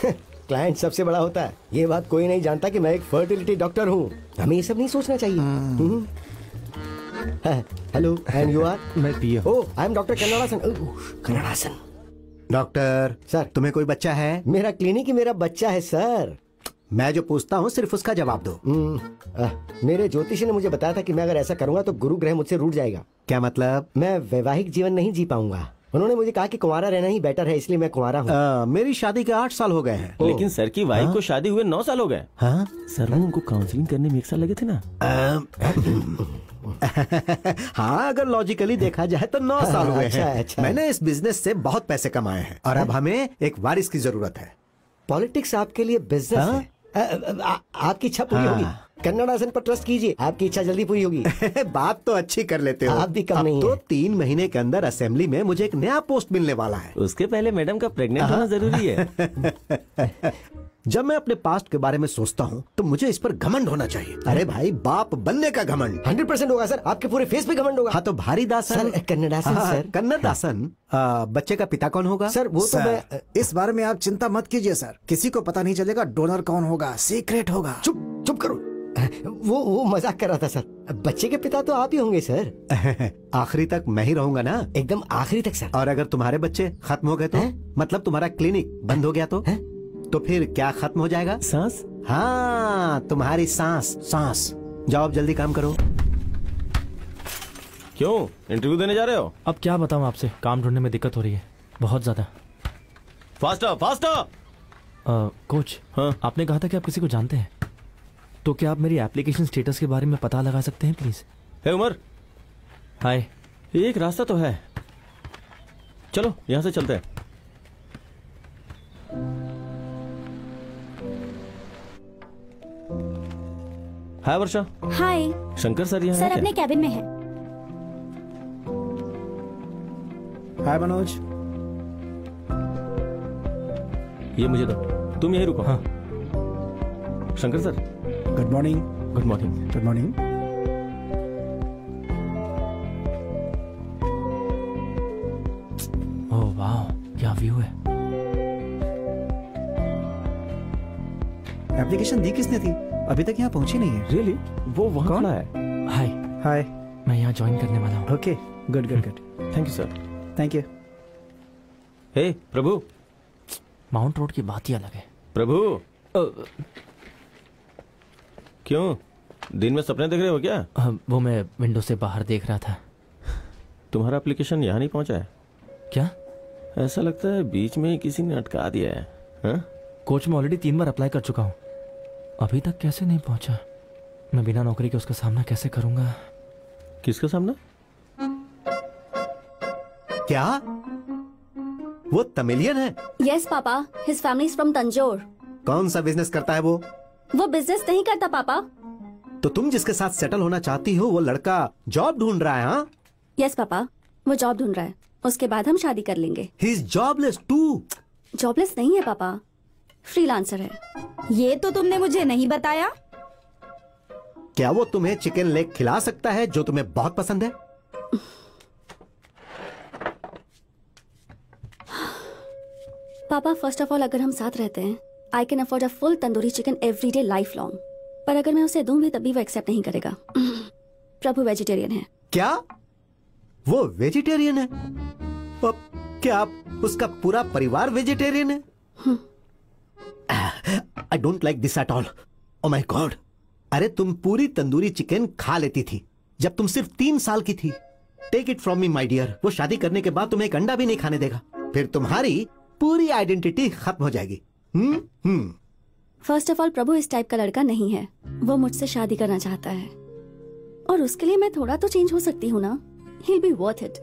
क्लाइंट सबसे बड़ा होता है, ये बात कोई नहीं जानता कि मैं एक फर्टिलिटी डॉक्टर हूँ। हमें ये सब नहीं सोचना चाहिए। Hello, and you are? मैं Piya. Oh, I am doctor Kannadasan. Kannadasan. Doctor sir, तुम्हें कोई बच्चा है? मेरा क्लिनिक ही मेरा बच्चा है सर। मैं जो पूछता हूँ सिर्फ उसका जवाब दो। मेरे ज्योतिषी ने मुझे बताया था कि मैं अगर ऐसा करूंगा तो गुरु ग्रह मुझसे रूठ जाएगा। क्या मतलब? मैं वैवाहिक जीवन नहीं जी पाऊंगा। उन्होंने मुझे कहा कि कुंवारा रहना ही बेटर है, इसलिए मैं कुंवारा हूँ। मेरी शादी के 8 साल हो गए हैं। लेकिन सर की वाइफ को शादी हुए 9 साल हो गए। हाँ सर, वो उनको काउंसलिंग करने में 1 साल लगे थे ना। हाँ, अगर लॉजिकली देखा जाए तो 9 साल हुए हैं। अच्छा। मैंने इस बिजनेस से बहुत पैसे कमाए हैं और अब हमें एक वारिस की जरूरत है। पॉलिटिक्स आपके लिए बिजनेस है। आपकी इच्छा पूरी होगी। कन्नड़ासन पर ट्रस्ट कीजिए, आपकी इच्छा जल्दी पूरी होगी। बात तो अच्छी कर लेते हो। आप भी कम नहीं तो 3 महीने के अंदर असेंबली में मुझे एक नया पोस्ट मिलने वाला है। उसके पहले मैडम का प्रेग्नेंट होना जरूरी है। जब मैं अपने पास्ट के बारे में सोचता हूँ तो मुझे इस पर घमंड होना चाहिए। अरे भाई, बाप बनने का घमंड 100% होगा सर। आपके पूरे फेस पे घमंड होगा। हाँ तो भारी दासन सर, कन्नड़ासन सर। कन्नड़ासन। बच्चे का पिता कौन होगा? सर वो तो मैं इस बारे में आप चिंता मत कीजिए सर, किसी को पता नहीं चलेगा डोनर कौन होगा, सीक्रेट होगा। चुप करो। वो मजाक कर रहा था सर। बच्चे के पिता तो आप ही होंगे सर। आखिरी तक मैं ही रहूंगा ना? एकदम आखिरी तक सर। और अगर तुम्हारे बच्चे खत्म हो गए तो? मतलब तुम्हारा क्लिनिक बंद हो गया तो फिर क्या खत्म हो जाएगा? सांस। हाँ, तुम्हारी सांस। जाओ अब जल्दी काम करो। क्यों इंटरव्यू देने जा रहे हो? अब क्या बताऊं आपसे, काम ढूंढने में दिक्कत हो रही है बहुत ज्यादा। फास्टर। कोच, हाँ? आपने कहा था कि आप किसी को जानते हैं, तो क्या आप मेरी एप्लीकेशन स्टेटस के बारे में पता लगा सकते हैं प्लीज? हे उमर। हाय। एक रास्ता तो है, चलो यहाँ से चलते हैं। हाय वर्षा। हाय। शंकर सर यहाँ सर अपने कैबिन में है। हाय मनोज। ये मुझे दो, तुम यहीं रुको। हाँ। Shankar sir. Good morning. Good morning. Good morning. Oh वाह, क्या व्यू है। एप्लीकेशन दी किसने थी? अभी तक यहाँ पहुंची नहीं है। रियली? वो वहाँ खड़ा है। हाय। मैं यहाँ ज्वाइन करने वाला हूँ। Okay, good. Thank you sir. Thank you. हे प्रभु। माउंट रोड की बात ही अलग है। प्रभु। क्यों, दिन में सपने देख रहे हो क्या? वो मैं विंडो से बाहर देख रहा था। तुम्हारा एप्लीकेशन यहाँ नहीं पहुँचा है क्या? ऐसा लगता है बीच में ही किसी ने अटका दिया है। हा? कोच, मैं ऑलरेडी 3 बार अप्लाई कर चुका हूँ, अभी तक कैसे नहीं पहुंचा? मैं बिना नौकरी के उसका सामना कैसे करूंगा? किसका सामना? क्या वो तमिलियन है? Yes papa, his family is from Tanjore. कौन सा बिजनेस करता है वो? वो बिजनेस नहीं करता पापा। तो तुम जिसके साथ सेटल होना चाहती हो वो लड़का जॉब ढूंढ रहा है? हाँ यस पापा, वो जॉब ढूंढ रहा है, उसके बाद हम शादी कर लेंगे। He is jobless too. Jobless नहीं है पापा, फ्रीलांसर है। ये तो तुमने मुझे नहीं बताया। क्या वो तुम्हें चिकन लेग खिला सकता है जो तुम्हें बहुत पसंद है? पापा फर्स्ट ऑफ ऑल, अगर हम साथ रहते हैं, I can afford a full tandoori chicken every day life long. पर अगर मैं उसे दूं भी तभी वो एक्सेप्ट नहीं करेगा। प्रभु वेजिटेरियन है। क्या वो वेजिटेरियन है? क्या उसका पूरा परिवार वेजिटेरियन है? I don't like this at all. Oh my God. अरे तुम पूरी तंदूरी चिकन खा लेती थी जब तुम सिर्फ 3 साल की थी। Take it from me my dear, वो शादी करने के बाद तुम्हें एक अंडा भी नहीं खाने देगा। फिर तुम्हारी पूरी आइडेंटिटी खत्म हो जाएगी। फर्स्ट ऑफ ऑल, प्रभु इस टाइप का लड़का नहीं है। वो मुझसे शादी करना चाहता है और उसके लिए मैं थोड़ा तो चेंज हो सकती हूँ ना। He'll be worth it।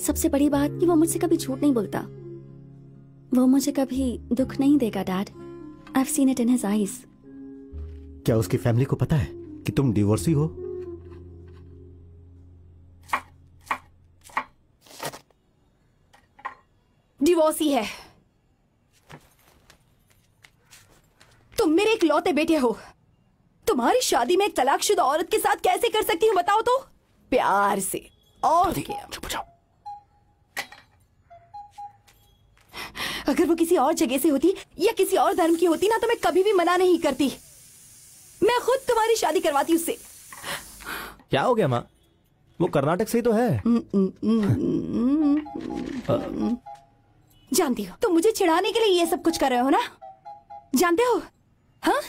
सबसे बड़ी बात कि वो मुझसे कभी झूठ नहीं बोलता। वो मुझे कभी दुख नहीं देगा dad. I've seen it in his eyes। क्या उसकी फैमिली को पता है कि तुम डिवोर्सी हो? डिवोर्सी है। तुम मेरे इकलौते बेटे हो। तुम्हारी शादी में एक तलाकशुदा औरत के साथ कैसे कर सकती हूँ बताओ तो? प्यार से। और क्या? अगर वो किसी और जगह से होती या किसी और धर्म की होती ना तो मैं कभी भी मना नहीं करती। मैं खुद तुम्हारी शादी करवाती उससे। क्या हो गया माँ? वो कर्नाटक से ही तो है। जानती हो तुम मुझे चिढ़ाने के लिए ये सब कुछ कर रहे हो ना? जानते हो हाँ,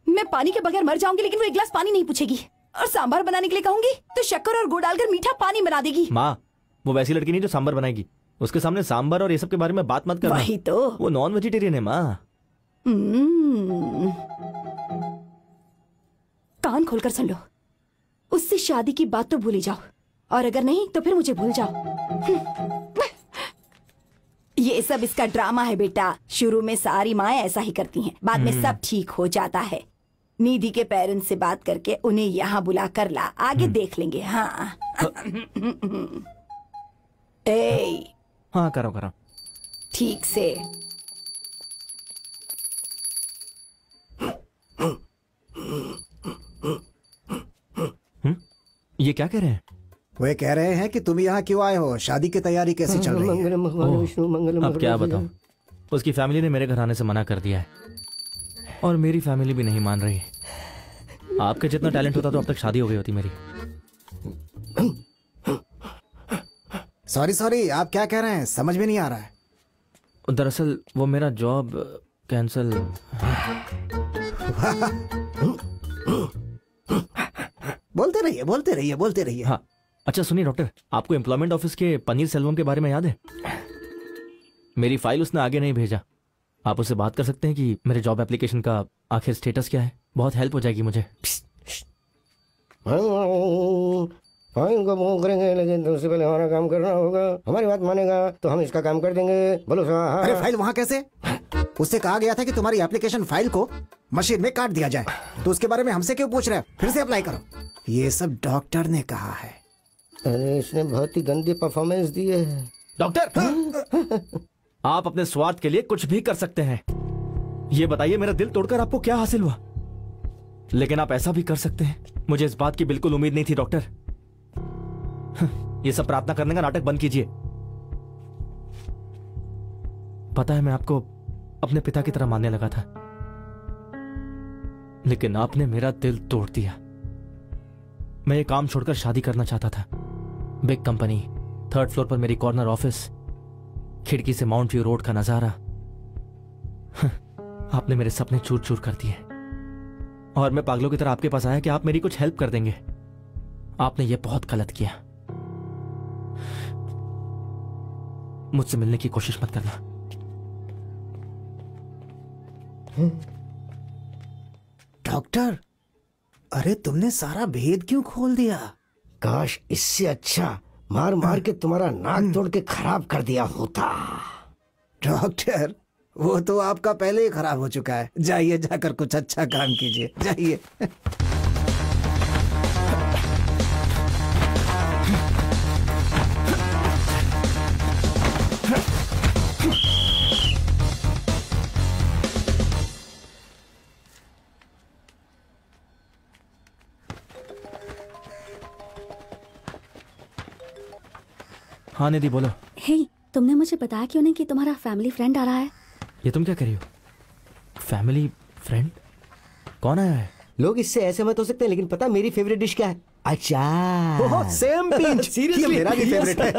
मैं पानी के बगैर मर जाऊंगी लेकिन वो एक गिलास पानी नहीं पूछेगी। और सांभर बनाने के लिए कहूंगी तो शक्कर और गुड़ डालकर मीठा पानी बना देगी। माँ, वो वैसी लड़की नहीं जो सांभर बनाएगी। उसके सामने सांभर और ये सब के बारे में बात मत करना। वही तो, वो नॉन वेजिटेरियन है माँ। कान खोलकर सुन लो, उससे शादी की बात तो भूल ही जाओ, और अगर नहीं तो फिर मुझे भूल जाओ। ये सब इसका ड्रामा है बेटा। शुरू में सारी माएं ऐसा ही करती हैं, बाद में सब ठीक हो जाता है। निधि के पेरेंट्स से बात करके उन्हें यहाँ बुला कर ला, आगे देख लेंगे। हाँ ए, हाँ करो करो ठीक से। ये क्या कह रहे हैं? वे कह रहे हैं कि तुम यहाँ क्यों आए हो, शादी की तैयारी कैसी चल रही है? अब क्या बताऊं, उसकी फैमिली ने मेरे घर आने से मना कर दिया है और मेरी फैमिली भी नहीं मान रही। आपके जितना टैलेंट होता तो अब तक शादी हो गई होती मेरी। सॉरी, आप क्या कह रहे हैं? समझ में नहीं आ रहा है। दरअसल वो मेरा जॉब कैंसिल। बोलते रहिए। हाँ अच्छा सुनिए डॉक्टर, आपको एम्प्लॉयमेंट ऑफिस के पनीर सेल्वम के बारे में याद है? मेरी फाइल उसने आगे नहीं भेजा। आप उससे बात कर सकते हैं कि मेरे जॉब एप्लीकेशन का आखिर स्टेटस क्या है? बहुत हेल्प हो जाएगी मुझे। फाइल को मूव करेंगे लेकिन उससे पहले हमारा काम करना होगा। हमारी बात मानेगा तो हम इसका काम कर देंगे। बोलो स्वाहा। अरे फाइल वहाँ कैसे? उससे कहा गया था कि तुम्हारी एप्लीकेशन फाइल को मशीन में काट दिया जाए, तो उसके बारे में हमसे क्यों पूछ रहे हैं? फिर से अप्लाई करो। ये सब डॉक्टर ने कहा है। अरे इसने बहुत ही गंदी परफॉर्मेंस दी है। डॉक्टर आप अपने स्वार्थ के लिए कुछ भी कर सकते हैं। ये बताइए मेरा दिल तोड़कर आपको क्या हासिल हुआ? लेकिन आप ऐसा भी कर सकते हैं। मुझे इस बात की बिल्कुल उम्मीद नहीं थी डॉक्टर। ये सब प्रार्थना करने का नाटक बंद कीजिए। पता है मैं आपको अपने पिता की तरह मानने लगा था, लेकिन आपने मेरा दिल तोड़ दिया। मैं ये काम छोड़कर शादी करना चाहता था। बिग कंपनी, 3rd फ्लोर पर मेरी कॉर्नर ऑफिस, खिड़की से माउंट व्यू रोड का नजारा। आपने मेरे सपने चूर चूर कर दिए और मैं पागलों की तरह आपके पास आया कि आप मेरी कुछ हेल्प कर देंगे। आपने ये बहुत गलत किया। मुझसे मिलने की कोशिश मत करना। डॉक्टर, अरे तुमने सारा भेद क्यों खोल दिया? काश इससे अच्छा मार मार के तुम्हारा नाक तोड़ के खराब कर दिया होता। डॉक्टर, वो तो आपका पहले ही खराब हो चुका है। जाइए, जाकर कुछ अच्छा काम कीजिए, जाइए। हाँ निधि बोलो। हे, तुमने मुझे बताया क्यों नहीं कि तुम्हारा फैमिली फ्रेंड आ रहा है? ये तुम क्या कर रही हो? Family friend? कौन आया है? लोग इससे ऐसे मत हो सकते हैं, लेकिन पता मेरी फेवरेट डिश क्या है? अचार। Same pinch. सीरियसली मेरा भी फेवरेट है।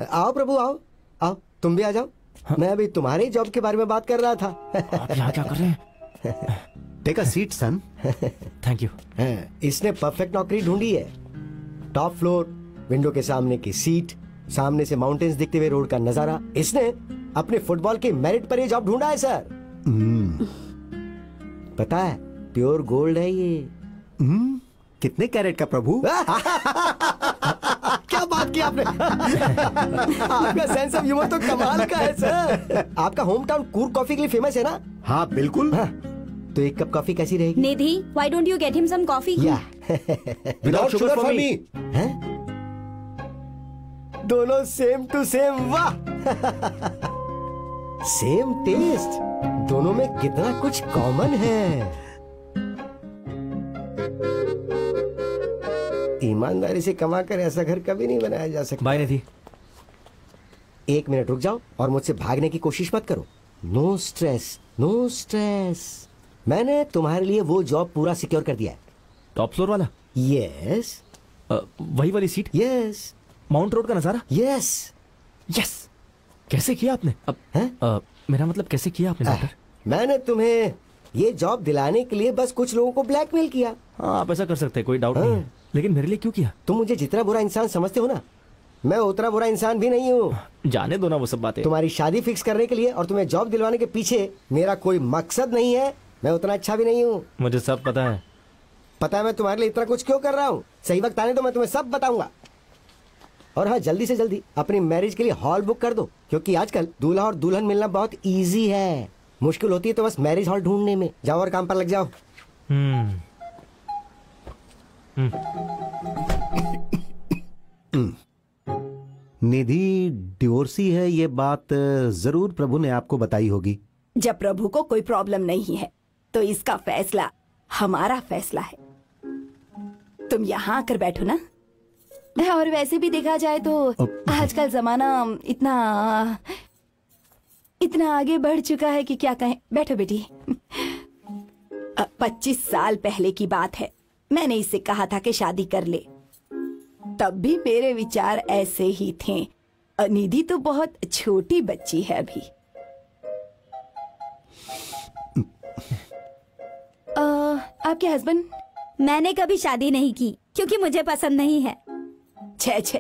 आओ प्रभु, आओ आओ, तुम भी आ जाओ। हाँ? मैं अभी तुम्हारे जॉब के बारे में बात कर रहा था। आप यहाँ क्या कर रहे हैं? Take a seat son. Thank you. इसने परफेक्ट नौकरी ढूंढी है। टॉप फ्लोर, विंडो के सामने की सीट, सामने से माउंटेन्स दिखते हुए रोड का नजारा। इसने अपने फुटबॉल के मेरिट पर ये जॉब ढूंढा है सर। पता है प्योर गोल्ड है ये। कितने कैरेट का प्रभु? क्या बात की आपने। आपका सेंस ऑफ ह्यूमर तो कमाल का है सर। आपका होम टाउन कूर्ग कॉफी के लिए फेमस है ना? हाँ बिल्कुल। हाँ, तो एक कप कॉफी कैसी रहेगी? निधि, why don't you get him some coffee? Without sugar for me. दोनों सेम टू सेम। वाह, सेम टेस्ट। दोनों में कितना कुछ कॉमन है। ईमानदारी से कमा कर ऐसा घर कभी नहीं बनाया जा सकता। बाय निधि, 1 मिनट रुक जाओ और मुझसे भागने की कोशिश मत करो। No stress, no stress. मैंने तुम्हारे लिए वो जॉब पूरा सिक्योर कर दिया है। टॉप फ्लोर वाला? यस। वही वाली सीट? यस। माउंट रोड का नजारा? यस। यस। कैसे किया आपने? मेरा मतलब कैसे किया आपने डॉक्टर? मैंने तुम्हें ये जॉब दिलाने के लिए बस कुछ लोगों को ब्लैकमेल किया। हाँ, आप ऐसा कर सकते हैं, कोई डाउट नहीं है। लेकिन मेरे लिए क्यों किया? तुम मुझे जितना बुरा इंसान समझते हो ना, मैं उतना बुरा इंसान भी नहीं हूँ। जाने दो ना वो सब बातें। तुम्हारी शादी फिक्स करने के लिए और तुम्हें जॉब दिलवाने के पीछे मेरा कोई मकसद नहीं है। मैं उतना अच्छा भी नहीं हूँ। मुझे सब पता है। पता है मैं तुम्हारे लिए इतना कुछ क्यों कर रहा हूँ। सही वक्त आने तो मैं तुम्हें सब बताऊंगा। और हाँ, जल्दी से जल्दी अपनी मैरिज के लिए हॉल बुक कर दो, क्योंकि आजकल दूल्हा और दुल्हन मिलना बहुत इजी है। मुश्किल होती है तो बस मैरिज हॉल ढूंढने में। जाओ और काम पर लग जाओ। निधि डिवोर्सी है, ये बात जरूर प्रभु ने आपको बताई होगी। जब प्रभु को कोई प्रॉब्लम नहीं है तो इसका फैसला हमारा फैसला है। तुम यहाँ आकर बैठो ना। और वैसे भी देखा जाए तो आजकल जमाना इतना आगे बढ़ चुका है कि क्या कहें। बैठो बेटी। 25 साल पहले की बात है, मैंने इससे कहा था कि शादी कर ले। तब भी मेरे विचार ऐसे ही थे। निधि तो बहुत छोटी बच्ची है अभी। आपके हस्बैंड? मैंने कभी शादी नहीं की क्योंकि मुझे पसंद नहीं है। छे,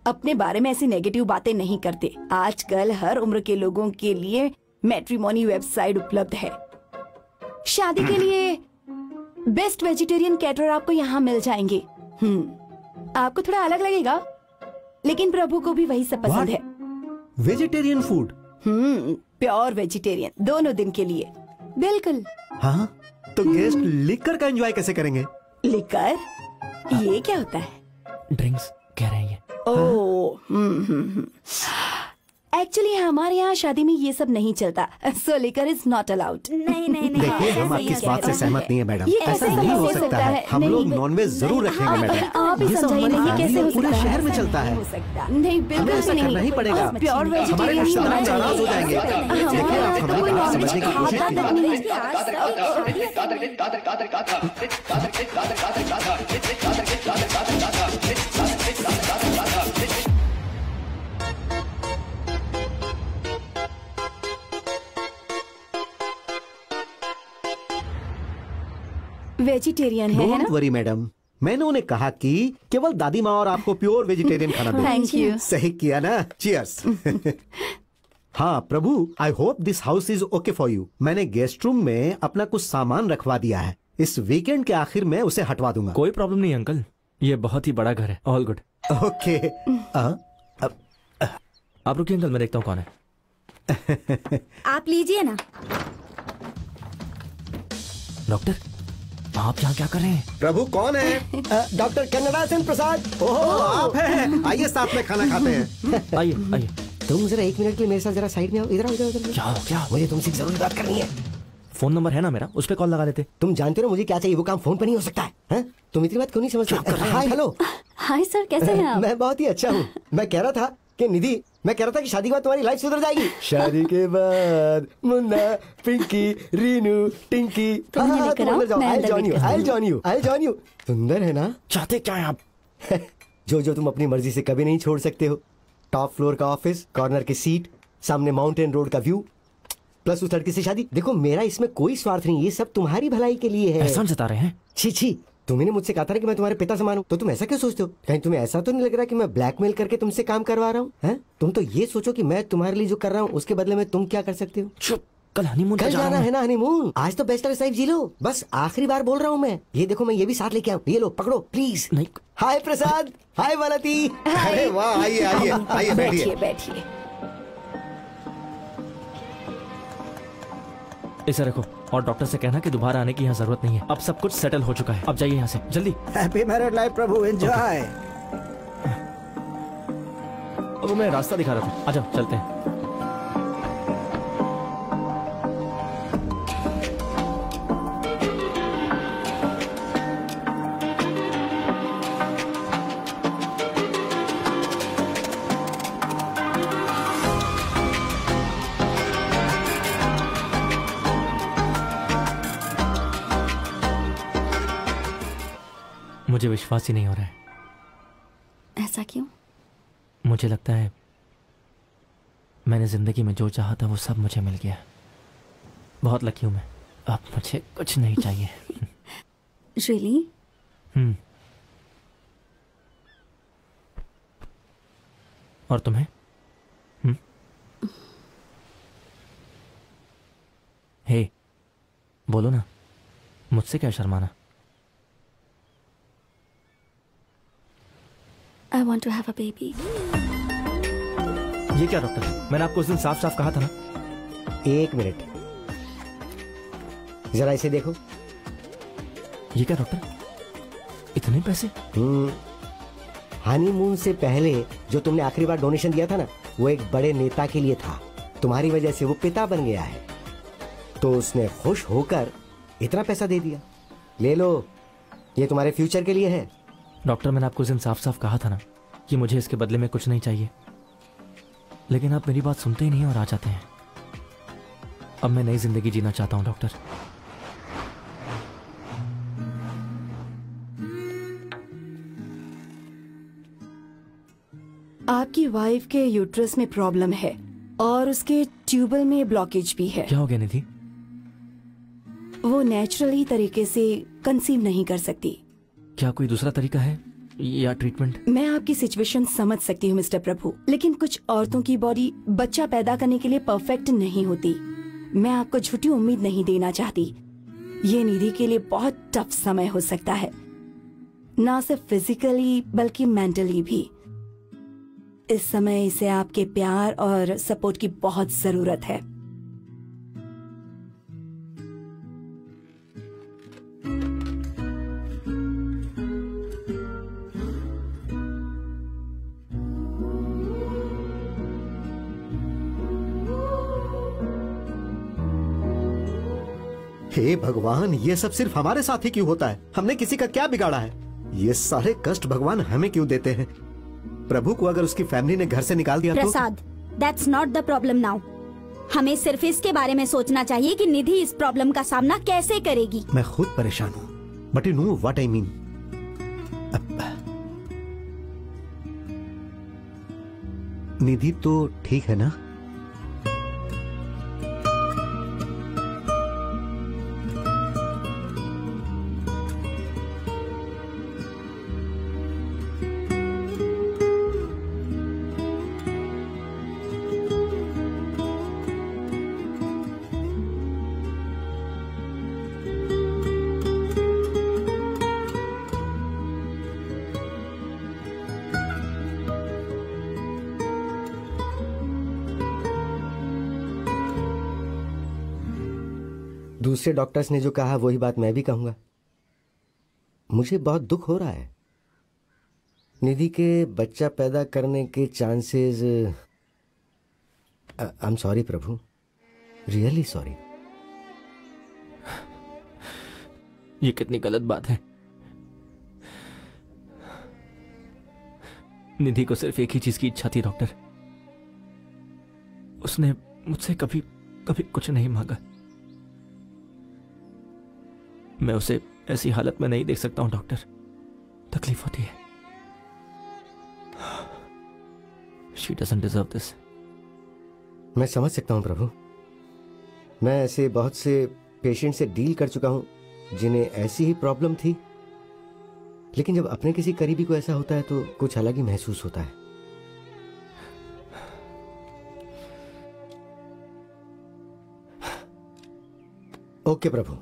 अपने बारे में ऐसी नेगेटिव बातें नहीं करते। आजकल हर उम्र के लोगों के लिए मैट्रिमोनी वेबसाइट उपलब्ध है। शादी के लिए बेस्ट वेजिटेरियन कैटरर आपको यहाँ मिल जाएंगे। आपको थोड़ा अलग लगेगा, लेकिन प्रभु को भी वही सब पसंद है। Vegetarian food? प्योर वेजिटेरियन, दोनों दिन के लिए। बिल्कुल। हाँ, तो गेस्ट लिकर का एंजॉय कैसे करेंगे? लिकर? ये क्या होता है? ड्रिंक्स कह रहे हैं ये। एक्चुअली हमारे यहाँ शादी में ये सब नहीं चलता। सो लिकर इज नॉट अलाउड। नहीं। देखिए, हम आपकी इस बात से सहमत नहीं है मैडम। ऐसा नहीं हो सकता है। हम लोग नॉनवेज जरूर रखेंगे मैडम। आप ही समझाइए, नहीं कैसे हो सकता है? पूरे शहर में चलता है। नहीं, बिल्कुल नहीं। नहीं पड़ेगा। प्योर वेजिटेरियन ही होना चाहिए। नाराज हो जाएंगे। देखिए, आप हमारी बात समझने की कोशिश वेजिटेरियन है ना? डोंट वरी मैडम, मैंने उन्हें कहा कि केवल दादी माँ और आपको प्योर वेजिटेरियन खाना दो। Thank you. सही किया ना? चीयर्स। हाँ Prabhu, I hope this house is okay for you. मैंने गेस्ट रूम में अपना कुछ सामान रखवा दिया है। इस वीकेंड के आखिर में उसे हटवा दूंगा। कोई प्रॉब्लम नहीं अंकल, ये बहुत ही बड़ा घर है। All good. ओके। आप रुकिए अंकल, मैं देखता हूँ कौन है। आप लीजिए ना। डॉक्टर, आप यहाँ क्या कर रहे हैं? प्रभु कौन है? डॉक्टर कन्नड़ा सेन प्रसाद। ओह, आप हैं। आइए साथ में खाना खाते हैं। आइए। तुम जरा 1 मिनट के लिए मेरे साथ जरा साइड में आओ। इधर। क्या? मुझे तुमसे जरूरी बात करनी है। फोन नंबर है ना मेरा, उस पे कॉल लगा लेते। तुम जानते हो मुझे क्या चाहिए, वो काम फोन पर नहीं हो सकता है? तुम इतनी बात क्यों नहीं समझते? Hi hello. हाय सर, कैसे हैं आप? मैं बहुत ही अच्छा हूँ। मैं कह रहा था कि शादी के बाद तुम्हारी लाइफ सुधर जाएगी। शादी के बाद मुन्ना, पिंकी, रीनू, टिंकी। I'll join you। सुंदर है ना? चाहते क्या है आप? जो तुम अपनी मर्जी से कभी नहीं छोड़ सकते हो। टॉप फ्लोर का ऑफिस, कॉर्नर की सीट, सामने माउंटेन रोड का व्यू, प्लस उस लड़की से शादी। देखो, मेरा इसमें कोई स्वार्थ नहीं, ये सब तुम्हारी भलाई के लिए है। एहसान जता रहे हैं? छी, तुमने मुझसे कहा था कि मैं तुम्हारे पिता समान हूँ, तो तुम ऐसा क्यों सोचते हो? कहीं तुम्हें ऐसा तो नहीं लग रहा कि मैं ब्लैकमेल करके तुमसे काम करवा रहा हूँ? तुम तो ये सोचो कि मैं तुम्हारे लिए जो कर रहा हूँ उसके बदले में तुम क्या कर सकते हो। चुप, कल हनीमून कल जाना है ना हनीमून। आज तो बेस्ट लाइफ जी लो। बस आखिरी बार बोल रहा हूँ मैं। ये देखो, मैं ये भी साथ लेके आऊँ। ये लो, पकड़ो प्लीज। नहीं। हाय प्रसाद, हाय मालती। अरे वाह, आइए बैठिए। इसे रखो और डॉक्टर से कहना कि दोबारा आने की यहाँ जरूरत नहीं है। अब सब कुछ सेटल हो चुका है। अब जाइए यहाँ से जल्दी। हैप्पी मैरिड लाइफ प्रभु, एंजॉय। वो मैं रास्ता दिखा रहा था। आ जाओ, चलते हैं। मुझे विश्वास ही नहीं हो रहा है। ऐसा क्यों? मुझे लगता है मैंने जिंदगी में जो चाहा था वो सब मुझे मिल गया। बहुत लकी हूं मैं। अब मुझे कुछ नहीं चाहिए। रियली? और तुम्हें? हे, बोलो ना, मुझसे क्या शर्माना? I want to have a baby. ये क्या डॉक्टर, मैंने आपको उस दिन साफ साफ कहा था ना। 1 मिनट, जरा इसे देखो। ये क्या डॉक्टर, इतने पैसे? हनीमून से पहले जो तुमने आखिरी बार डोनेशन दिया था ना, वो एक बड़े नेता के लिए था। तुम्हारी वजह से वो पिता बन गया है, तो उसने खुश होकर इतना पैसा दे दिया। ले लो, ये तुम्हारे फ्यूचर के लिए है। डॉक्टर, मैंने आपको उस दिन साफ साफ कहा था ना कि मुझे इसके बदले में कुछ नहीं चाहिए, लेकिन आप मेरी बात सुनते ही नहीं और आ जाते हैं। अब मैं नई जिंदगी जीना चाहता हूं डॉक्टर। आपकी वाइफ के यूट्रस में प्रॉब्लम है और उसके ट्यूबल में ब्लॉकेज भी है। क्या हो गया निधि? वो नेचुरली तरीके से कंसीव नहीं कर सकती। क्या कोई दूसरा तरीका है या ट्रीटमेंट? मैं आपकी सिचुएशन समझ सकती हूँ मिस्टर प्रभु, लेकिन कुछ औरतों की बॉडी बच्चा पैदा करने के लिए परफेक्ट नहीं होती। मैं आपको झूठी उम्मीद नहीं देना चाहती। ये निधि के लिए बहुत टफ समय हो सकता है, ना सिर्फ फिजिकली बल्कि मेंटली भी। इस समय इसे आपके प्यार और सपोर्ट की बहुत जरूरत है। हे भगवान, ये सब सिर्फ हमारे साथ ही क्यों होता है? हमने किसी का क्या बिगाड़ा है? ये सारे कष्ट भगवान हमें क्यों देते हैं? प्रभु को अगर उसकी फैमिली ने घर से निकाल दिया Prasad, that's not the problem now. हमें सिर्फ इसके बारे में सोचना चाहिए कि निधि इस प्रॉब्लम का सामना कैसे करेगी। मैं खुद परेशान हूँ, but you know what I mean. Nidhi तो ठीक है ना? दूसरे डॉक्टर्स ने जो कहा वही बात मैं भी कहूंगा। मुझे बहुत दुख हो रहा है। निधि के बच्चा पैदा करने के chances, I am sorry Prabhu, really sorry. ये कितनी गलत बात है। निधि को सिर्फ एक ही चीज की इच्छा थी डॉक्टर। उसने मुझसे कभी कभी कुछ नहीं मांगा। मैं उसे ऐसी हालत में नहीं देख सकता हूं डॉक्टर, तकलीफ होती है। She doesn't deserve this. मैं समझ सकता हूं प्रभु। मैं ऐसे बहुत से पेशेंट से डील कर चुका हूं जिन्हें ऐसी ही प्रॉब्लम थी, लेकिन जब अपने किसी करीबी को ऐसा होता है तो कुछ अलग ही महसूस होता है। ओके प्रभु,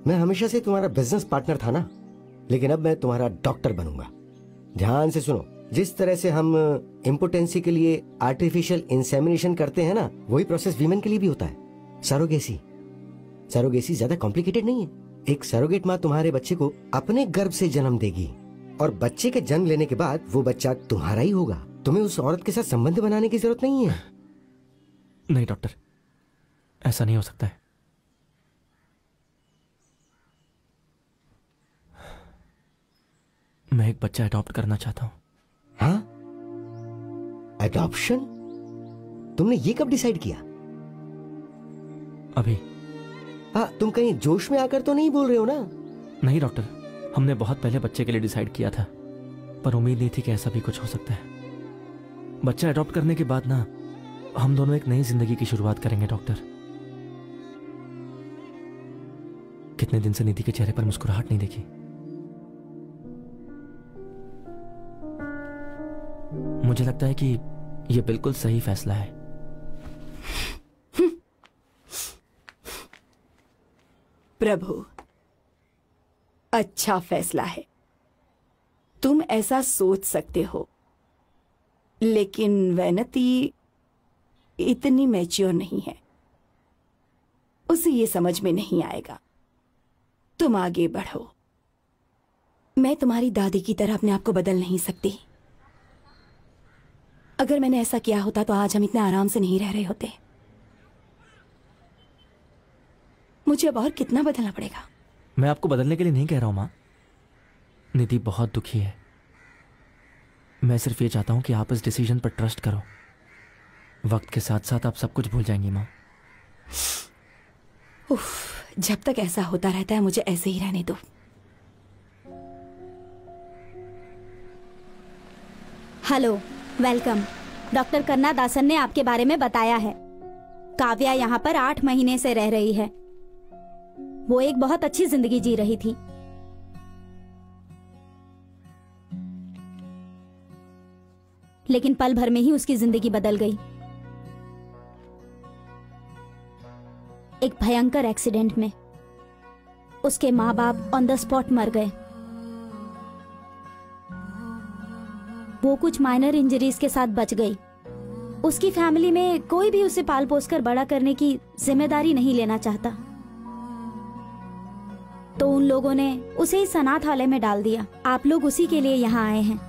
मैं हमेशा से तुम्हारा बिजनेस पार्टनर था ना, लेकिन अब मैं तुम्हारा डॉक्टर बनूंगा। ध्यान से सुनो, जिस तरह से हम इम्पोटेंसी के लिए आर्टिफिशियल इंसेमिनेशन करते हैं ना, वही प्रोसेस वीमेन के लिए भी होता है। सरोगेसी ज्यादा कॉम्प्लिकेटेड नहीं है। एक सरोगेट माँ तुम्हारे बच्चे को अपने गर्भ से जन्म देगी और बच्चे के जन्म लेने के बाद वो बच्चा तुम्हारा ही होगा। तुम्हें उस औरत के साथ संबंध बनाने की जरूरत नहीं है। नहीं डॉक्टर, ऐसा नहीं हो सकता है। मैं एक बच्चा अडॉप्ट करना चाहता हूं। हाँ, अडॉप्शन? तुमने ये कब डिसाइड किया? अभी। तुम कहीं जोश में आकर तो नहीं बोल रहे हो ना? नहीं डॉक्टर, हमने बहुत पहले बच्चे के लिए डिसाइड किया था, पर उम्मीद नहीं थी कि ऐसा भी कुछ हो सकता है। बच्चा अडॉप्ट करने के बाद ना हम दोनों एक नई जिंदगी की शुरुआत करेंगे डॉक्टर। कितने दिन से निधि के चेहरे पर मुस्कुराहट नहीं देखी। मुझे लगता है कि यह बिल्कुल सही फैसला है। प्रभु, अच्छा फैसला है। तुम ऐसा सोच सकते हो, लेकिन वैनती इतनी मैच्योर नहीं है। उसे ये समझ में नहीं आएगा। तुम आगे बढ़ो। मैं तुम्हारी दादी की तरह अपने आप को बदल नहीं सकती। अगर मैंने ऐसा किया होता तो आज हम इतने आराम से नहीं रह रहे होते। मुझे अब और कितना बदलना पड़ेगा? मैं आपको बदलने के लिए नहीं कह रहा हूं मां। निधि बहुत दुखी है। मैं सिर्फ ये चाहता हूं कि आप इस डिसीजन पर ट्रस्ट करो। वक्त के साथ साथ आप सब कुछ भूल जाएंगी मां। उफ, जब तक ऐसा होता रहता है मुझे ऐसे ही रहने दो। Hello, welcome. डॉक्टर कन्ना दासन ने आपके बारे में बताया है। काव्या यहाँ पर 8 महीने से रह रही है। वो एक बहुत अच्छी जिंदगी जी रही थी। लेकिन पल भर में ही उसकी जिंदगी बदल गई। एक भयंकर एक्सीडेंट में उसके माँ बाप ऑन द स्पॉट मर गए। वो कुछ माइनर इंजरीज के साथ बच गई। उसकी फैमिली में कोई भी उसे पाल पोस कर बड़ा करने की जिम्मेदारी नहीं लेना चाहता, तो उन लोगों ने उसे इस अनाथालय में डाल दिया। आप लोग उसी के लिए यहाँ आए हैं।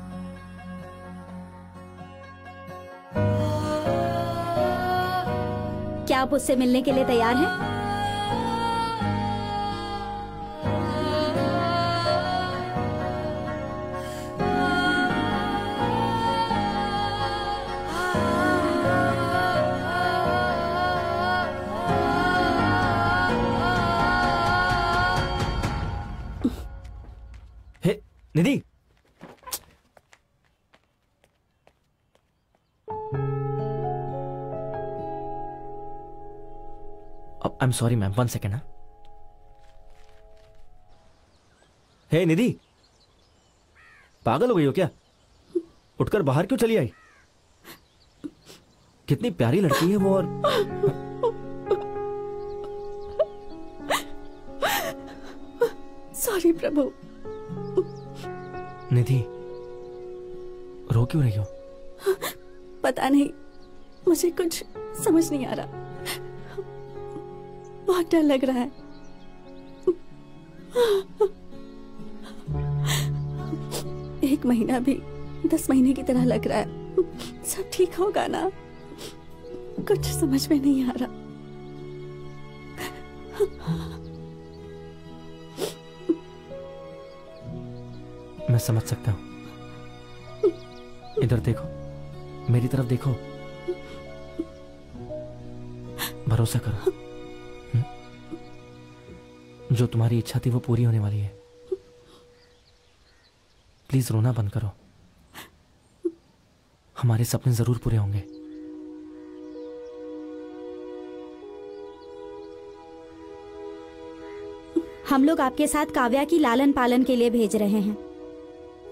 क्या आप उससे मिलने के लिए तैयार हैं? Nidhi, I am sorry ma'am, 1 second. Hey Nidhi, पागल हो गई हो क्या? उठकर बाहर क्यों चली आई? कितनी प्यारी लड़की है वो। और सॉरी प्रभु। निधि, रो क्यों रही हो? पता नहीं, मुझे कुछ समझ नहीं आ रहा। बहुत डर लग रहा है। एक महीना भी 10 महीने की तरह लग रहा है। सब ठीक होगा ना? कुछ समझ में नहीं आ रहा। मैं समझ सकता हूं। इधर देखो, मेरी तरफ देखो, भरोसा करो। जो तुम्हारी इच्छा थी वो पूरी होने वाली है। प्लीज रोना बंद करो। हमारे सपने जरूर पूरे होंगे। हम लोग आपके साथ काव्या की लालन पालन के लिए भेज रहे हैं।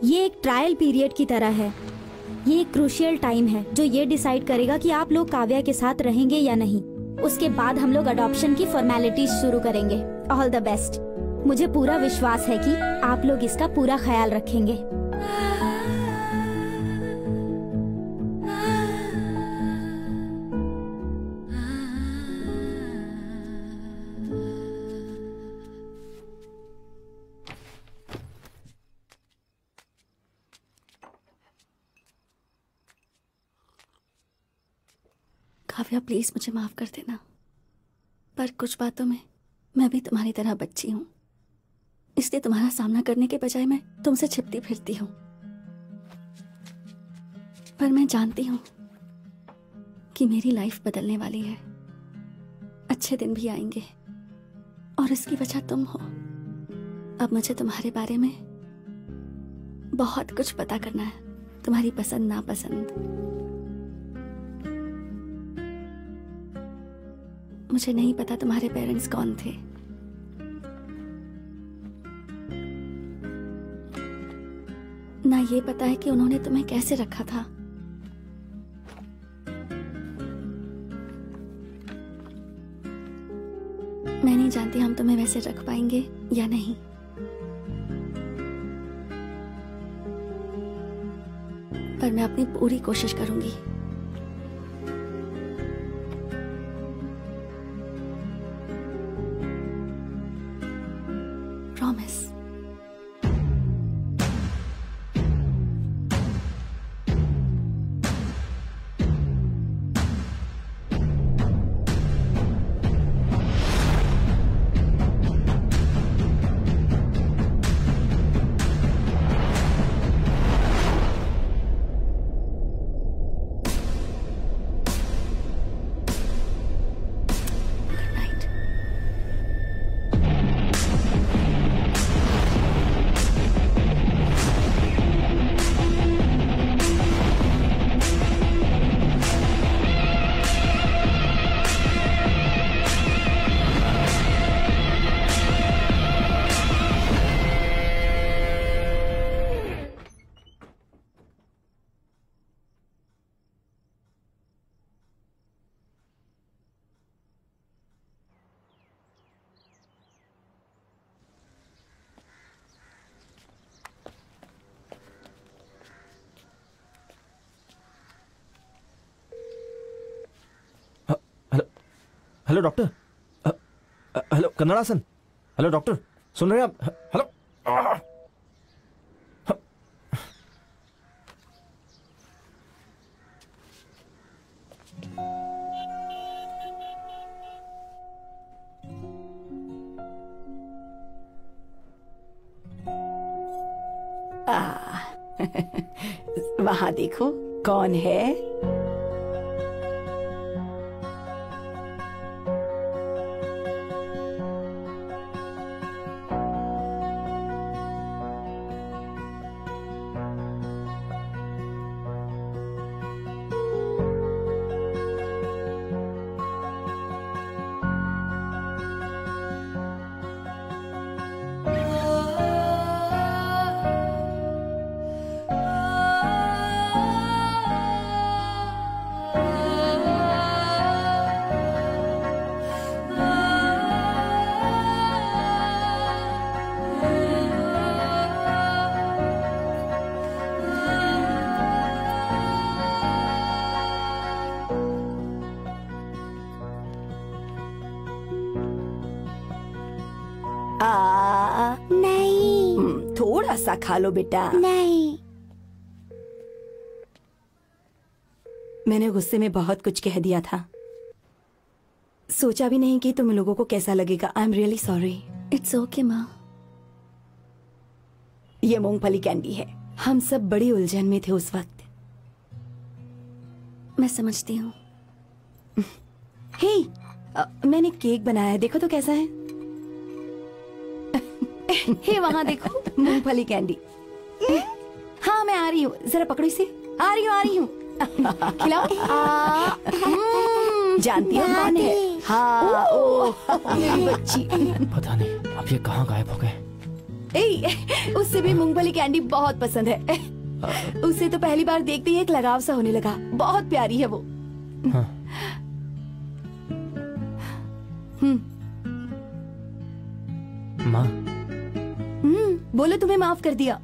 ये एक ट्रायल पीरियड की तरह है। ये एक क्रूशियल टाइम है जो ये डिसाइड करेगा कि आप लोग काव्या के साथ रहेंगे या नहीं। उसके बाद हम लोग अडॉप्शन की फॉर्मेलिटीज शुरू करेंगे। All the best. मुझे पूरा विश्वास है कि आप लोग इसका पूरा ख्याल रखेंगे। काव्या, प्लीज मुझे माफ कर देना, पर कुछ बातों में मैं भी तुम्हारी तरह बच्ची हूँ। इसलिए तुम्हारा सामना करने के बजाय मैं तुमसे छिपती फिरती हूँ। पर मैं जानती हूँ कि मेरी लाइफ बदलने वाली है। अच्छे दिन भी आएंगे और इसकी वजह तुम हो। अब मुझे तुम्हारे बारे में बहुत कुछ पता करना है, तुम्हारी पसंद नापसंद। मुझे नहीं पता तुम्हारे पेरेंट्स कौन थे, ना ये पता है कि उन्होंने तुम्हें कैसे रखा था। मैं नहीं जानती हम तुम्हें वैसे रख पाएंगे या नहीं। पर मैं अपनी पूरी कोशिश करूंगी। Promise. Hello doctor. Hello Kannadasan. Hello doctor, सुन रहे हैं आप? हेलो। वहां देखो कौन है। नहीं। थोड़ा सा खा लो बेटा। नहीं। मैंने गुस्से में बहुत कुछ कह दिया था, सोचा भी नहीं कि तुम लोगों को कैसा लगेगा। I am really sorry. It's okay माँ। ये मूंगफली कैंडी है। हम सब बड़ी उलझन में थे उस वक्त। मैं समझती हूँ। हे, मैंने केक बनाया है, देखो तो कैसा है। हे वहां देखो, मूंगफली कैंडी। हाँ मैं आ रही हूँ, जरा पकड़ो इसे। आ रही हूँ खिलाओ। जानती हो कौन है? हाँ ओ मेरी बच्ची। पता नहीं अब ये कहाँ गायब हो गए। उससे भी मूंगफली कैंडी बहुत पसंद है। उसे तो पहली बार देखते ही एक लगाव सा होने लगा। बहुत प्यारी है वो। हाँ। माँ। बोलो तुम्हें माफ कर दिया।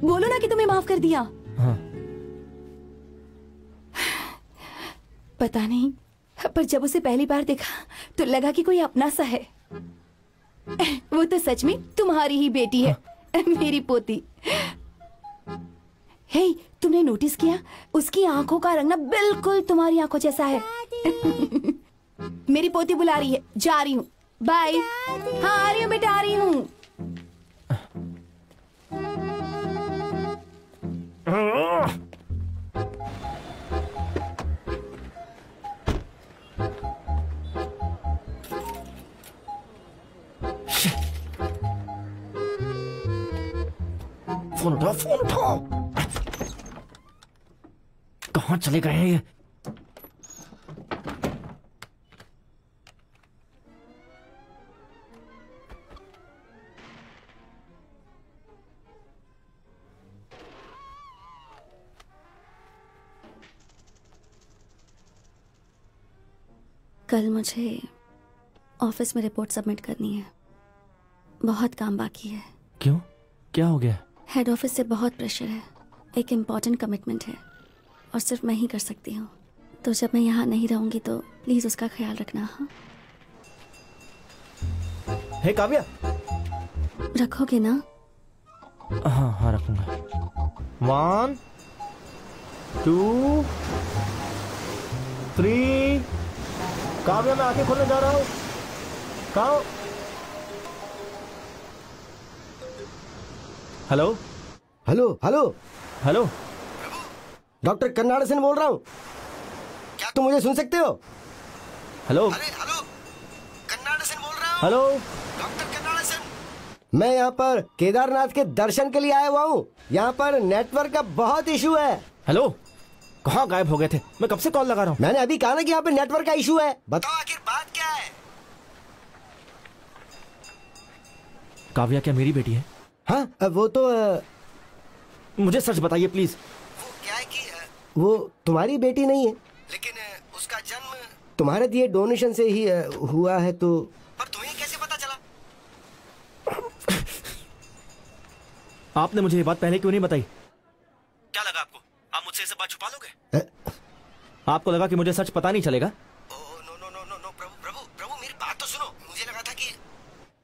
बोलो ना कि तुम्हें माफ कर दिया। हाँ। पता नहीं, पर जब उसे पहली बार देखा तो लगा कि कोई अपना सा है। वो तो सच में तुम्हारी ही बेटी है। मेरी पोती। हे, तुमने नोटिस किया उसकी आंखों का रंग ना बिल्कुल तुम्हारी आंखों जैसा है। मेरी पोती बुला रही है, जा रही हूँ। बाय। हाँ आ रही हूँ बेटा, आ रही हूँ। फोन उठाओ, फोन उठाओ। कहाँ चले गए हैं ये? कल मुझे ऑफिस में रिपोर्ट सबमिट करनी है। बहुत काम बाकी है। क्यों, क्या हो गया? हेड ऑफिस से बहुत प्रेशर है। एक इम्पॉर्टेंट कमिटमेंट है और सिर्फ मैं ही कर सकती हूँ। तो जब मैं यहाँ नहीं रहूँगी तो प्लीज़ उसका ख्याल रखना। हाँ, हे काव्या, रखोगे ना? हाँ हाँ रखूंगा। 1 2 3। काव्या, मैं आंखें खोलने जा रहा हूँ। कहाँ? Hello hello hello hello, doctor Kannadasan बोल रहा हूँ। क्या तुम मुझे सुन सकते हो? हेलो हेलो, कर्नाडसन बोल रहा हूँ। Hello, doctor Kannadasan. मैं यहाँ पर केदारनाथ के दर्शन के लिए आया हुआ हूँ। यहाँ पर नेटवर्क का बहुत इशू है। हेलो, कहाँ गायब हो गए थे? मैं कब से कॉल लगा रहा हूँ। मैंने अभी कहा ना कि यहाँ पे नेटवर्क का इशू है। बताओ आखिर बात क्या है? काव्या क्या मेरी बेटी है? हाँ, वो तो मुझे सच बताइए प्लीज। वो क्या है कि वो तुम्हारी बेटी नहीं है, लेकिन उसका जन्म तुम्हारे दिए डोनेशन से ही हुआ है। तो पर तुम्हें कैसे पता चला? आपने मुझे ये बात पहले क्यों नहीं बताई? क्या लगा आपको, आप मुझसे ये सब बात छुपा लोगे? आपको लगा कि मुझे सच पता नहीं चलेगा? नो प्रभु मेरी बात तो सुनो।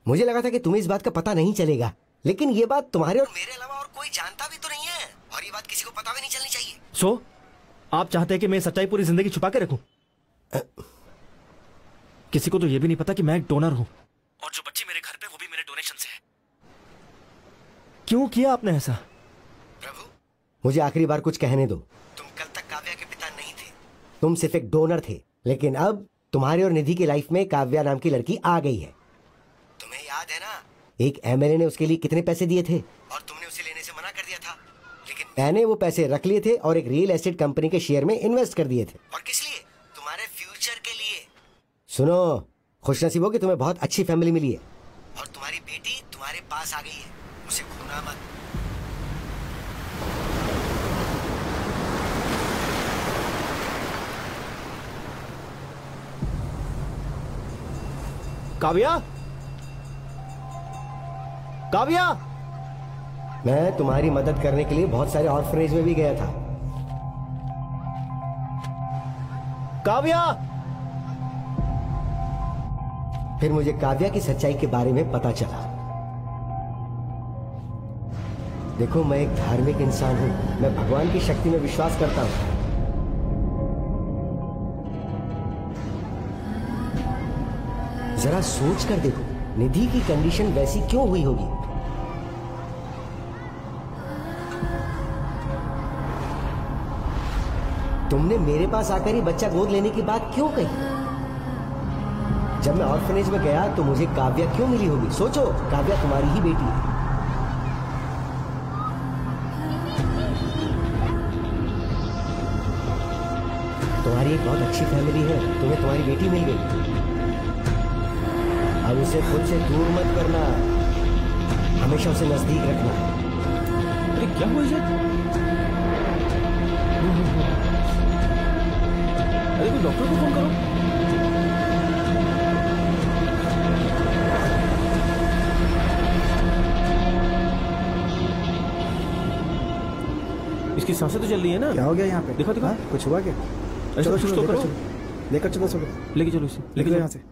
मुझे लगा था कि तुम्हें इस बात का पता नहीं चलेगा, लेकिन ये बात तुम्हारे और मेरे अलावा और कोई जानता भी तो नहीं है, और ये बात किसी को पता भी नहीं चलनी चाहिए। सो आप चाहते हैं कि मैं सच्चाई पूरी जिंदगी छुपा के रखूं? किसी को तो ये भी नहीं पता कि मैं एक डोनर हूं, और जो बच्ची मेरे घर पे वो भी मेरे डोनेशन से है। क्यों किया आपने ऐसा? प्रभु, मुझे आखिरी बार कुछ कहने दो। तुम कल तक काव्या के पिता नहीं थे, तुम सिर्फ एक डोनर थे। लेकिन अब तुम्हारे और निधि की लाइफ में काव्या नाम की लड़की आ गई है। तुम्हें याद है ना, एक एमएलए ने उसके लिए कितने पैसे दिए थे और तुमने उसे लेने से मना कर दिया था। लेकिन मैंने वो पैसे रख लिए थे और एक रियल एस्टेट कंपनी के शेयर में इन्वेस्ट कर दिए थे। और किस लिए? तुम्हारे फ्यूचर के लिए। सुनो, खुशनसीब हो कि तुम्हें बहुत अच्छी फैमिली मिली है, और तुम्हारी बेटी तुम्हारे पास आ गई है। उसे खोना मत। काव्या, काव्या, मैं तुम्हारी मदद करने के लिए बहुत सारे ऑर्फनेज में भी गया था। काव्या। फिर मुझे काव्या की सच्चाई के बारे में पता चला। देखो, मैं एक धार्मिक इंसान हूं। मैं भगवान की शक्ति में विश्वास करता हूं। जरा सोच कर देखो, निधि की कंडीशन वैसी क्यों हुई होगी? तुमने मेरे पास आकर ही बच्चा गोद लेने की बात क्यों कही? जब मैं ऑर्फनेज में गया तो मुझे काव्या क्यों मिली होगी? सोचो, काव्या तुम्हारी ही बेटी है। तुम्हारी एक बहुत अच्छी फैमिली है, तुम्हें तुम्हारी बेटी मिल गई। अब उसे खुद से दूर मत करना, हमेशा उसे नजदीक रखना। अरे क्या हुआ ये? अरे कोई डॉक्टर को फोन करो। इसकी सांसें तो चल रही है ना? क्या हो गया यहाँ पे? देखो देखो। हाँ? कुछ हुआ क्या? चलो कुछ तो करो। लेकर चलो लेके चलो इसे, लेके यहाँ से।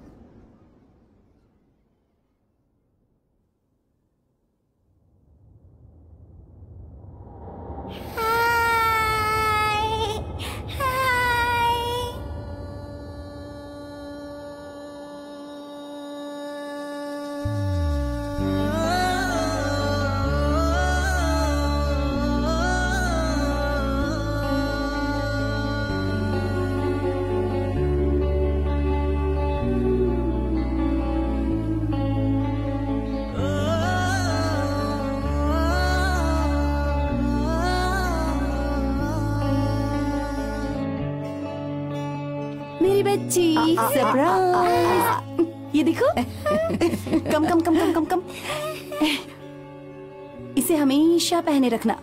चीज सरप्राइज। ये देखो। कम कम कम कम कम कम। इसे हमेशा पहने रखना,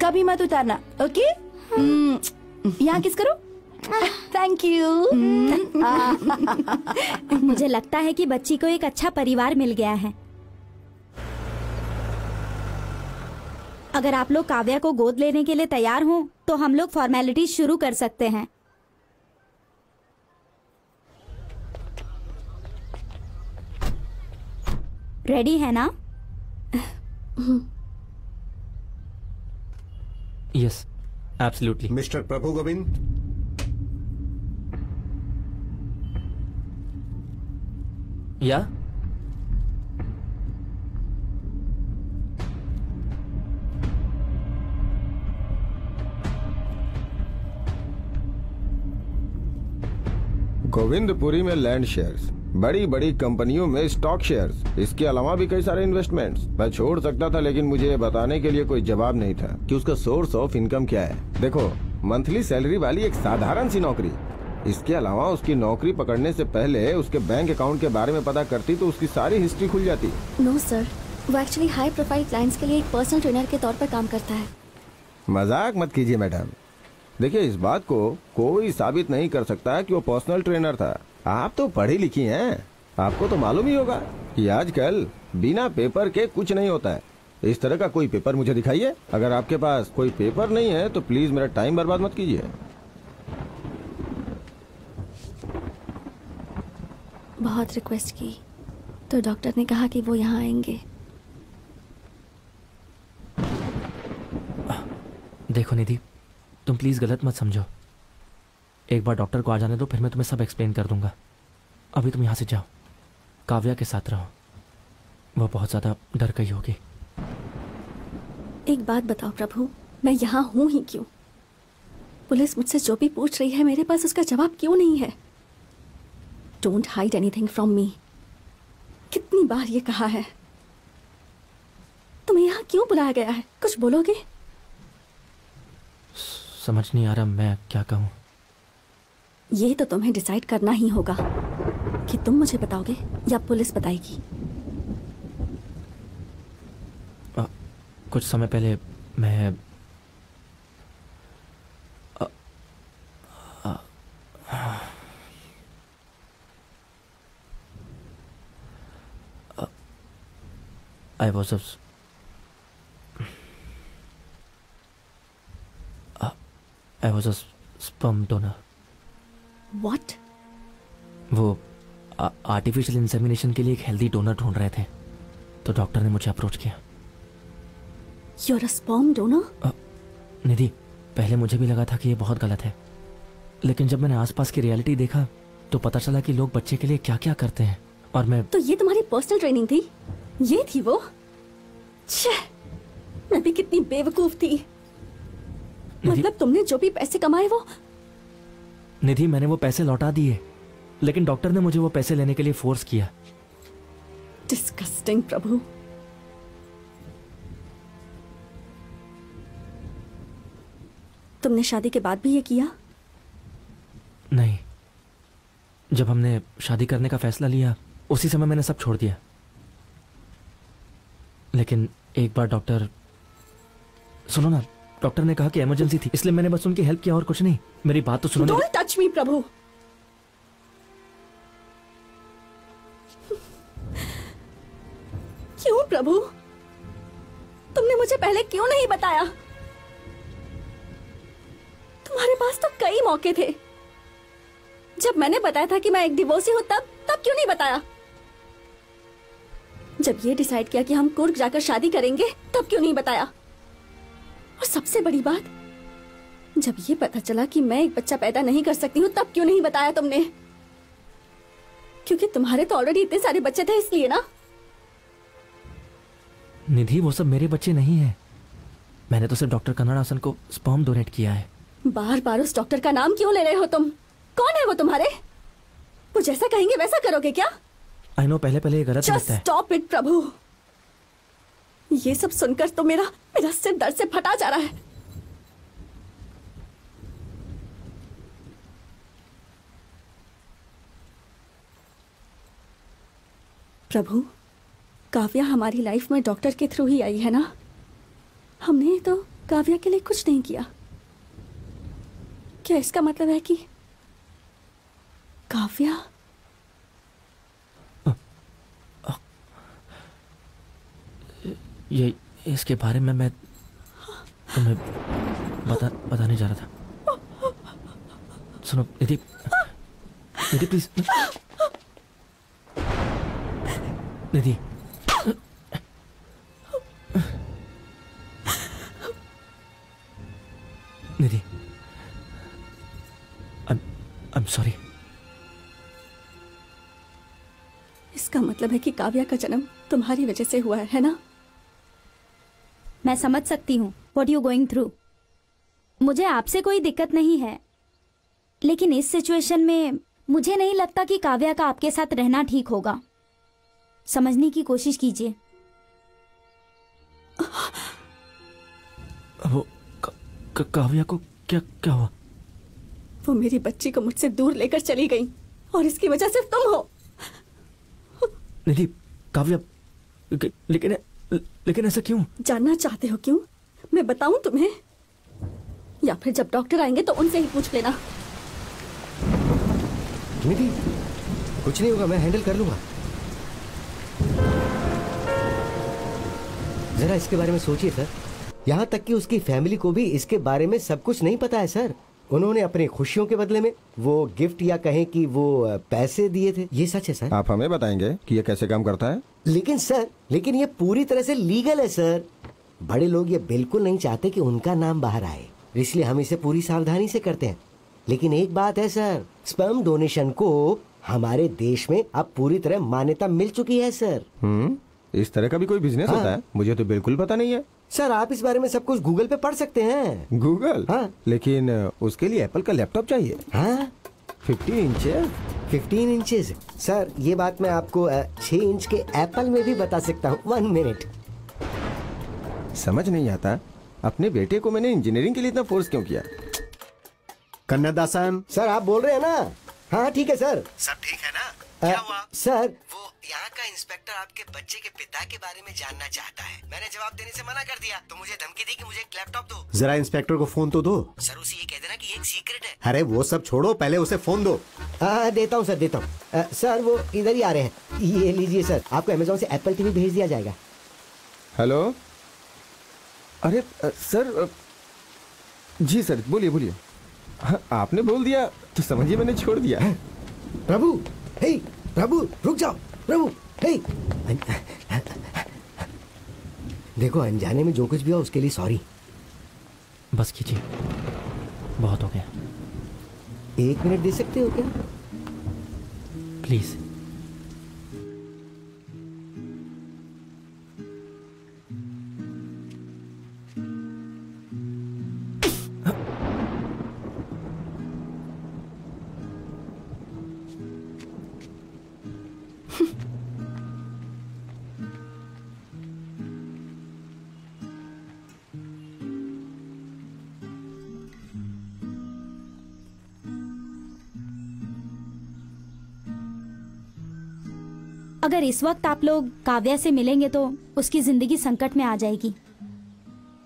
कभी मत उतारना, ओके? यहाँ किस करो। Thank you. मुझे लगता है कि बच्ची को एक अच्छा परिवार मिल गया है। अगर आप लोग काव्या को गोद लेने के लिए तैयार हों तो हम लोग फॉर्मेलिटीज शुरू कर सकते हैं। रेडी है ना? Yes, absolutely. मिस्टर प्रभु गोविंद, या गोविंदपुरी में लैंड शेयर्स, बड़ी बड़ी कंपनियों में स्टॉक शेयर्स, इसके अलावा भी कई सारे इन्वेस्टमेंट्स। मैं छोड़ सकता था, लेकिन मुझे ये बताने के लिए कोई जवाब नहीं था कि उसका सोर्स ऑफ इनकम क्या है। देखो, मंथली सैलरी वाली एक साधारण सी नौकरी। इसके अलावा उसकी नौकरी पकड़ने से पहले उसके बैंक अकाउंट के बारे में पता करती तो उसकी सारी हिस्ट्री खुल जाती। नो सर, वो एक्चुअली हाई प्रोफाइल क्लाइंट्स के लिए एक पर्सनल ट्रेनर के तौर पर काम करता है। मजाक मत कीजिए मैडम। देखिए, इस बात को कोई साबित नहीं कर सकता कि वो पर्सनल ट्रेनर था। आप तो पढ़ी लिखी हैं, आपको तो मालूम ही होगा कि आजकल बिना पेपर के कुछ नहीं होता है। इस तरह का कोई पेपर मुझे दिखाइए। अगर आपके पास कोई पेपर नहीं है तो प्लीज मेरा टाइम बर्बाद मत कीजिए। बहुत रिक्वेस्ट की तो डॉक्टर ने कहा कि वो यहाँ आएंगे। देखो निधि, तुम प्लीज गलत मत समझो। एक बार डॉक्टर को आ जाने दो, फिर मैं तुम्हें सब एक्सप्लेन कर दूंगा। अभी तुम यहाँ से जाओ, काव्या के साथ रहो। वो बहुत ज्यादा डर गई होगी। एक बात बताओ प्रभु, मैं यहाँ हूँ ही क्यों? पुलिस मुझसे जो भी पूछ रही है मेरे पास उसका जवाब क्यों नहीं है? Don't hide anything from me. कितनी बार ये कहा है। तुम्हें यहाँ क्यों बुलाया गया है? कुछ बोलोगे? समझ नहीं आ रहा मैं क्या कहूँ। ये तो तुम्हें डिसाइड करना ही होगा कि तुम मुझे बताओगे या पुलिस बताएगी। कुछ समय पहले मैं I was a sperm donor. What? वो आर्टिफिशियल इंसेमिनेशन के लिए एक हेल्दी डोनर ढूंढ रहे थे, तो डॉक्टर ने मुझे अप्रोच किया। You're a sperm donor? निधि, पहले मुझे भी लगा था कि ये बहुत गलत है, लेकिन जब मैंने आसपास की रियलिटी देखा तो पता चला कि लोग बच्चे के लिए क्या क्या करते हैं। और मैं तो ये तुम्हारी पर्सनल ट्रेनिंग थी? ये थी वो? छह, मैं भी कितनी बेवकूफ थी। मतलब तुमने जो भी पैसे कमाए वो? निधि, मैंने वो पैसे लौटा दिए, लेकिन डॉक्टर ने मुझे वो पैसे लेने के लिए फोर्स किया। डिस्गस्टिंग प्रभु। तुमने शादी के बाद भी ये किया? नहीं, जब हमने शादी करने का फैसला लिया उसी समय मैंने सब छोड़ दिया। लेकिन एक बार डॉक्टर, सुनो ना, डॉक्टर ने कहा कि इमरजेंसी थी, इसलिए मैंने बस उनकी हेल्प किया और कुछ नहीं। मेरी बात तो सुनो। Don't touch me, प्रभु। क्यों प्रभु? तुमने मुझे पहले क्यों नहीं बताया? तुम्हारे पास तो कई मौके थे। जब मैंने बताया था कि मैं एक डिवोर्सी हूं तब क्यों नहीं बताया? जब ये डिसाइड किया कि हम कुर्ग जाकर शादी करेंगे तब क्यों नहीं बताया? और सबसे बड़ी बात, जब ये पता चला कि मैं एक बच्चा पैदा नहीं कर सकती हूँ तब क्यों नहीं बताया तुमने? क्योंकि तुम्हारे तो ऑलरेडी इतने सारे बच्चे थे इसलिए ना? निधि, वो सब मेरे बच्चे नहीं हैं। मैंने तो सिर्फ डॉक्टर कन्नड़ासन को स्पर्म डोनेट किया है। बार बार उस डॉक्टर का नाम क्यों ले रहे हो तुम? कौन है वो तुम्हारे? वो जैसा कहेंगे वैसा करोगे क्या? आई नो, पहले ये गलत लगता है। स्टॉप इट प्रभु। ये सब सुनकर तो मेरा सिर दर्द से फटा जा रहा है। प्रभु, काव्या हमारी लाइफ में डॉक्टर के थ्रू ही आई है ना? हमने तो काव्या के लिए कुछ नहीं किया। क्या इसका मतलब है कि काव्या? ये इसके बारे में मैं तुम्हें बताने जा रहा था। सुनो निधि, निधि please, Nidhi. Nidhi, I'm sorry। इसका मतलब है कि काव्या का जन्म तुम्हारी वजह से हुआ है ना? मैं समझ सकती हूँ व्हाट यू गोइंग थ्रू। मुझे आपसे कोई दिक्कत नहीं है, लेकिन इस सिचुएशन में मुझे नहीं लगता कि काव्या का आपके साथ रहना ठीक होगा। समझने की कोशिश कीजिए। वो काव्या को क्या हुआ? वो मेरी बच्ची को मुझसे दूर लेकर चली गई और इसकी वजह सिर्फ तुम हो। निधि, काव्या, लेकिन ऐसा क्यों? जानना चाहते हो क्यों? मैं बताऊं तुम्हें, या फिर जब डॉक्टर आएंगे तो उनसे ही पूछ लेना। निधि, कुछ नहीं होगा, मैं हैंडल कर लूंगा। जरा इसके बारे में सोचिए सर। यहाँ तक कि उसकी फैमिली को भी इसके बारे में सब कुछ नहीं पता है सर। उन्होंने अपनी खुशियों के बदले में वो गिफ्ट या कहें कि वो पैसे दिए थे। ये सच है सर? आप हमें बताएंगे कि ये कैसे काम करता है? लेकिन ये पूरी तरह से लीगल है सर। बड़े लोग ये बिल्कुल नहीं चाहते कि उनका नाम बाहर आए, इसलिए हम इसे पूरी सावधानी से करते हैं। लेकिन एक बात है सर, स्पर्म डोनेशन को हमारे देश में अब पूरी तरह मान्यता मिल चुकी है सर। इस तरह का भी कोई बिजनेस होता है? मुझे तो बिल्कुल पता नहीं है सर। आप इस बारे में सब कुछ गूगल पे पढ़ सकते हैं। गूगल? हाँ। लेकिन उसके लिए एप्पल का लैपटॉप चाहिए। हाँ, 15 इंचेस सर। ये बात मैं आपको 6 इंच के एप्पल में भी बता सकता हूँ। 1 मिनट। समझ नहीं आता, अपने बेटे को मैंने इंजीनियरिंग के लिए इतना फोर्स क्यों किया? कन्नदासन सर, आप बोल रहे हैं ना? हाँ ठीक है सर। सब ठीक है ना? क्या हुआ? सर, वो यहाँ का इंस्पेक्टर आपके बच्चे के पिता के बारे में जानना चाहता है। मैंने जवाब देने से मना कर दिया तो मुझे धमकी दी कि मुझे एक लैपटॉप दो। जरा इंस्पेक्टर को फोन तो दो। सर, उसे ये कह देना कि एक सीक्रेट है। अरे वो सब छोड़ो, पहले उसे फोन दो। देता हूँ सर, देता हूँ। सर, वो इधर ही आ रहे हैं। ये लीजिए सर, आपको अमेजोन से एप्पल टीवी भेज दिया जाएगा। हेलो, अरे सर, जी सर, बोलिए। हाँ, आपने बोल दिया तो समझिए मैंने छोड़ दिया। प्रभु, हे प्रभु, रुक जाओ। प्रभु, हे, देखो, अनजाने में जो कुछ भी हो उसके लिए सॉरी। बस कीजिए, बहुत हो गया। 1 मिनट दे सकते हो क्या प्लीज? अगर इस वक्त आप लोग काव्या से मिलेंगे तो उसकी जिंदगी संकट में आ जाएगी।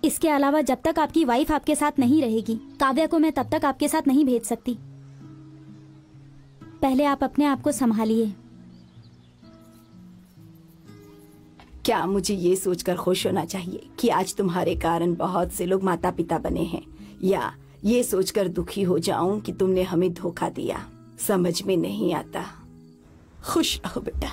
इसके अलावा जब तक आपकी वाइफ आपके साथ नहीं रहेगी, काव्या को मैं तब तक आपके साथ नहीं भेज सकती। पहले आप अपने आप को संभालिए। क्या मुझे ये सोचकर खुश होना चाहिए कि आज तुम्हारे कारण बहुत से लोग माता पिता बने हैं, या ये सोचकर दुखी हो जाऊं कि तुमने हमें धोखा दिया? समझ में नहीं आता। खुश रहो बेटा।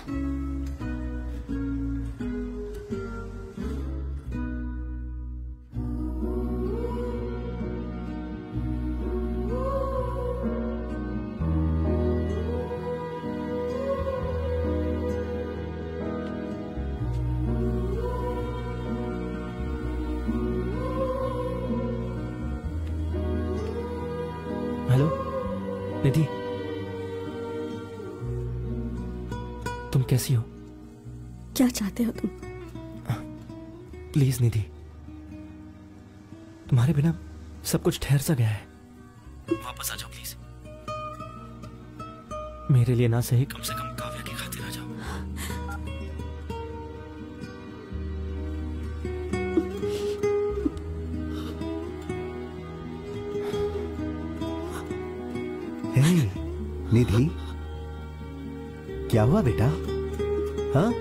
हेलो निधि, तुम कैसी हो? क्या चाहते हो तुम? प्लीज निधि, तुम्हारे बिना सब कुछ ठहर सा गया है। वापस आ जाओ प्लीज। मेरे लिए ना सही, कम से कम काव्या की खातिर आ जाओ। निधि, क्या हुआ बेटा? हाँ?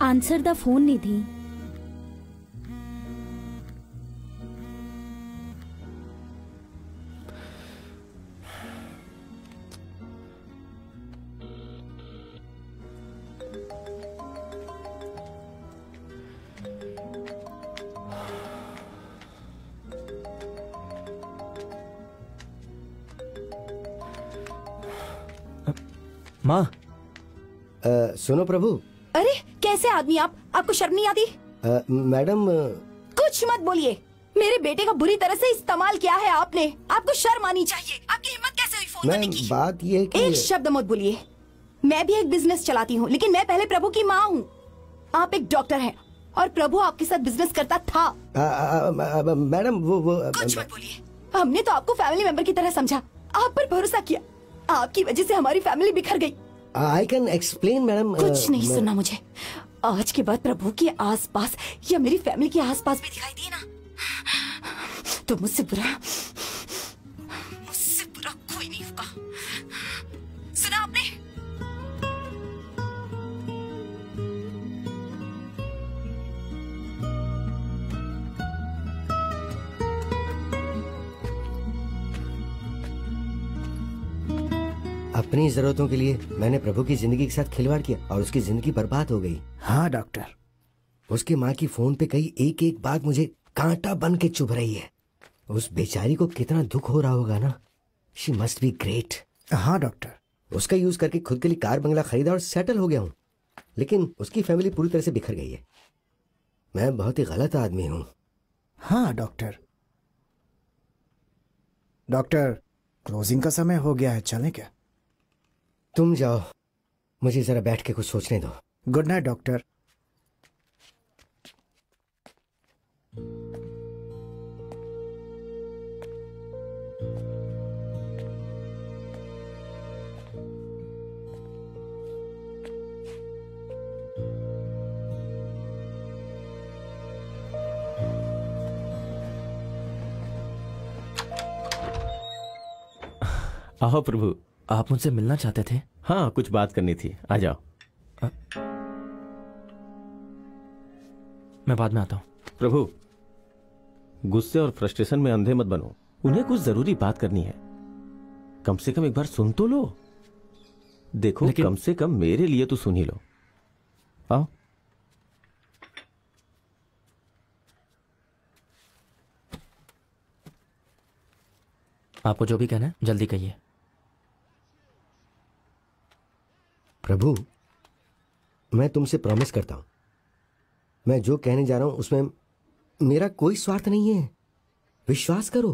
आंसर द फोन निधि। माँ। सुनो प्रभु। अरे कैसे आदमी आप? आपको शर्म नहीं आती? मैडम कुछ मत बोलिए। मेरे बेटे का बुरी तरह से इस्तेमाल किया है आपने। आपको शर्म आनी चाहिए। आपकी हिम्मत कैसे हुई फोन करने की? बात ये है कि एक शब्द मत बोलिए। मैं भी एक बिजनेस चलाती हूँ, लेकिन मैं पहले प्रभु की माँ हूँ। आप एक डॉक्टर हैं और प्रभु आपके साथ बिजनेस करता था। मैडम वो कुछ मत बोलिए। हमने तो आपको फैमिली मेंबर की तरह समझा, आप पर भरोसा किया। आपकी वजह से हमारी फैमिली बिखर गई। I can explain madam. कुछ नहीं सुनना मुझे। आज के बाद प्रभु के आसपास या मेरी फैमिली के आसपास भी दिखाई दिए ना, तो मुझसे बुरा कोई नहीं होगा। सुना आपने? अपनी जरूरतों के लिए मैंने प्रभु की जिंदगी के साथ खिलवाड़ किया और उसकी जिंदगी बर्बाद हो गई। हाँ डॉक्टर। उसकी माँ की फोन पे कही एक एक बात मुझे कांटा बन के चुभ रही है। उस बेचारी को कितना दुख हो रहा होगा ना। She must be great. हाँ डॉक्टर। उसका यूज करके खुद के लिए कार बंगला खरीदा और सेटल हो गया हूँ, लेकिन उसकी फैमिली पूरी तरह से बिखर गई है। मैं बहुत ही गलत आदमी हूँ। हाँ डॉक्टर। डॉक्टर, क्लोजिंग का समय हो गया है, चलें क्या? तुम जाओ, मुझे जरा बैठ के कुछ सोचने दो। Good night doctor. आओ प्रभु, आप मुझसे मिलना चाहते थे? हाँ, कुछ बात करनी थी। आ जाओ। मैं बाद में आता हूँ। प्रभु, गुस्से और फ्रस्ट्रेशन में अंधे मत बनो। उन्हें कुछ जरूरी बात करनी है। कम से कम एक बार सुन तो लो। देखो, कम से कम मेरे लिए तो सुन ही लो। आओ। आपको जो भी कहना है जल्दी कहिए। प्रभु, मैं तुमसे प्रॉमिस करता हूं, मैं जो कहने जा रहा हूं उसमें मेरा कोई स्वार्थ नहीं है। विश्वास करो।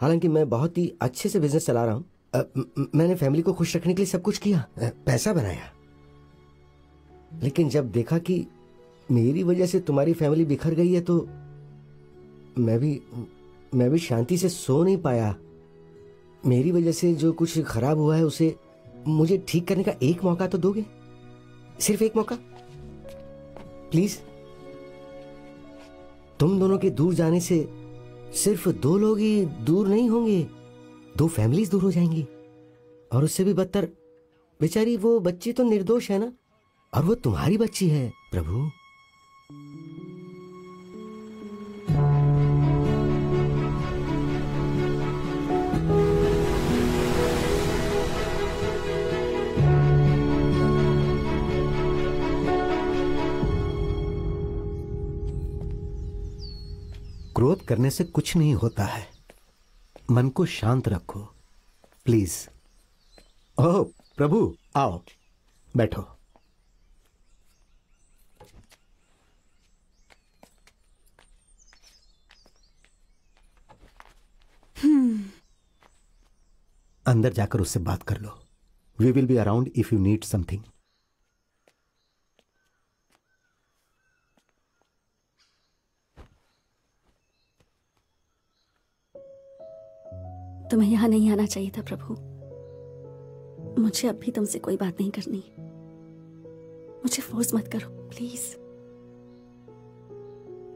हालांकि मैं बहुत ही अच्छे से बिजनेस चला रहा हूं। मैंने फैमिली को खुश रखने के लिए सब कुछ किया, पैसा बनाया, लेकिन जब देखा कि मेरी वजह से तुम्हारी फैमिली बिखर गई है तो मैं भी शांति से सो नहीं पाया। मेरी वजह से जो कुछ खराब हुआ है उसे मुझे ठीक करने का एक मौका तो दोगे? सिर्फ एक मौका प्लीज। तुम दोनों के दूर जाने से सिर्फ दो लोग ही दूर नहीं होंगे, दो फैमिलीज दूर हो जाएंगी। और उससे भी बदतर, बेचारी वो बच्ची तो निर्दोष है ना, और वो तुम्हारी बच्ची है प्रभु। क्रोध करने से कुछ नहीं होता है। मन को शांत रखो प्लीज। ओह प्रभु, आओ बैठो। अंदर जाकर उससे बात कर लो। We will be around if you need something. तुम्हें यहाँ नहीं आना चाहिए था प्रभु। मुझे अब भी तुमसे कोई बात नहीं करनी। मुझे फोर्स मत करो प्लीज।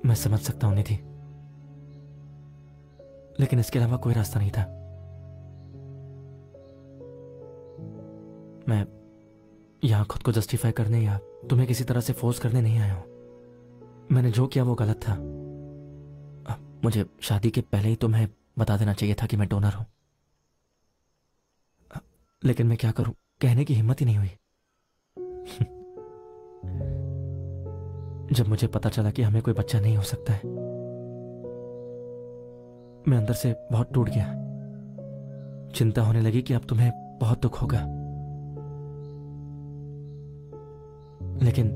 मैं समझ सकता हूं निधि, लेकिन इसके अलावा कोई रास्ता नहीं था। मैं यहां खुद को जस्टिफाई करने या तुम्हें किसी तरह से फोर्स करने नहीं आया हूं। मैंने जो किया वो गलत था। मुझे शादी के पहले ही तुम्हें बता देना चाहिए था कि मैं डोनर हूं, लेकिन मैं क्या करूं, कहने की हिम्मत ही नहीं हुई। जब मुझे पता चला कि हमें कोई बच्चा नहीं हो सकता है, मैं अंदर से बहुत टूट गया। चिंता होने लगी कि अब तुम्हें बहुत दुख होगा, लेकिन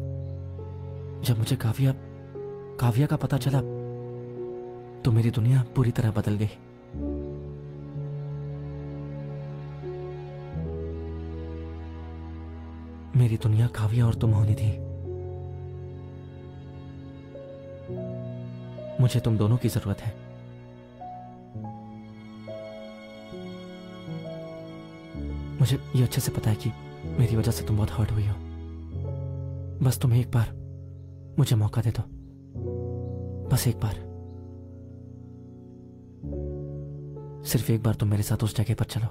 जब मुझे काव्या का पता चला तो मेरी दुनिया पूरी तरह बदल गई। मेरी दुनिया काव्या और तुम होनी थी। मुझे तुम दोनों की जरूरत है। मुझे ये अच्छे से पता है कि मेरी वजह से तुम बहुत हर्ट हुई हो। बस तुम्हें एक बार मुझे मौका दे दो, बस एक बार। सिर्फ एक बार तुम मेरे साथ उस जगह पर चलो,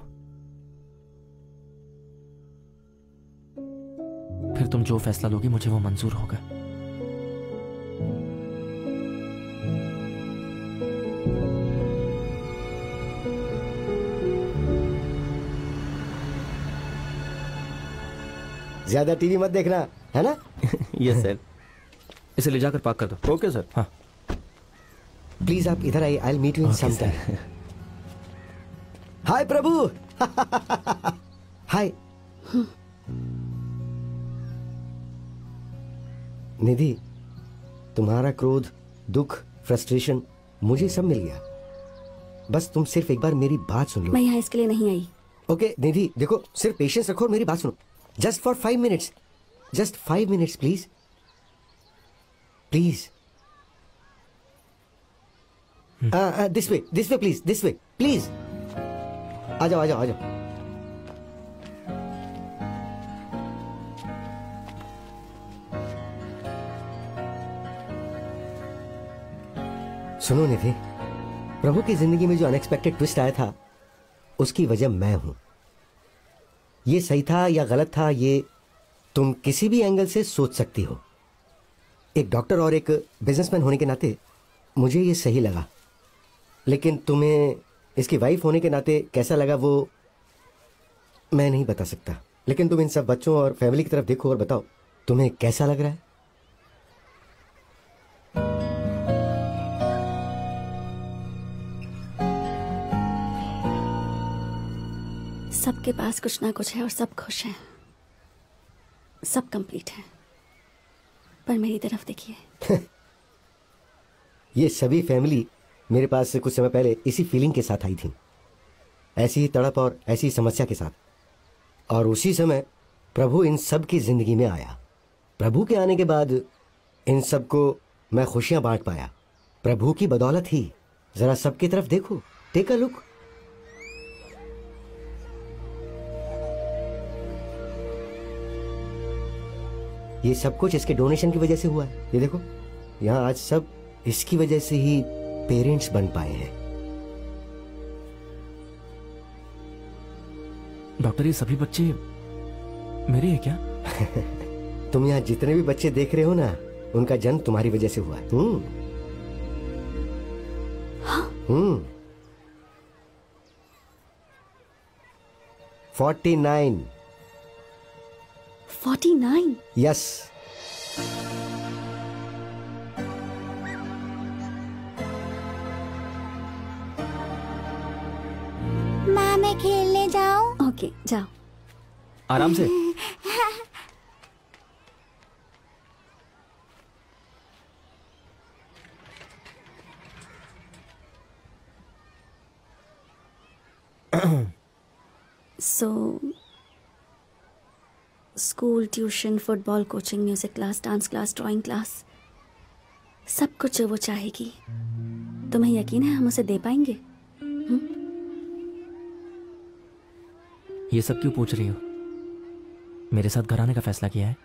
फिर तुम जो फैसला लोगी मुझे वो मंजूर होगा। ज्यादा टीवी मत देखना, है ना? Yes sir. इसे ले जाकर पार्क कर दो। Okay sir. हाँ प्लीज आप इधर आइए, I will meet you in some time. Hi Prabhu. Hi Nidhi, तुम्हारा क्रोध, दुख, फ्रस्ट्रेशन मुझे सब मिल गया। बस तुम सिर्फ एक बार मेरी बात सुन लो। मैं यहाँ इसके लिए नहीं आई। ओके निधि, देखो सिर्फ पेशेंस रखो और मेरी बात सुनो। Just for 5 minutes, just 5 minutes please, please. This way please, this way please. आ जाओ आ जाओ आ जाओ। सुनो निधि, प्रभु की जिंदगी में जो अनएक्सपेक्टेड ट्विस्ट आया था उसकी वजह मैं हूं। ये सही था या गलत था ये तुम किसी भी एंगल से सोच सकती हो। एक डॉक्टर और एक बिजनेसमैन होने के नाते मुझे ये सही लगा, लेकिन तुम्हें इसकी वाइफ होने के नाते कैसा लगा वो मैं नहीं बता सकता। लेकिन तुम इन सब बच्चों और फैमिली की तरफ देखो और बताओ तुम्हें कैसा लग रहा है। सबके पास कुछ ना कुछ है और सब खुश हैं, सब कंप्लीट है। पर मेरी तरफ देखिए। ये सभी फैमिली मेरे पास से कुछ समय पहले इसी फीलिंग के साथ आई थी, ऐसी ही तड़प और ऐसी समस्या के साथ। और उसी समय प्रभु इन सब की जिंदगी में आया। प्रभु के आने के बाद इन सब को मैं खुशियां बांट पाया, प्रभु की बदौलत ही। जरा सबकी तरफ देखो, टेक अ लुक। ये सब कुछ इसके डोनेशन की वजह से हुआ है। ये देखो यहाँ आज सब इसकी वजह से ही पेरेंट्स बन पाए हैं। डॉक्टर, ये सभी बच्चे मेरे हैं क्या? तुम यहाँ जितने भी बच्चे देख रहे हो ना, उनका जन्म तुम्हारी वजह से हुआ है। 49। 49? यस। माँ मैं खेलने जाऊं? ओके जाओ। आराम से। So school, tuition, football coaching, music class, dance class, drawing class, सब कुछ जो वो चाहेगी, तुम्हें यकीन है हम उसे दे पाएंगे? ये सब क्यों पूछ रही हो? मेरे साथ घर आने का फैसला किया है?